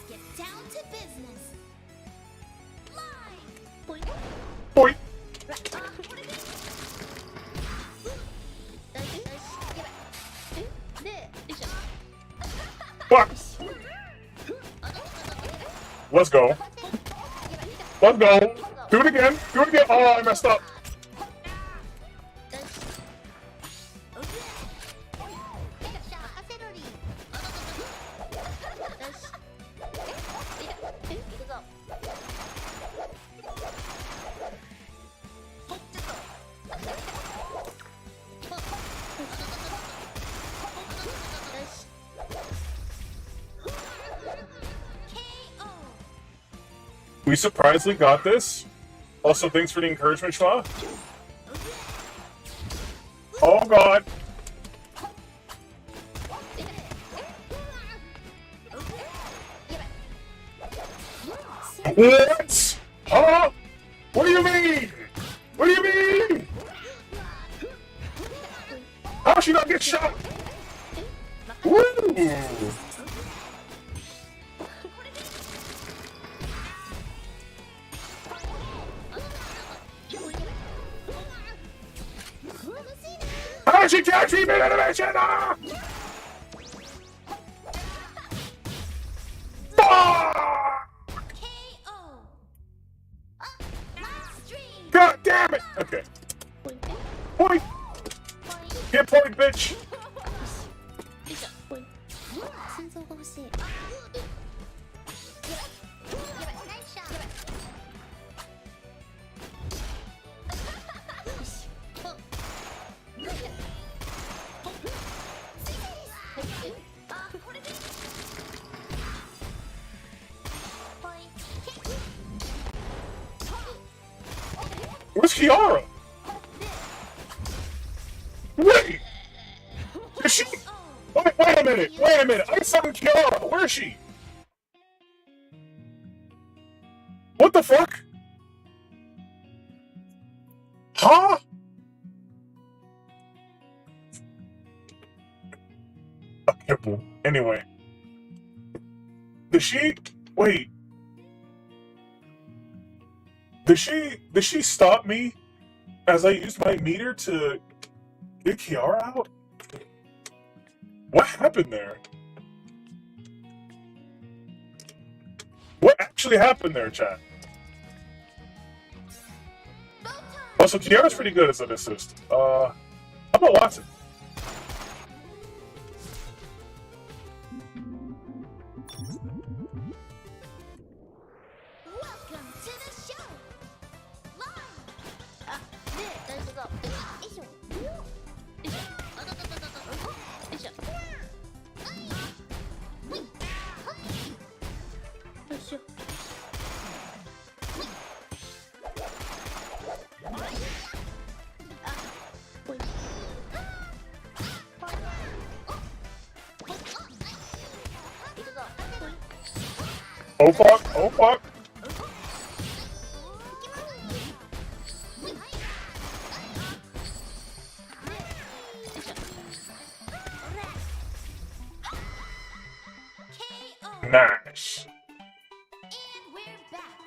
get down to business. Line. Boy! Fuck! Let's go. Let's go. Do it again. Do it again. Oh, I messed up. We surprisingly got this. Also, thanks for the encouragement, Schwa. Oh god. What? Huh? What do you mean? What do you mean? How did she not get shot? Woo! How did she catch me in animation? Ah! KO. Last stream. God damn it! Okay. Point! Get point, bitch! 순서가 혹시 Where's Kiara? Wait! Is she? Wait a minute! Wait a minute! I saw Kiara! Where is she? What the fuck? Huh? Okay, well, anyway. Did she? Wait. Did she stop me as I used my meter to get Kiara out? What happened there? What actually happened there, chat? Also, Kiara's pretty good as an assist. How about Watson? Welcome to the show. Oh fuck! Oh fuck! Nice. And we're back.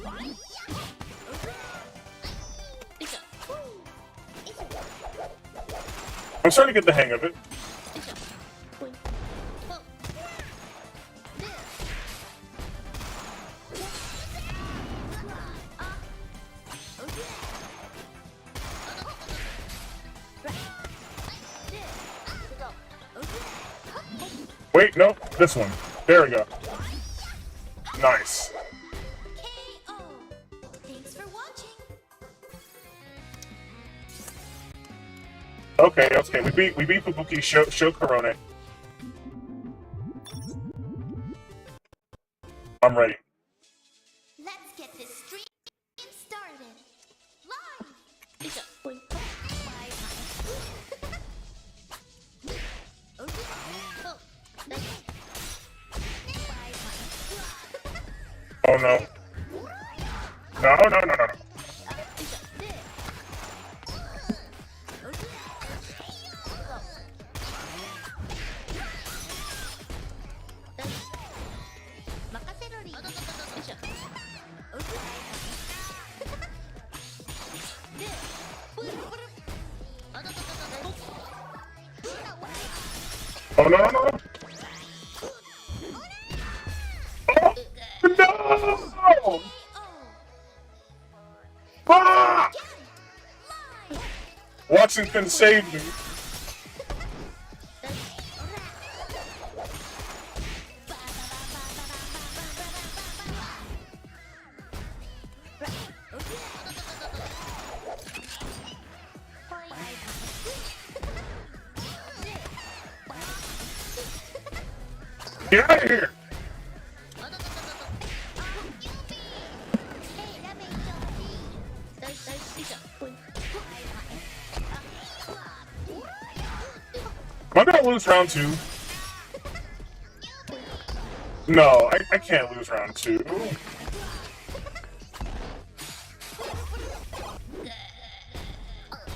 Live. I'm starting to get the hang of it. Wait, no, this one. There we go. Nice. KO. Thanks for watching. Okay, we beat Fubuki. Show Corona. I'm ready. Let's get this stream started. Live. Oh no. No. Oh no. Oh no! Ah! Watson can save me. Get out of here! Am I gonna lose round 2? No, I can't lose round 2.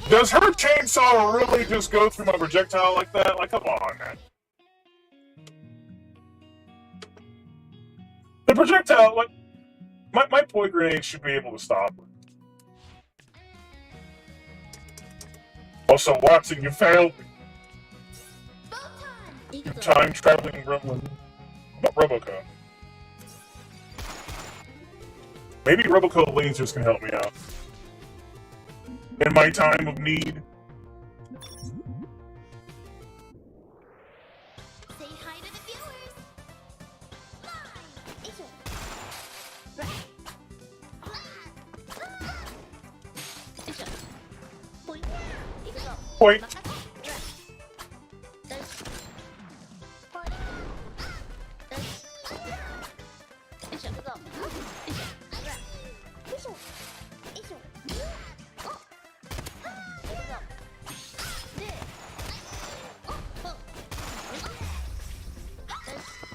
Does her chainsaw really just go through my projectile like that? Like, come on, man. The projectile, like, my point grenade should be able to stop her. Also, Watson, you failed me. You time-traveling gremlin. What about Roboco? Maybe Roboco lasers can help me out. In my time of need. Say hi to the viewers. Point.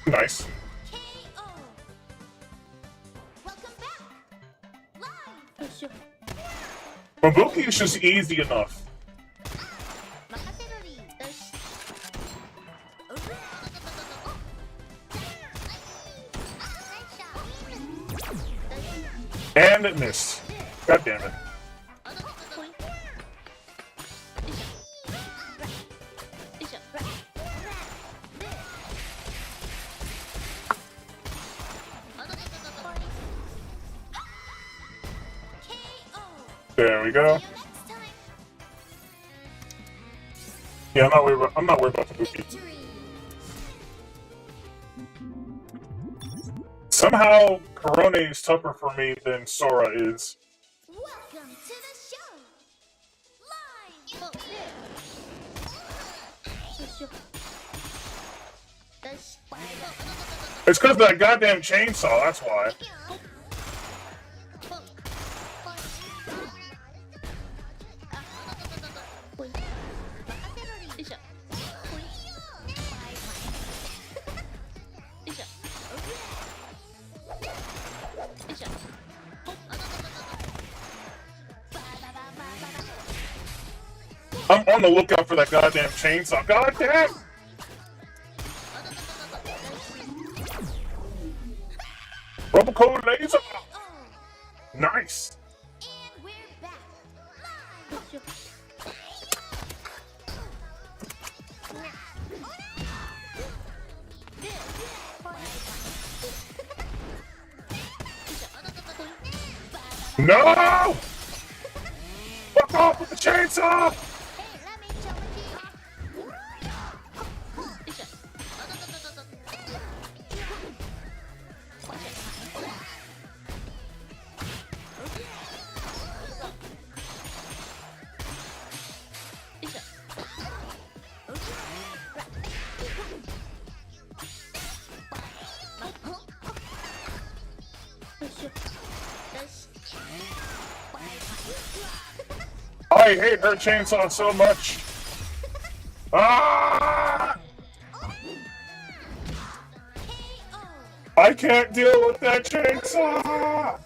Nice. KO. Welcome back. Live. Mabuki is just easy enough. And it missed. God damn it. There we go. Yeah, I'm not worried about Kabuki. Victory. Somehow, Korone is tougher for me than Sora is. Welcome to the show. Live. It's because of that goddamn chainsaw, that's why. I'm on the lookout for that goddamn chainsaw. Goddamn! Rubber code laser! Nice! And we're back. No! Fuck off with the chainsaw! I hate her chainsaw so much. Ah! I can't deal with that chainsaw.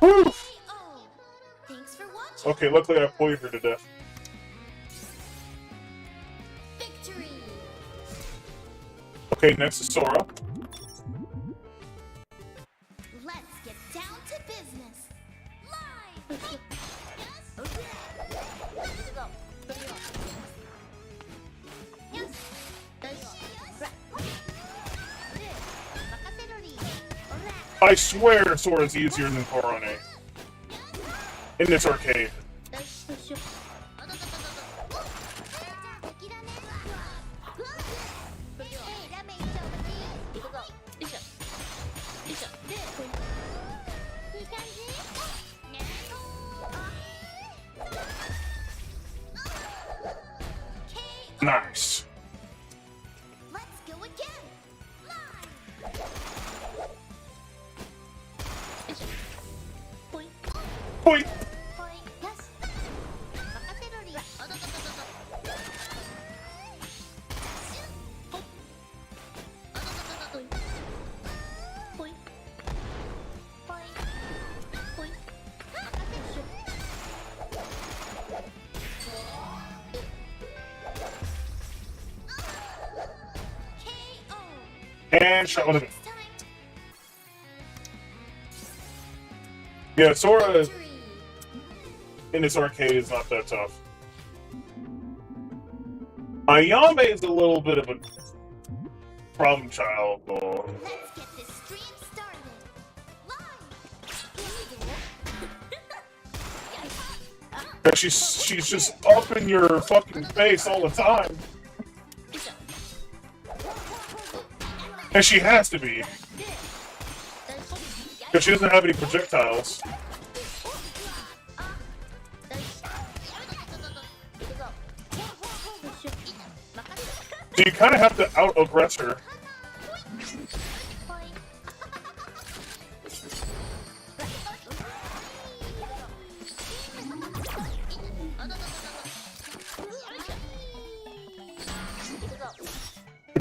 Whew. Thanks for watching. Okay, luckily I poisoned her to death. Victory. Okay, next is Sora. Let's get down to business. Live. I swear Sora's easier than Korone. In this arcade. Nice. Let's go again. Point. Yes. And shot with it. Yeah, Sora in this arcade is not that tough. Ayame is a little bit of a problem child, though. Let's get this stream started. Live. Cause she's just up in your fucking face all the time. And she has to be. Because she doesn't have any projectiles. So you kind of have to out-aggress her.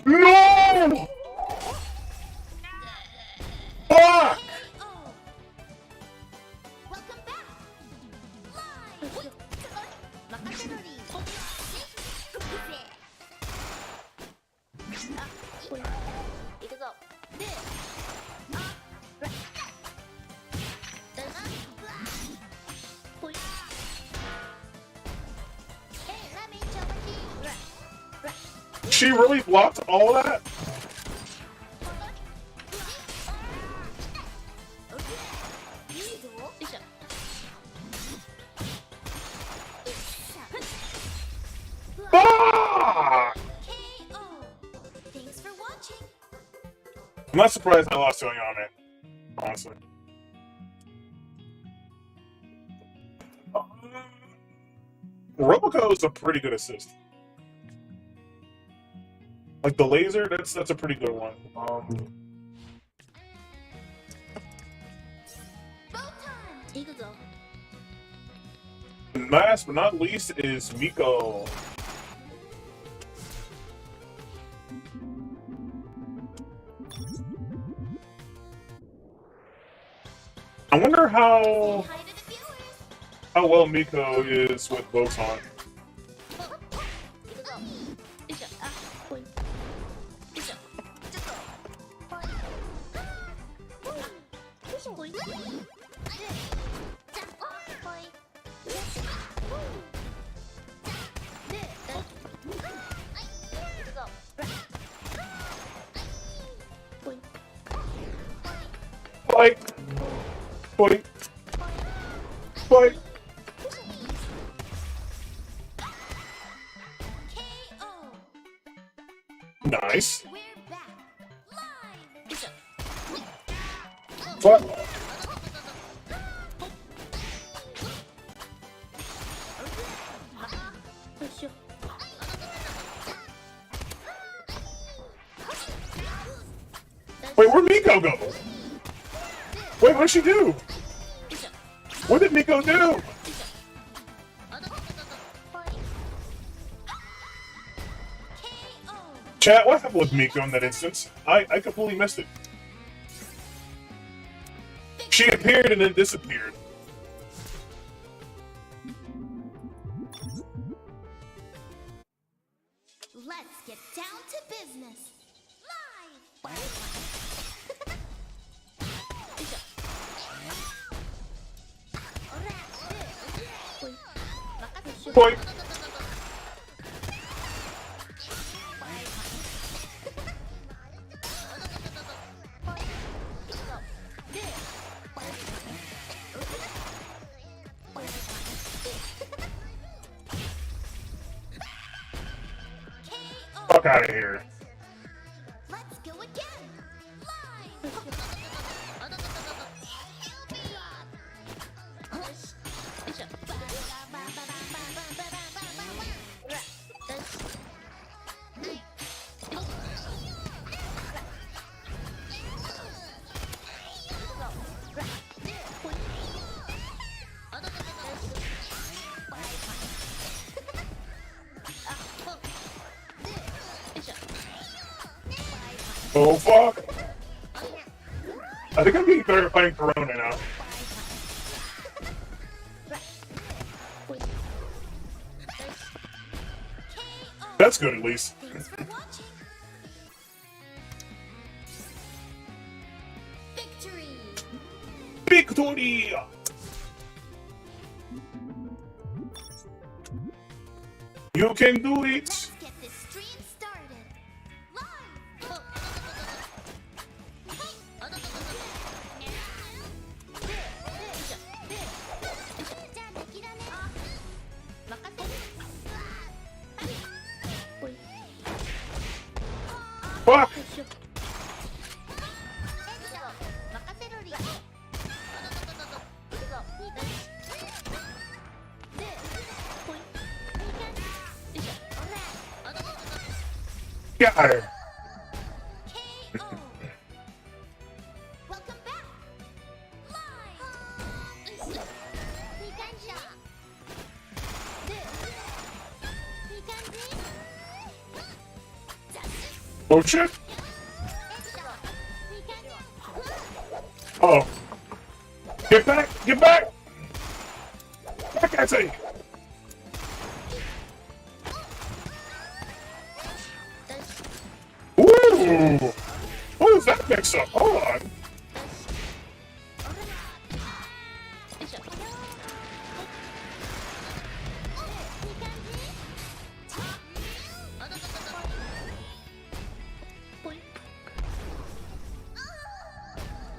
No! Fuck! Welcome back. Live. She really blocked all that? Fuck! Thanks for watching. I'm not surprised I lost to Ayane, honestly. Roboco is a pretty good assist. Like the laser, that's a pretty good one. Last but not least is Miko. I wonder how well Miko is with Botan. Fight! Fight! Fight! Nice. What? Wait, where'd Miko go? Wait, what'd she do? What did Miko do? Chat, what happened with Miko in that instance? I completely missed it. She appeared and then disappeared. Let's get down to business. Live. Point. Fuck out of here. Let's go again. Oh fuck! I think I'm getting better at fighting Corona now. That's good at least. Thanks for watching. Victory. Victory! You can do it! Let's get this stream started. Live. Fuck! Got her! KO. Welcome back. Live. Oh shit! Oh. Get back! Get back! Back, I say! Ooh! What is that mix up? Hold on.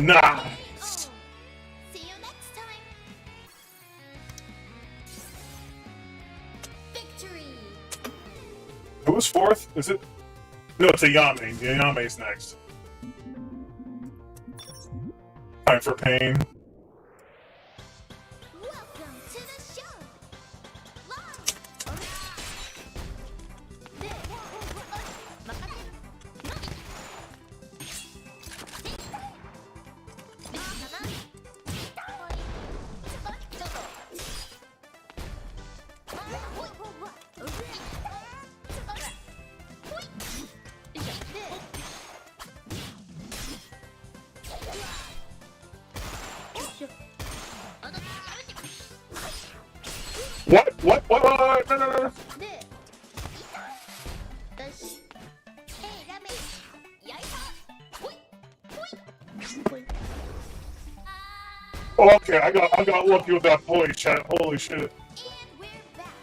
Nice! See you next time. Victory. Who was fourth? Is it? No, it's Ayame. Ayame's next. Time for pain. Welcome to the show. What? No. Okay, I got lucky with that point, chat. Holy shit. And we're back.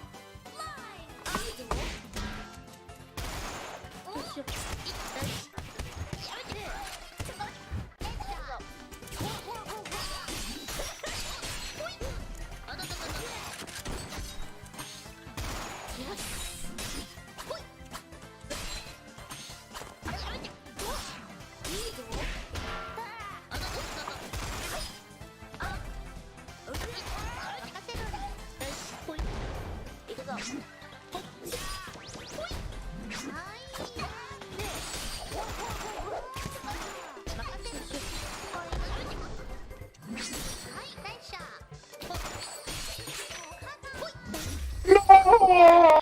Live.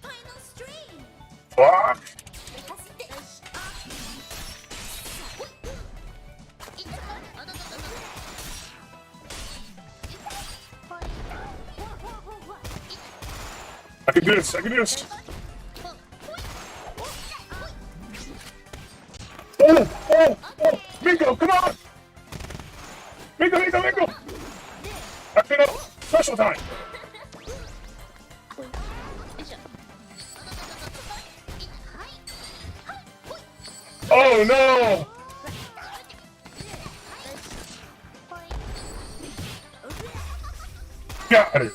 Final stream. Fuck! I can do this. Oh! Mingo, come on! Mingo! I fit up. Special time. Oh no! Got it.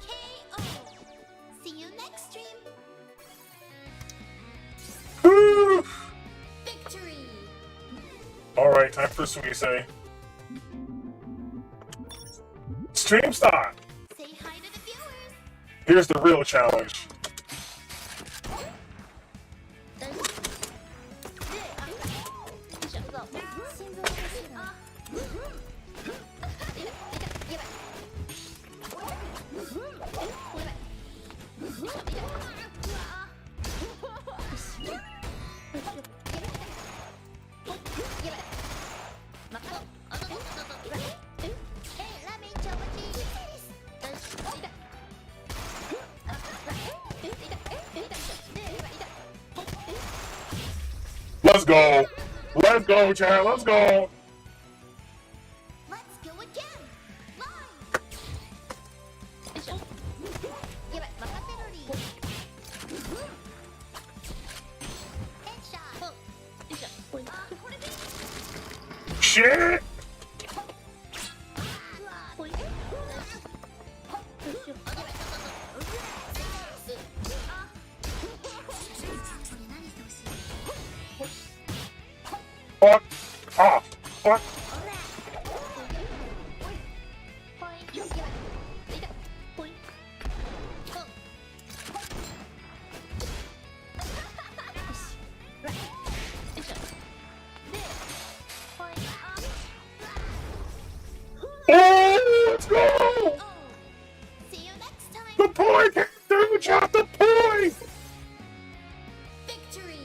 KO. See you next stream. Woo! Victory. Alright, time for Suisei. Stream start! Say hi to the viewers. Here's the real challenge. Let's go, chat. Let's go. Let's go again. Live. Shit! Fuck off. Fuck. Oh, let's go! See you next time. The point came through, chat. The point! Victory.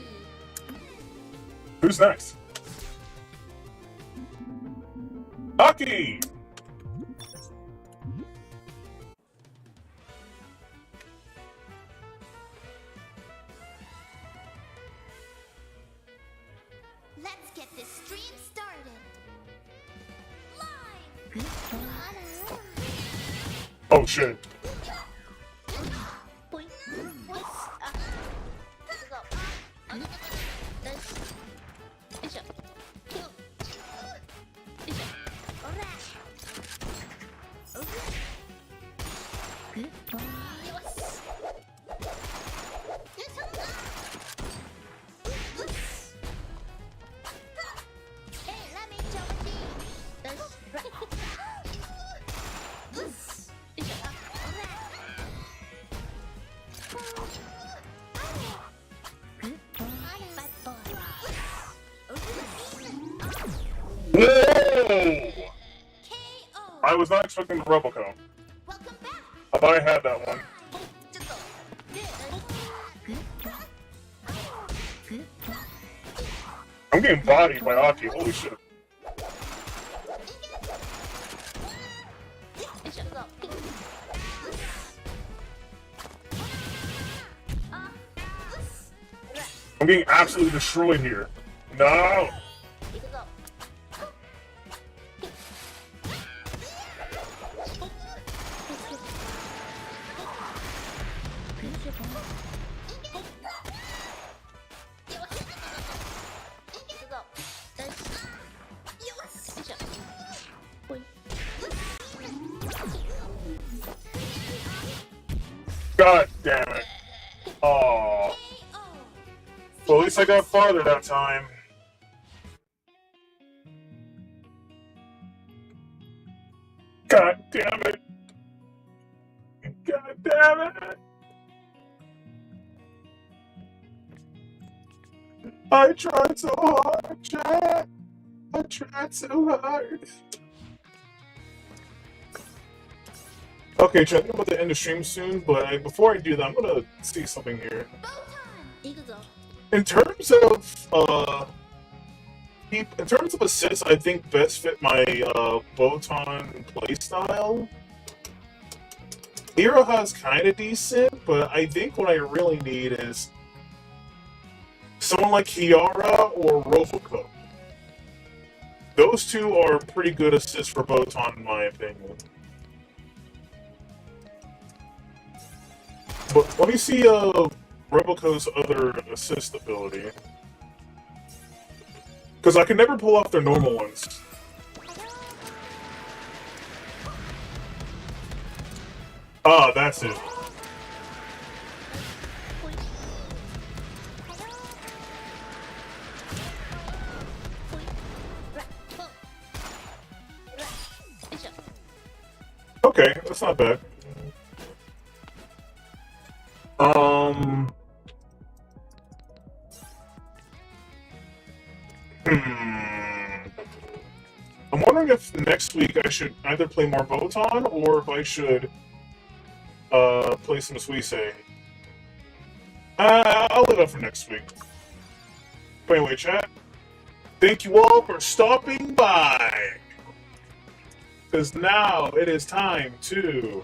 Who's next? Aki! Oh shit. Whoa! I was not expecting the Roboco. Welcome back. I thought I had that one. I'm getting bodied by Aki, holy shit. I'm getting absolutely destroyed here. No! God damn it. Aww. Well, at least I got farther that time. God damn it. God damn it. I tried so hard, Chad. I tried so hard. Okay, Chad, I'm about to end the stream soon, but before I do that, I'm gonna see something here. In terms of assists, I think best fit my Botan playstyle. Hero has kind of decent, but I think what I really need is someone like Kiara or Roboco. Those two are pretty good assists for Botan, in my opinion. But let me see Roboco's other assist ability. Because I can never pull off their normal ones. Ah, that's it. Okay, that's not bad. I'm wondering if next week I should either play more Botan or if I should play some Suisei. I'll leave that for next week. But anyway, chat, thank you all for stopping by. Because now it is time to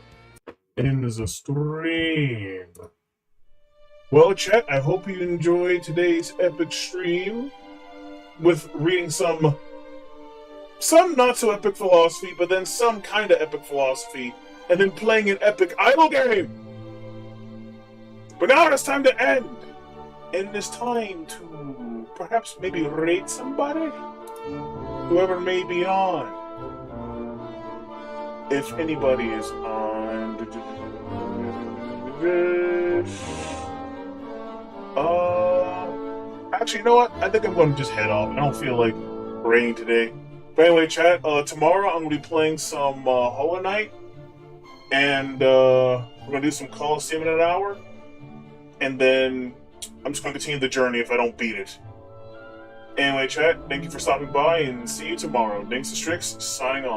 end the stream. Well, chat, I hope you enjoyed today's epic stream with reading some not so epic philosophy, but then some kind of epic philosophy, and then playing an epic idol game. But now it's time to end. And it's time to perhaps maybe rate somebody? Whoever may be on. If anybody is on. Actually, you know what? I think I'm going to just head off. I don't feel like rating today. But anyway, chat, tomorrow I'm going to be playing some Hollow Knight. And we're going to do some Colosseum in an hour. And then I'm just going to continue the journey if I don't beat it. Anyway, chat, thank you for stopping by and see you tomorrow. Dinks and Strix, signing off.